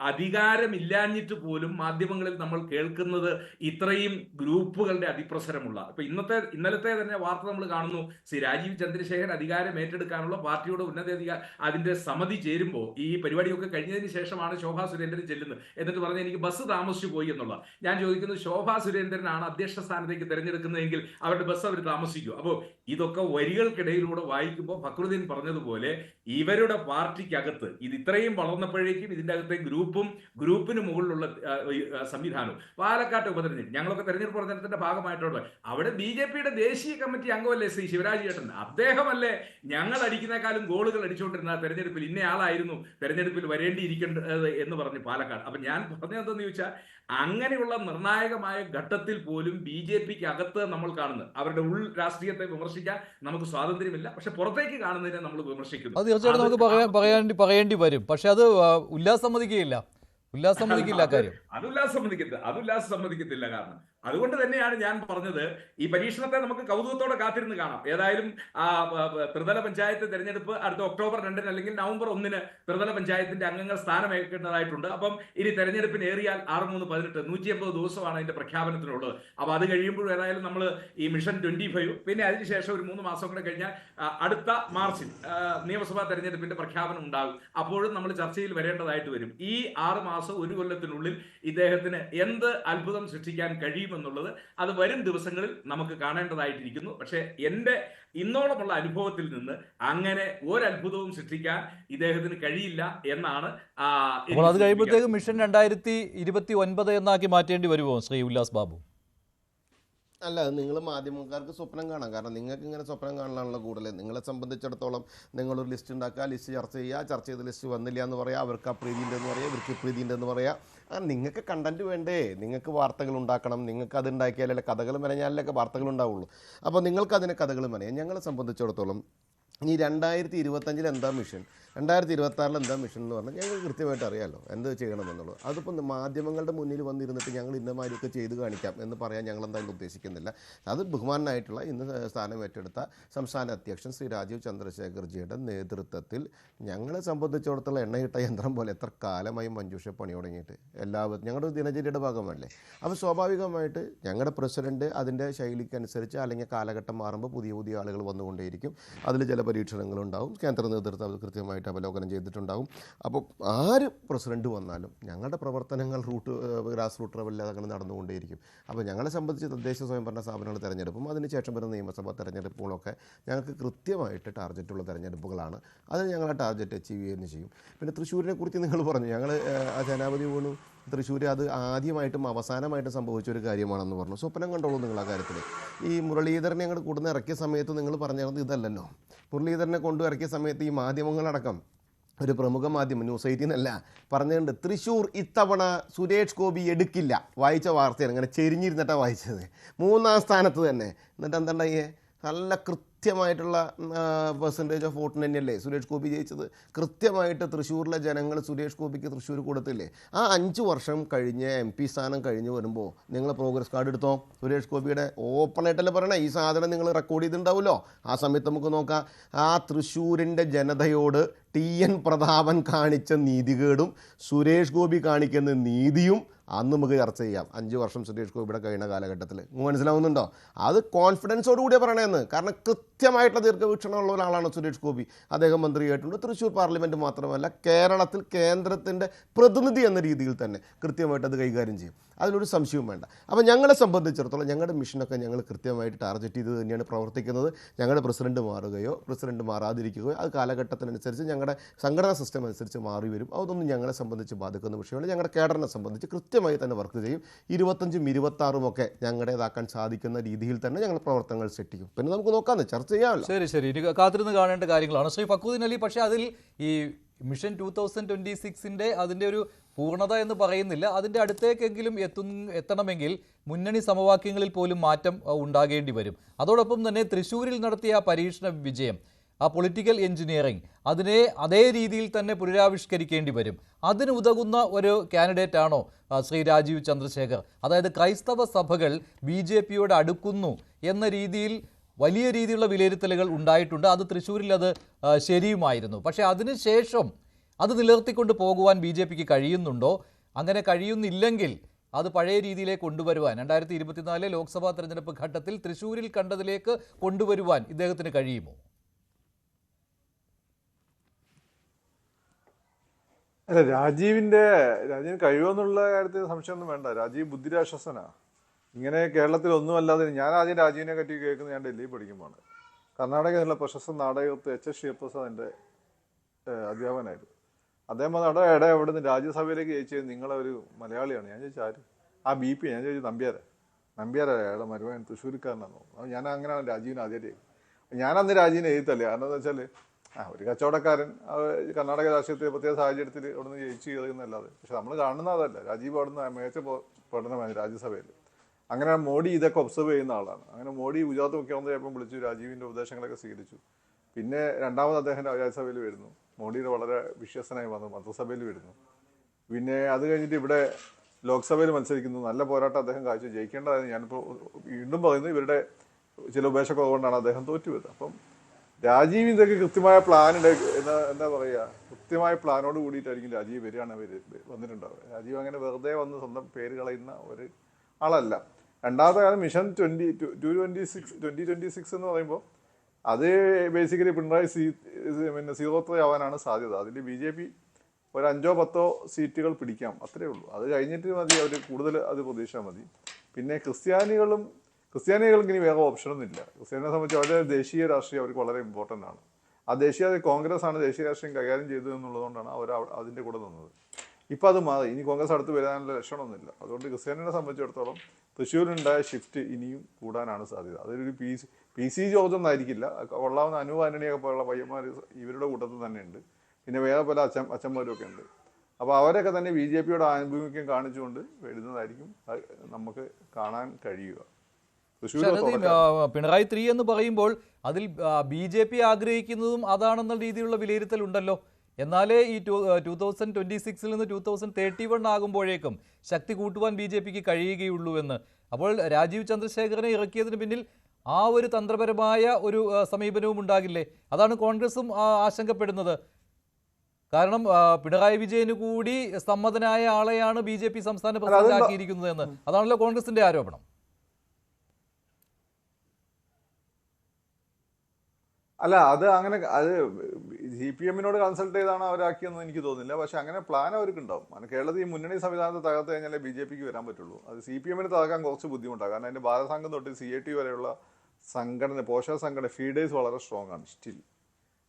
അധികാരമില്ലാഞ്ഞിട്ട് പോലും മാധ്യമങ്ങളിൽ നമ്മൾ കേൾക്കുന്നത് ഇത്രയും ഗ്രൂപ്പുകളുടെ അതിപ്രസരമുള്ള, ഇപ്പൊ ഇന്നലത്തെ തന്നെ വാർത്ത നമ്മൾ കാണുന്നു, ശ്രീ രാജീവ് ചന്ദ്രശേഖർ അധികാരം ഏറ്റെടുക്കാനുള്ള പാർട്ടിയുടെ ഉന്നതാധികാര അതിന്റെ സമിതി ചേരുമ്പോൾ ഈ പരിപാടിയൊക്കെ കഴിഞ്ഞതിന് ശേഷമാണ് ശോഭാ സുരേന്ദ്രൻ ചെല്ലുന്നത്. എന്നിട്ട് പറഞ്ഞാൽ എനിക്ക് ബസ് താമസിച്ചു പോയി എന്നുള്ള. ഞാൻ ചോദിക്കുന്നത്, ശോഭാ സുരേന്ദ്രനാണ് അധ്യക്ഷ സ്ഥാനത്തേക്ക് തിരഞ്ഞെടുക്കുന്നതെങ്കിൽ അവരുടെ ബസ് അവർ താമസിക്കും. അപ്പോൾ ഇതൊക്കെ വരികൾക്കിടയിലൂടെ വായിക്കുമ്പോൾ ഫക്രുദ്ദീൻ പറഞ്ഞതുപോലെ ഇവരുടെ പാർട്ടിക്കകത്ത് ഇത് ഇത്രയും വളർന്നപ്പോഴേക്കും ഇതിൻ്റെ അകത്തെ ഗ്രൂപ്പിന് മുകളിലുള്ള സംവിധാനവും പാലക്കാട്ട് ഉപതെരഞ്ഞെടുപ്പ് ഞങ്ങളൊക്കെ തെരഞ്ഞെടുപ്പ് പ്രചരണത്തിന്റെ ഭാഗമായിട്ടുള്ളത്. അവിടെ BJPയുടെ ദേശീയ കമ്മിറ്റി അംഗമല്ലേ ശ്രീ ശിവരാജ് ചേട്ടൻ, അദ്ദേഹമല്ലേ ഞങ്ങൾ അടിക്കുന്നേക്കാളും ഗോളുകൾ അടിച്ചുകൊണ്ടിരുന്ന തെരഞ്ഞെടുപ്പിൽ ഇന്നയാളായിരുന്നു തെരഞ്ഞെടുപ്പിൽ വരേണ്ടിയിരിക്കേണ്ടത് എന്ന് പറഞ്ഞു പാലക്കാട്. അപ്പൊ ഞാൻ പറഞ്ഞതെന്തെന്ന് ചോദിച്ചാൽ, അങ്ങനെയുള്ള നിർണായകമായ ഘട്ടത്തിൽ പോലും BJPക്ക് അകത്ത് നമ്മൾ കാണുന്നത് അവരുടെ രാഷ്ട്രീയത്തെ വിമർശിക്കാൻ നമുക്ക് സ്വാതന്ത്ര്യമില്ല, പക്ഷെ പുറത്തേക്ക് കാണുന്നതിനെ നമ്മൾ വിമർശിക്കുന്നു. അത് തീർച്ചയായിട്ടും നമുക്ക് പറയേണ്ടി വരും. പക്ഷെ അത് ഉല്ലാസമ്മതിക്കുകയില്ല കാര്യം. അത് ഉല്ലാസം സമ്മതിക്കത്തില്ല. കാരണം അതുകൊണ്ട് തന്നെയാണ് ഞാൻ പറഞ്ഞത്, ഈ പരീക്ഷണത്തെ നമുക്ക് കൗതുകത്തോടെ കാത്തിരുന്ന് കാണാം. ഏതായാലും ത്രിതല പഞ്ചായത്ത് തെരഞ്ഞെടുപ്പ് അടുത്ത ഒക്ടോബർ 2 അല്ലെങ്കിൽ നവംബർ 1 ത്രിതല പഞ്ചായത്തിന്റെ അംഗങ്ങൾ സ്ഥാനമേൽക്കേണ്ടതായിട്ടുണ്ട്. അപ്പം ഇനി തെരഞ്ഞെടുപ്പിന് ഏറിയാൽ 6-3-18 180 ദിവസമാണ് അതിന്റെ പ്രഖ്യാപനത്തിനുള്ളത്. അപ്പൊ അത് കഴിയുമ്പോഴും ഏതായാലും നമ്മൾ ഈ മിഷൻ 25 പിന്നെ അതിനുശേഷം ഒരു 3 മാസം കൂടെ കഴിഞ്ഞാൽ അടുത്ത മാർച്ചിൽ നിയമസഭാ തെരഞ്ഞെടുപ്പിന്റെ പ്രഖ്യാപനം ഉണ്ടാകും. അപ്പോഴും നമ്മൾ ചർച്ചയിൽ വരേണ്ടതായിട്ട് വരും. ഈ 6 മാസം 1 കൊല്ലത്തിനുള്ളിൽ ഇദ്ദേഹത്തിന് എന്ത് അത്ഭുതം സൃഷ്ടിക്കാൻ കഴിയുമെന്നുള്ളത് അത് വരും ദിവസങ്ങളിൽ നമുക്ക് കാണേണ്ടതായിട്ടിരിക്കുന്നു. പക്ഷേ എൻ്റെ ഇന്നോളമുള്ള അനുഭവത്തിൽ നിന്ന് അങ്ങനെ ഒരത്ഭുതവും സൃഷ്ടിക്കാൻ ഇദ്ദേഹത്തിന് കഴിയില്ല എന്നാണ്. അപ്പോൾ അത് കഴിയുമ്പോഴത്തേക്ക് മിഷൻ 2029 എന്നാക്കി മാറ്റേണ്ടി വരുമോ ശ്രീ ഉല്ലാസ് ബാബു? അല്ല, അത് നിങ്ങൾ മാധ്യമക്കാർക്ക് സ്വപ്നം കാണാം. കാരണം നിങ്ങൾക്ക് ഇങ്ങനെ സ്വപ്നം കാണാനുള്ള കൂടുതൽ. നിങ്ങളെ സംബന്ധിച്ചിടത്തോളം നിങ്ങളൊരു ലിസ്റ്റ് ഉണ്ടാക്കുക, ലിസ്റ്റ് ചർച്ച ചെയ്യുക, ചർച്ച ചെയ്ത ലിസ്റ്റ് വന്നില്ല എന്ന് പറയാം, അവർക്ക് അപ്രീതിയുണ്ടെന്ന് പറയാം, ഇവർക്ക് ഇപ്രീതിയുണ്ടെന്ന് പറയാം. നിങ്ങൾക്ക് കണ്ടന്റ് വേണ്ടേ? നിങ്ങൾക്ക് വാർത്തകൾ ഉണ്ടാക്കണം. നിങ്ങൾക്ക് അത് ഉണ്ടാക്കിയാലല്ലേ കഥകൾ മെനഞ്ഞാലൊക്കെ വാർത്തകൾ ഉണ്ടാവുള്ളൂ. അപ്പോൾ നിങ്ങൾക്ക് അതിനെ കഥകൾ മെനയാം. ഞങ്ങളെ സംബന്ധിച്ചിടത്തോളം ഈ 2025 എന്താ മിഷൻ, 2026 എന്താ മിഷൻ എന്ന് പറഞ്ഞാൽ ഞങ്ങൾക്ക് കൃത്യമായിട്ട് അറിയാമല്ലോ എന്ത് ചെയ്യണമെന്നുള്ളത്. അതിപ്പോൾ മാധ്യമങ്ങളുടെ മുന്നിൽ വന്നിരുന്നിട്ട് ഞങ്ങൾ ഇന്നമാരൊക്കെ ചെയ്ത് കാണിക്കാം എന്ന് പറയാൻ ഞങ്ങൾ എന്തായാലും ഉദ്ദേശിക്കുന്നില്ല. അത് ബഹുമാനായിട്ടുള്ള ഇന്ന് സ്ഥാനം ഏറ്റെടുത്ത സംസ്ഥാന അധ്യക്ഷൻ ശ്രീ രാജീവ് ചന്ദ്രശേഖർജിയുടെ നേതൃത്വത്തിൽ ഞങ്ങളെ സംബന്ധിച്ചിടത്തോളം എണ്ണയിട്ട യന്ത്രം പോലെ എത്ര കാലമായി മഞ്ജുഷ പണി തുടങ്ങിയിട്ട് എല്ലാവരും ഞങ്ങളുടെ ദിനചര്യയുടെ ഭാഗമല്ലേ. അപ്പോൾ സ്വാഭാവികമായിട്ട് ഞങ്ങളുടെ പ്രസിഡന്റ് അതിൻ്റെ ശൈലിക്കനുസരിച്ച് അല്ലെങ്കിൽ കാലഘട്ടം മാറുമ്പോൾ പുതിയ ആളുകൾ വന്നുകൊണ്ടേയിരിക്കും. അതിൽ ചില പരീക്ഷണങ്ങളുണ്ടാവും. കേന്ദ്ര നേതൃത്വം അത് കൃത്യമായിട്ട് അവലോകനം ചെയ്തിട്ടുണ്ടാവും. അപ്പോൾ ആര് പ്രസിഡന്റ് വന്നാലും ഞങ്ങളുടെ പ്രവർത്തനങ്ങൾ ഗ്രാസ് റൂട്ട് ലെവലിൽ അതങ്ങനെ നടന്നുകൊണ്ടേയിരിക്കും. അപ്പോൾ ഞങ്ങളെ സംബന്ധിച്ച് തദ്ദേശ സ്വയംഭരണ സ്ഥാപനങ്ങളുടെ തെരഞ്ഞെടുപ്പും അതിനുശേഷം വരുന്ന നിയമസഭാ തെരഞ്ഞെടുപ്പുകളൊക്കെ ഞങ്ങൾക്ക് കൃത്യമായിട്ട് ടാർഗറ്റുള്ള തെരഞ്ഞെടുപ്പുകളാണ്. അത് ഞങ്ങളെ ടാർഗറ്റ് അച്ചീവ് ചെയ്യുകയും ചെയ്യും. പിന്നെ തൃശ്ശൂരിനെ കുറിച്ച് നിങ്ങൾ പറഞ്ഞു, ഞങ്ങൾ സേനാപതി വീണു തൃശ്ശൂർ അത് ആദ്യമായിട്ടും അവസാനമായിട്ടും സംഭവിച്ചൊരു കാര്യമാണെന്ന് പറഞ്ഞു. സ്വപ്നം കണ്ടോളൂ നിങ്ങൾ ആ കാര്യത്തിൽ. ഈ മുരളീധരനെ അങ്ങോട്ട് കൂടുന്ന ഇറക്കിയ സമയത്ത് നിങ്ങൾ പറഞ്ഞത് ഇതല്ലല്ലോ. മുരളീധരനെ കൊണ്ടു ഇറക്കിയ സമയത്ത് ഈ മാധ്യമങ്ങളടക്കം ഒരു പ്രമുഖ മാധ്യമം ന്യൂസ് 18 പറഞ്ഞിട്ടുണ്ട്, തൃശ്ശൂർ ഇത്തവണ സുരേഷ് ഗോപി എടുക്കില്ല. വായിച്ച വാർത്തയാണ്, ഇങ്ങനെ ചെരിഞ്ഞിരുന്നിട്ടാണ് വായിച്ചത്. 3-ാം സ്ഥാനത്ത് തന്നെ. എന്നിട്ട് എന്തുണ്ടായേ? നല്ല കൃത്യമായിട്ടുള്ള പെർസെൻറ്റേജ് ഓഫ് വോട്ടിന് തന്നെയല്ലേ സുരേഷ് ഗോപി ജയിച്ചത്. കൃത്യമായിട്ട് തൃശ്ശൂരിലെ ജനങ്ങൾ സുരേഷ് ഗോപിക്ക് തൃശ്ശൂർ കൊടുത്തില്ലേ. ആ 5 വർഷം കഴിഞ്ഞ് MP സ്ഥാനം കഴിഞ്ഞ് വരുമ്പോൾ നിങ്ങൾ പ്രോഗ്രസ് കാർഡ് എടുത്തോ. സുരേഷ് ഗോപിയുടെ ഓപ്പണായിട്ടല്ലേ പറയണേ, ഈ സാധനം നിങ്ങൾ റെക്കോർഡ് ചെയ്തിട്ടുണ്ടാവുമല്ലോ. ആ സമയത്ത് നമുക്ക് നോക്കാം. ആ തൃശ്ശൂരിൻ്റെ ജനതയോട് TN പ്രതാപൻ കാണിച്ച നീതികേടും സുരേഷ് ഗോപി കാണിക്കുന്ന നീതിയും അന്ന് നമുക്ക് ചർച്ച ചെയ്യാം. 5 വർഷം സുരേഷ് ഗോപിയുടെ കഴിഞ്ഞ കാലഘട്ടത്തിൽ മനസ്സിലാവുന്നുണ്ടോ? അത് കോൺഫിഡൻസോടുകൂടിയാണ് പറയണതെന്ന്. കാരണം കൃത്യമായിട്ടുള്ള ദീർഘവീക്ഷണമുള്ള ഒരാളാണ് സുരേഷ് ഗോപി. അദ്ദേഹം മന്ത്രിയായിട്ടുണ്ട്. തൃശ്ശൂർ പാർലമെൻറ്റ് മാത്രമല്ല കേരളത്തിൽ കേന്ദ്രത്തിൻ്റെ പ്രതിനിധി എന്ന രീതിയിൽ തന്നെ കൃത്യമായിട്ട് അത് കൈകാര്യം ചെയ്യും. അതിലൊരു സംശയവും വേണ്ട. അപ്പോൾ ഞങ്ങളെ സംബന്ധിച്ചിടത്തോളം ഞങ്ങളുടെ മിഷനൊക്കെ ഞങ്ങൾ കൃത്യമായിട്ട് ടാർഗറ്റ് ചെയ്ത് തന്നെയാണ് പ്രവർത്തിക്കുന്നത്. ഞങ്ങളുടെ പ്രസിഡന്റ് മാറുകയോ പ്രസിഡന്റ് മാറാതിരിക്കുകയോ അത് കാലഘട്ടത്തിനനുസരിച്ച് ഞങ്ങളുടെ സംഘടനാ സിസ്റ്റം അനുസരിച്ച് മാറി വരും. അതൊന്നും ഞങ്ങളെ സംബന്ധിച്ച് ബാധിക്കുന്ന വിഷയമാണ്. ഞങ്ങളുടെ കേഡറിനെ സംബന്ധിച്ച് കൃത്യമായി തന്നെ വർക്ക് ചെയ്യും. 25-ഉം 26-ഉം ഒക്കെ ഞങ്ങളുടേതാക്കാൻ സാധിക്കുന്ന രീതിയിൽ തന്നെ ഞങ്ങൾ പ്രവർത്തനങ്ങൾ സെറ്റ് ചെയ്യും. പിന്നെ നമുക്ക് നോക്കാമെന്ന് ചർച്ച ചെയ്യാമല്ലോ. ശരി കാത്തിരുന്ന് കാണേണ്ട കാര്യങ്ങളാണ് ശ്രീ ഫക്രുദ്ദീൻ അലി. പക്ഷേ അതിൽ ഈ മിഷൻ 2026 അതിൻ്റെ ഒരു പൂർണ്ണത എന്ന് പറയുന്നില്ല. അതിൻ്റെ അടുത്തേക്കെങ്കിലും എത്തണമെങ്കിൽ മുന്നണി സമവാക്യങ്ങളിൽ പോലും മാറ്റം ഉണ്ടാകേണ്ടി വരും. അതോടൊപ്പം തന്നെ തൃശ്ശൂരിൽ നടത്തിയ പരീക്ഷണ വിജയം, ആ പൊളിറ്റിക്കൽ എഞ്ചിനീയറിംഗ്, അതിനെ അതേ രീതിയിൽ തന്നെ പുനരാവിഷ്കരിക്കേണ്ടി വരും. അതിന് ഉതകുന്ന ഒരു കാൻഡിഡേറ്റ് ആണോ ശ്രീ രാജീവ് ചന്ദ്രശേഖർ? അതായത് ക്രൈസ്തവ സഭകൾ BJPയോട് അടുക്കുന്നു എന്ന രീതിയിൽ വലിയ രീതിയിലുള്ള വിലയിരുത്തലുകൾ ഉണ്ടായിട്ടുണ്ട്. അത് തൃശ്ശൂരിൽ അത് ശരിയുമായിരുന്നു. പക്ഷേ അതിനുശേഷം അത് നിലനിർത്തിക്കൊണ്ട് പോകുവാൻ BJPക്ക് കഴിയുന്നുണ്ടോ? അങ്ങനെ കഴിയുന്നില്ലെങ്കിൽ അത് പഴയ രീതിയിലേക്ക് കൊണ്ടുവരുവാൻ 2024 ലോക്സഭാ തെരഞ്ഞെടുപ്പ് ഘട്ടത്തിൽ തൃശ്ശൂരിൽ കണ്ടതിലേക്ക് കൊണ്ടുവരുവാൻ ഇദ്ദേഹത്തിന് കഴിയുമോ? അല്ല, രാജീവിന് കഴിവെന്നുള്ള കാര്യത്തിൽ സംശയമൊന്നും വേണ്ട. രാജീവ് ബുദ്ധിരാശ്വസനാ. ഇങ്ങനെ കേരളത്തിൽ ഒന്നുമല്ലാതെ ഞാൻ ആദ്യം രാജീവിനെ പറ്റി കേൾക്കുന്നത് ഞാൻ ഡൽഹിയിൽ പഠിക്കുമ്പോൾ. കർണാടകയിലുള്ള പ്രശസ്ത നാടകത്ത് എച്ച് എസ് ശിവപ്രസാദിന്റെ അധ്യാപകനായിരുന്നു. അദ്ദേഹം അവിടെ അവിടുന്ന് രാജ്യസഭയിലേക്ക് ചോദിച്ചത് നിങ്ങളെ ഒരു മലയാളിയാണ്. ഞാൻ ചോദിച്ചു ആര്? ആ BP. ഞാൻ ചോദിച്ചു നമ്പ്യാര അയാളുടെ മരുമകൻ തൃശ്ശൂർക്കാരനാണോ? ഞാൻ അങ്ങനെയാണ് രാജീവിനെ ആദ്യമായിട്ട്. ഞാനന്ന് രാജീവിനെ എഴുത്തല്ലേ. കാരണം എന്താ വെച്ചാൽ ഒരു കച്ചവടക്കാരൻ കർണാടക രാഷ്ട്രീയത്തിൽ പ്രത്യേക സാഹചര്യത്തിൽ അവിടുന്ന് ജയിച്ചു കയറുന്നല്ലാതെ. പക്ഷെ നമ്മൾ കാണുന്ന അതല്ല. രാജീവ് അവിടുന്ന് മികച്ച പഠനമാണ് രാജ്യസഭയിൽ. അങ്ങനെ മോഡി ഇതൊക്കെ ഒബ്സർവ് ചെയ്യുന്ന ആളാണ്. അങ്ങനെ മോഡി ഗുജറാത്ത് മുഖ്യമന്ത്രിയായപ്പം വിളിച്ചു, രാജീവിൻ്റെ ഉപദേശങ്ങളൊക്കെ സ്വീകരിച്ചു. പിന്നെ രണ്ടാമത് അദ്ദേഹം രാജ്യസഭയിൽ വരുന്നു. മോഡിയുടെ വളരെ വിശ്വസനായി വന്നു, മന്ത്രിസഭയിൽ വരുന്നു. പിന്നെ അത് കഴിഞ്ഞിട്ട് ഇവിടെ ലോക്സഭയിൽ മത്സരിക്കുന്നു. നല്ല പോരാട്ടം അദ്ദേഹം കാഴ്ച ജയിക്കേണ്ടതായിരുന്നു. ഞാനിപ്പോൾ വീണ്ടും പറയുന്നു, ഇവരുടെ ചില ഉപേക്ഷക്കുറവുകൊണ്ടാണ് അദ്ദേഹം തോറ്റുപോയത്. അപ്പം രാജീവ് ഇതൊക്കെ കൃത്യമായ പ്ലാനുണ്ട്. എന്താ പറയുക, കൃത്യമായ പ്ലാനോട് കൂടിയിട്ടായിരിക്കും രാജീവ് വന്നിട്ടുണ്ടാവുക. രാജീവ് അങ്ങനെ വെറുതെ വന്ന് സ്വന്തം പേര് കളയുന്ന ഒരു ആളല്ല. രണ്ടാമത്തെ കാലം മിഷൻ 2026 എന്ന് പറയുമ്പോൾ അത് ബേസിക്കലി പിണറായി 0-3 ആവാനാണ് സാധ്യത. അതിൽ BJP ഒരു 5-10 സീറ്റുകൾ പിടിക്കാം, അത്രേ ഉള്ളൂ. അത് കഴിഞ്ഞിട്ട് മതി അവർ കൂടുതൽ അത് പ്രതീക്ഷ മതി. പിന്നെ ക്രിസ്ത്യാനികൾക്ക് ഇനി വേറെ ഓപ്ഷനൊന്നും ഇല്ല. ക്രിസ്ത്യാനിയെ സംബന്ധിച്ച് അവരുടെ ദേശീയ രാഷ്ട്രീയം അവർക്ക് വളരെ ഇമ്പോർട്ടൻ്റ് ആണ്. ആ കോൺഗ്രസ് ആണ് ദേശീയ രാഷ്ട്രീയം കൈകാര്യം ചെയ്തത് എന്നുള്ളതുകൊണ്ടാണ് അവർ അതിൻ്റെ കൂടെ നിന്നത്. ഇപ്പം അത് മാറി. ഇനി കോൺഗ്രസ് അടുത്ത് വരാനുള്ള ലക്ഷണമൊന്നുമില്ല. അതുകൊണ്ട് ക്രിസ്ത്യാനിയെ സംബന്ധിച്ചിടത്തോളം തൃശ്ശൂരിനുണ്ടായ ഷിഫ്റ്റ് ഇനിയും കൂടാനാണ് സാധ്യത. അതൊരു PC ജോർജ് ഒന്നായിരിക്കില്ല. കൊള്ളാവുന്ന അനു ആന്റണിയൊക്കെ പോലുള്ള പയ്യന്മാർ ഇവരുടെ കൂട്ടത്തിൽ തന്നെ ഉണ്ട്. പിന്നെ വേറെ പല അച്ഛന്മാരും ഒക്കെ ഉണ്ട്. അപ്പോൾ അവരൊക്കെ തന്നെ BJPയുടെ ആഭിമുഖ്യം കാണിച്ചുകൊണ്ട് വരുന്നതായിരിക്കും നമുക്ക് കാണാൻ കഴിയുക. പിണറായി 3 എന്ന് പറയുമ്പോൾ അതിൽ BJP ആഗ്രഹിക്കുന്നതും അതാണെന്ന രീതിയിലുള്ള വിലയിരുത്തൽ ഉണ്ടല്ലോ. എന്നാലേ ഈ 2026 നിന്ന് 2031 ആകുമ്പോഴേക്കും ശക്തി കൂട്ടുവാൻ BJPക്ക് കഴിയുകയുള്ളൂ എന്ന്. അപ്പോൾ രാജീവ് ചന്ദ്രശേഖരനെ ഇറക്കിയതിന് പിന്നിൽ ആ ഒരു തന്ത്രപരമായ ഒരു സമീപനവും ഉണ്ടാകില്ലേ? അതാണ് കോൺഗ്രസും ആശങ്കപ്പെടുന്നത്. കാരണം പിണറായി വിജയന് കൂടി സമ്മതനായ ആളെയാണ് BJP സംസ്ഥാന പ്രസിഡന്റ് ആക്കിയിരിക്കുന്നത് എന്ന്. അതാണല്ലോ കോൺഗ്രസിന്റെ ആരോപണം. അല്ല, അത് CPM-നോട് കൺസൾട്ട് ചെയ്താണ് അവരാക്കിയെന്ന് എനിക്ക് തോന്നുന്നില്ല. പക്ഷെ അങ്ങനെ പ്ലാൻ അവർക്ക് ഉണ്ടാവും. കേരളത്തിൽ ഈ മുന്നണി സംവിധാനത്തെ തകർത്ത് കഴിഞ്ഞാലേ BJPക്ക് വരാൻ പറ്റുള്ളൂ. അത് CPM-ന് തകർക്കാൻ കുറച്ച് ബുദ്ധിമുട്ടാണ്. കാരണം അതിൻ്റെ ഭാരതസംഘം തൊട്ട് CAT വരെയുള്ള സംഘടന, പോഷക സംഘടന ഫീഡേഴ്സ് വളരെ സ്ട്രോങ് ആണ് സ്റ്റിൽ.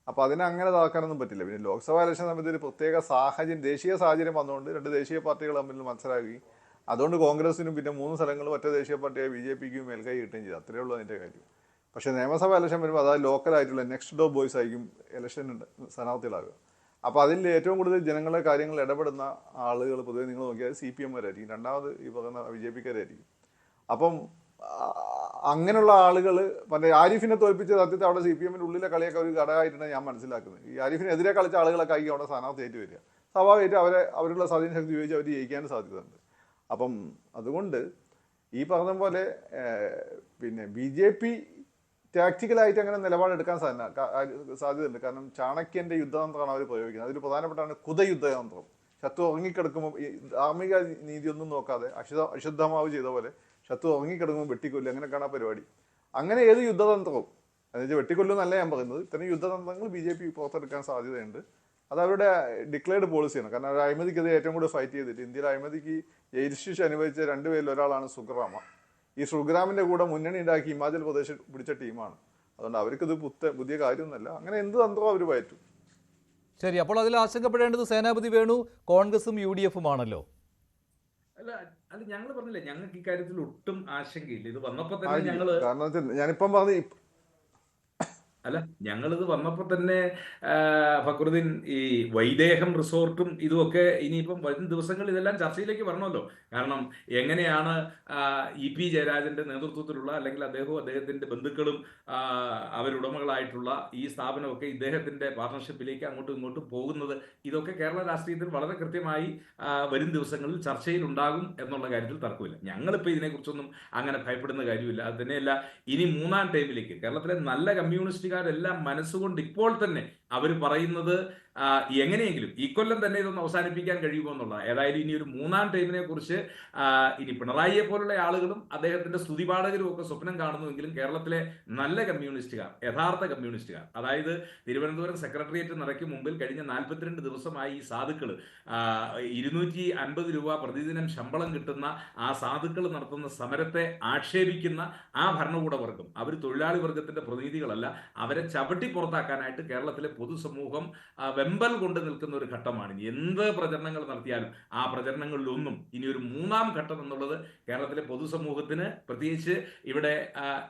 അപ്പോൾ അതിനെ അങ്ങനെ തകർക്കാനൊന്നും പറ്റില്ല. പിന്നെ ലോക്സഭാ ഇലക്ഷൻ സമയത്ത് ഒരു പ്രത്യേക സാഹചര്യം, ദേശീയ സാഹചര്യം വന്നുകൊണ്ട് 2 ദേശീയ പാർട്ടികൾ തമ്മിൽ മത്സരമാകുകയും അതുകൊണ്ട് കോൺഗ്രസിനും പിന്നെ 3 സ്ഥലങ്ങൾ മറ്റേ ദേശീയ പാർട്ടിയായ BJPക്കും മേൽക്കൈ കിട്ടുകയും ചെയ്തു. അത്രയേ ഉള്ളൂ അതിൻ്റെ കാര്യം. പക്ഷേ നിയമസഭാ ഇലക്ഷൻ വരുമ്പോൾ അതായത് ലോക്കലായിട്ടുള്ള നെക്സ്റ്റ് ഡോർ ബോയ്സ് ആയിരിക്കും ഇലക്ഷൻ സ്ഥാനാർത്ഥികളാകുക. അപ്പോൾ അതിൽ ഏറ്റവും കൂടുതൽ ജനങ്ങളുടെ കാര്യങ്ങൾ ഇടപെടുന്ന ആളുകൾ പൊതുവെ നിങ്ങൾ നോക്കിയാൽ CPM-കാരായിരിക്കും. രണ്ടാമത് ഈ പറയുന്ന BJP-കാരായിരിക്കും. അപ്പം അങ്ങനെയുള്ള ആളുകൾ മറ്റേ ആരിഫിനെ തോൽപ്പിച്ച സത്യത്തിൽ അവിടെ CPM-ന്റെ ഉള്ളിലെ കളിയൊക്കെ ഒരു ഘടകമായിട്ടാണ് ഞാൻ മനസ്സിലാക്കുന്നത്. ഈ ആരിഫിനെതിരെ കളിച്ച ആളുകളൊക്കെ ആയിരിക്കും അവിടെ സ്ഥാനാർത്ഥിയായിട്ട് വരിക. സ്വാഭാവികമായിട്ട് അവരുടെ സ്വാധീന ശക്തി ഉപയോഗിച്ച് അവർ ജയിക്കാൻ സാധ്യതയുണ്ട്. അപ്പം അതുകൊണ്ട് ഈ പറഞ്ഞ പോലെ പിന്നെ BJP ടാക്ടിക്കലായിട്ട് അങ്ങനെ നിലപാടെടുക്കാൻ സാധ്യതയുണ്ട്. കാരണം ചാണക്യൻ്റെ യുദ്ധതന്ത്രമാണ് അവർ പ്രയോഗിക്കുന്നത്. അതിൽ പ്രധാനപ്പെട്ടാണ് കുതയുദ്ധതന്ത്രം. ശത്രു ഉറങ്ങിക്കിടക്കുമ്പോൾ ഈ ധാർമ്മിക നീതിയൊന്നും നോക്കാതെ അശുദ്ധമാവ് ചെയ്ത പോലെ ശത്രു ഉറങ്ങിക്കിടക്കുമ്പോൾ വെട്ടിക്കൊല്ലും, അങ്ങനെ കാണാൻ പരിപാടി. അങ്ങനെ ഏത് യുദ്ധതന്ത്രവും, എന്നുവെച്ചാൽ വെട്ടിക്കൊല്ലുമെന്നല്ല ഞാൻ പറയുന്നത്, ഇത്തരം യുദ്ധതന്ത്രങ്ങൾ BJP പുറത്തെടുക്കാൻ സാധ്യതയുണ്ട്. അത് അവരുടെ ഡിക്ലെയർഡ് പോളിസിയാണ്. കാരണം അവർ അഴിമതിക്കെതിരെ ഏറ്റവും കൂടുതൽ ഫൈറ്റ് ചെയ്തിട്ട് ഇന്ത്യയിൽ അഴിമതിക്ക് ജയിൽ ശിക്ഷ അനുഭവിച്ച 2 പേരിൽ ഒരാളാണ് സുഗ്രാമ. ഈ സുഗ്രാമിൻ്റെ കൂടെ മുന്നണി ഉണ്ടാക്കി ഹിമാചൽ പ്രദേശ് പിടിച്ച ടീമാണ്. അതുകൊണ്ട് അവർക്കിത് പുതിയ കാര്യമൊന്നുമല്ല. അങ്ങനെ എന്ത് തന്ത്രവും അവർ പയറ്റും. ശരി, അപ്പോൾ അതിൽ ആശങ്കപ്പെടേണ്ടത് സേനാപതി വേണു കോൺഗ്രസും UDF-ഉം ആണല്ലോ. അല്ല, ഞങ്ങൾ പറഞ്ഞില്ലേ, ഞങ്ങൾക്ക് ഇക്കാര്യത്തിൽ ഒട്ടും ആശങ്കയില്ല. ഇത് വന്നപ്പോൾ തന്നെ ഞാനിപ്പം പറഞ്ഞു ഞങ്ങളിത് വന്നപ്പോൾ തന്നെ ഫക്രുദ്ദീൻ ഈ വൈദേഹം റിസോർട്ടും ഇതുമൊക്കെ ഇനിയിപ്പം വരും ദിവസങ്ങളിൽ ഇതെല്ലാം ചർച്ചയിലേക്ക് വരണമല്ലോ. കാരണം എങ്ങനെയാണ് EP ജയരാജന്റെ നേതൃത്വത്തിലുള്ള അല്ലെങ്കിൽ അദ്ദേഹത്തിന്റെ ബന്ധുക്കളും അവരുടമകളായിട്ടുള്ള ഈ സ്ഥാപനമൊക്കെ ഇദ്ദേഹത്തിന്റെ പാർട്ണർഷിപ്പിലേക്ക് അങ്ങോട്ടും ഇങ്ങോട്ടും പോകുന്നത്, ഇതൊക്കെ കേരള രാഷ്ട്രീയത്തിൽ വളരെ കൃത്യമായി വരും ദിവസങ്ങളിൽ ചർച്ചയിൽ ഉണ്ടാകും എന്നുള്ള കാര്യത്തിൽ തർക്കമില്ല. ഞങ്ങളിപ്പോൾ ഇതിനെക്കുറിച്ചൊന്നും അങ്ങനെ ഭയപ്പെടുന്ന കാര്യമില്ല. അത് തന്നെയല്ല, ഇനി 3ാം ടൈമിലേക്ക് കേരളത്തിലെ നല്ല കമ്മ്യൂണിസ്റ്റുകാരെല്ലാം മനസ്സുകൊണ്ട് ഇപ്പോൾ തന്നെ അവർ പറയുന്നത് എങ്ങനെയെങ്കിലും ഈ കൊല്ലം തന്നെ ഇതൊന്ന് അവസാനിപ്പിക്കാൻ കഴിയുമോ എന്നുള്ളത്. ഏതായാലും ഇനി ഒരു മൂന്നാം ടൈമിനെ കുറിച്ച് ഇനി പിണറായിയെ പോലുള്ള ആളുകളും അദ്ദേഹത്തിന്റെ സ്തുതിപാഠകരും ഒക്കെ സ്വപ്നം കാണുന്നുവെങ്കിലും കേരളത്തിലെ നല്ല കമ്മ്യൂണിസ്റ്റുകാർ, യഥാർത്ഥ കമ്മ്യൂണിസ്റ്റുകാർ, അതായത് തിരുവനന്തപുരം സെക്രട്ടേറിയറ്റ് നിറയ്ക്ക് മുമ്പിൽ കഴിഞ്ഞ 42 ദിവസമായി ഈ സാധുക്കൾ 250 രൂപ പ്രതിദിനം ശമ്പളം കിട്ടുന്ന ആ സാധുക്കൾ നടത്തുന്ന സമരത്തെ ആക്ഷേപിക്കുന്ന ആ ഭരണകൂടവർഗം, അവർ തൊഴിലാളി വർഗത്തിന്റെ പ്രതിനിധികളല്ല, അവരെ ചവിട്ടി പുറത്താക്കാനായിട്ട് കേരളത്തിലെ പൊതുസമൂഹം വെമ്പൽ കൊണ്ട് നിൽക്കുന്ന ഒരു ഘട്ടമാണ്. എന്ത് പ്രചരണങ്ങൾ നടത്തിയാലും ആ പ്രചരണങ്ങളിലൊന്നും ഇനി ഒരു മൂന്നാം ഘട്ടം എന്നുള്ളത് കേരളത്തിലെ പൊതുസമൂഹത്തിന്, പ്രത്യേകിച്ച് ഇവിടെ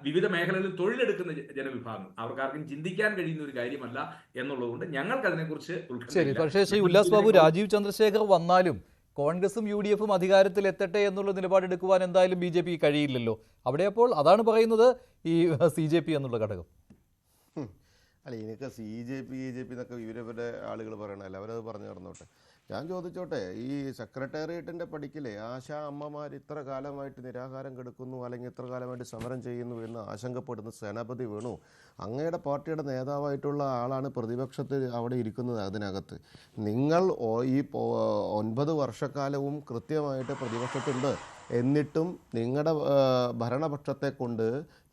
വിവിധ മേഖലകളിൽ തൊഴിലെടുക്കുന്ന ജനവിഭാഗങ്ങൾ, അവർക്കാർക്കും ചിന്തിക്കാൻ കഴിയുന്ന ഒരു കാര്യമല്ല എന്നുള്ളതുകൊണ്ട് ഞങ്ങൾക്ക് അതിനെക്കുറിച്ച് ശരി. പക്ഷേ ശ്രീ ഉല്ലാസ് ബാബു, രാജീവ് ചന്ദ്രശേഖർ വന്നാലും കോൺഗ്രസും UDF-ഉം അധികാരത്തിൽ എത്തട്ടെ എന്നുള്ള നിലപാടെടുക്കുവാൻ എന്തായാലും BJP കഴിയില്ലല്ലോ. അവിടെ അപ്പോൾ അതാണ് പറയുന്നത് ഈ CJP എന്നുള്ള ഘടകം. അല്ല, എനിക്ക് CJP എന്നൊക്കെ ഇവരവരുടെ ആളുകൾ പറയണമല്ലോ, അവരത് പറഞ്ഞു നടന്നോട്ടെ. ഞാൻ ചോദിച്ചോട്ടെ, ഈ സെക്രട്ടേറിയറ്റിൻ്റെ പടിക്കലേ ആശാ അമ്മമാർ ഇത്ര കാലമായിട്ട് നിരാഹാരം കിടക്കുന്നു അല്ലെങ്കിൽ ഇത്ര കാലമായിട്ട് സമരം ചെയ്യുന്നു എന്ന് ആശങ്കപ്പെടുന്ന സേനാപതി വേണു, അങ്ങയുടെ പാർട്ടിയുടെ നേതാവായിട്ടുള്ള ആളാണ് പ്രതിപക്ഷത്തിൽ അവിടെ ഇരിക്കുന്നത്. അതിനകത്ത് നിങ്ങൾ ഈ 9 വർഷക്കാലവും കൃത്യമായിട്ട് പ്രതിപക്ഷത്തുണ്ട്. എന്നിട്ടും നിങ്ങളുടെ ഭരണപക്ഷത്തെ കൊണ്ട്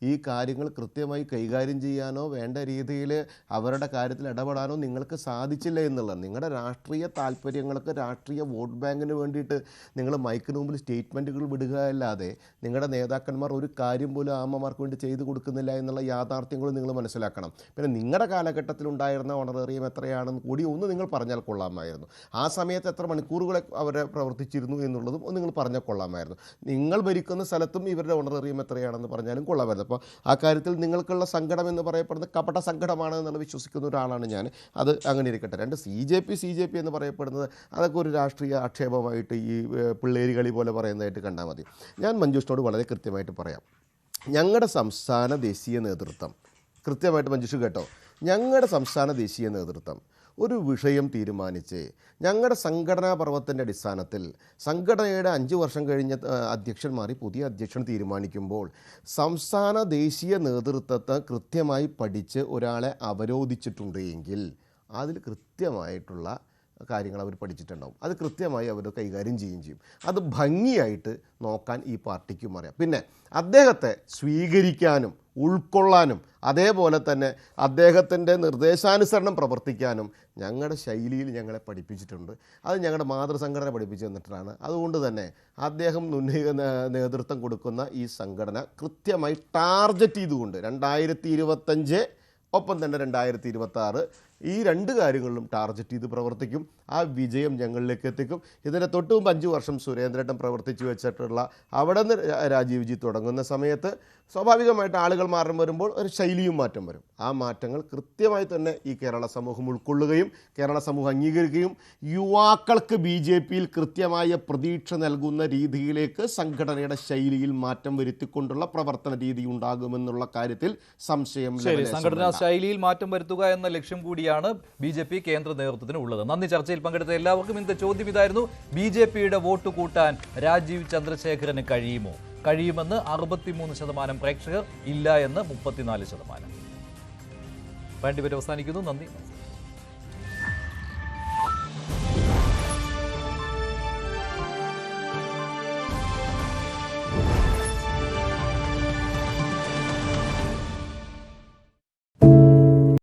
ഈ കാര്യങ്ങൾ കൃത്യമായി കൈകാര്യം ചെയ്യാനോ വേണ്ട രീതിയിൽ അവരുടെ കാര്യത്തിൽ ഇടപെടാനോ നിങ്ങൾക്ക് സാധിച്ചില്ല എന്നുള്ളത്. നിങ്ങളുടെ രാഷ്ട്രീയ താല്പര്യങ്ങൾക്ക്, രാഷ്ട്രീയ വോട്ട് ബാങ്കിന് വേണ്ടിയിട്ട് നിങ്ങൾ മൈക്കിന് മുമ്പിൽ സ്റ്റേറ്റ്മെൻറ്റുകൾ വിടുക അല്ലാതെ നിങ്ങളുടെ നേതാക്കന്മാർ ഒരു കാര്യം പോലും അമ്മമാർക്ക് വേണ്ടി ചെയ്തു കൊടുക്കുന്നില്ല എന്നുള്ള യാഥാർത്ഥ്യങ്ങളും നിങ്ങൾ മനസ്സിലാക്കണം. പിന്നെ നിങ്ങളുടെ കാലഘട്ടത്തിലുണ്ടായിരുന്ന ഓണറേറിയം എത്രയാണെന്ന് കൂടി ഒന്ന് നിങ്ങൾ പറഞ്ഞാൽ കൊള്ളാമായിരുന്നു. ആ സമയത്ത് എത്ര മണിക്കൂറുകളെ അവരെ പ്രവർത്തിച്ചിരുന്നു എന്നുള്ളതും ഒന്ന് നിങ്ങൾ പറഞ്ഞാൽ കൊള്ളാമായിരുന്നു. നിങ്ങൾ ഭരിക്കുന്ന സ്ഥലത്തും ഇവരുടെ ഓണറേറിയം എത്രയാണെന്ന് പറഞ്ഞാലും കൊള്ളാമായിരുന്നു. അപ്പോൾ ആ കാര്യത്തിൽ നിങ്ങൾക്കുള്ള സങ്കടം എന്ന് പറയപ്പെടുന്നത് കപട സങ്കടമാണ് എന്നുള്ള വിശ്വസിക്കുന്ന ഒരാളാണ് ഞാൻ. അത് അങ്ങനെ ഇരിക്കട്ടെ. രണ്ട് CJP എന്ന് പറയപ്പെടുന്നത് അതൊക്കെ ഒരു രാഷ്ട്രീയ ആക്ഷേപമായിട്ട് ഈ പിള്ളേരി കളി പോലെ പറയുന്നതായിട്ട് കണ്ടാൽ മതി. ഞാൻ മഞ്ജുഷിനോട് വളരെ കൃത്യമായിട്ട് പറയാം, ഞങ്ങളുടെ സംസ്ഥാന ദേശീയ നേതൃത്വം, കൃത്യമായിട്ട് മഞ്ജുഷ് കേട്ടോ, ഞങ്ങളുടെ സംസ്ഥാന ദേശീയ നേതൃത്വം ഒരു വിഷയം തീരുമാനിച്ച് ഞങ്ങളുടെ സംഘടനാ പർവ്വത്തിൻ്റെ അടിസ്ഥാനത്തിൽ സംഘടനയുടെ 5 വർഷം കഴിഞ്ഞ അധ്യക്ഷൻ മാറി പുതിയ അധ്യക്ഷൻ തീരുമാനിക്കുമ്പോൾ സംസ്ഥാന ദേശീയ നേതൃത്വത്തെ കൃത്യമായി പഠിച്ച് ഒരാളെ അവരോധിച്ചിട്ടുണ്ട് എങ്കിൽ അതിൽ കൃത്യമായിട്ടുള്ള കാര്യങ്ങൾ അവർ പഠിച്ചിട്ടുണ്ടാവും. അത് കൃത്യമായി അവർ കൈകാര്യം ചെയ്യുകയും ചെയ്യും. അത് ഭംഗിയായിട്ട് നോക്കാൻ ഈ പാർട്ടിക്കും അറിയാം. പിന്നെ അദ്ദേഹത്തെ സ്വീകരിക്കാനും ഉൾക്കൊള്ളാനും അതേപോലെ തന്നെ അദ്ദേഹത്തിൻ്റെ നിർദ്ദേശാനുസരണം പ്രവർത്തിക്കാനും ഞങ്ങളുടെ ശൈലിയിൽ ഞങ്ങളെ പഠിപ്പിച്ചിട്ടുണ്ട്. അത് ഞങ്ങളുടെ മാതൃസംഘടന പഠിപ്പിച്ചു തന്നിട്ടാണ്. അതുകൊണ്ട് തന്നെ അദ്ദേഹം നേതൃത്വം കൊടുക്കുന്ന ഈ സംഘടന കൃത്യമായി ടാർഗറ്റ് ചെയ്തുകൊണ്ട് 2025 ഒപ്പം തന്നെ 2026 ഈ 2 കാര്യങ്ങളിലും ടാർഗറ്റ് ചെയ്ത് പ്രവർത്തിക്കും. ആ വിജയം ഞങ്ങളിലേക്ക് എത്തിക്കും. ഇതിൻ്റെ തൊട്ട് മുമ്പ് 5 വർഷം സുരേന്ദ്രേട്ടൻ പ്രവർത്തിച്ചു വെച്ചിട്ടുള്ള അവിടെ നിന്ന് രാജീവ്ജി തുടങ്ങുന്ന സമയത്ത് സ്വാഭാവികമായിട്ട് ആളുകൾ മാറ്റം വരുമ്പോൾ ഒരു ശൈലിയും മാറ്റം വരും. ആ മാറ്റങ്ങൾ കൃത്യമായി തന്നെ ഈ കേരള സമൂഹം ഉൾക്കൊള്ളുകയും കേരള സമൂഹം അംഗീകരിക്കുകയും യുവാക്കൾക്ക് BJPയിൽ കൃത്യമായ പ്രതീക്ഷ നൽകുന്ന രീതിയിലേക്ക് സംഘടനയുടെ ശൈലിയിൽ മാറ്റം വരുത്തിക്കൊണ്ടുള്ള പ്രവർത്തന രീതി ഉണ്ടാകുമെന്നുള്ള കാര്യത്തിൽ സംശയം. സംഘടനാ ശൈലിയിൽ മാറ്റം വരുത്തുക എന്ന ലക്ഷ്യം കൂടിയാണ് BJP കേന്ദ്ര നേതൃത്വത്തിന് ഉള്ളത്. നന്ദി. ചർച്ചയിൽ പങ്കെടുത്ത എല്ലാവർക്കും ഇന്നത്തെ ചോദ്യം ഇതായിരുന്നു: BJPയുടെ വോട്ട് കൂട്ടാൻ രാജീവ് ചന്ദ്രശേഖരന് കഴിയുമോ? കഴിയുമെന്ന് 63% പ്രേക്ഷകർ, ഇല്ല എന്ന് 34%. വേണ്ടിവരെ അവസാനിക്കുന്നു. നന്ദി.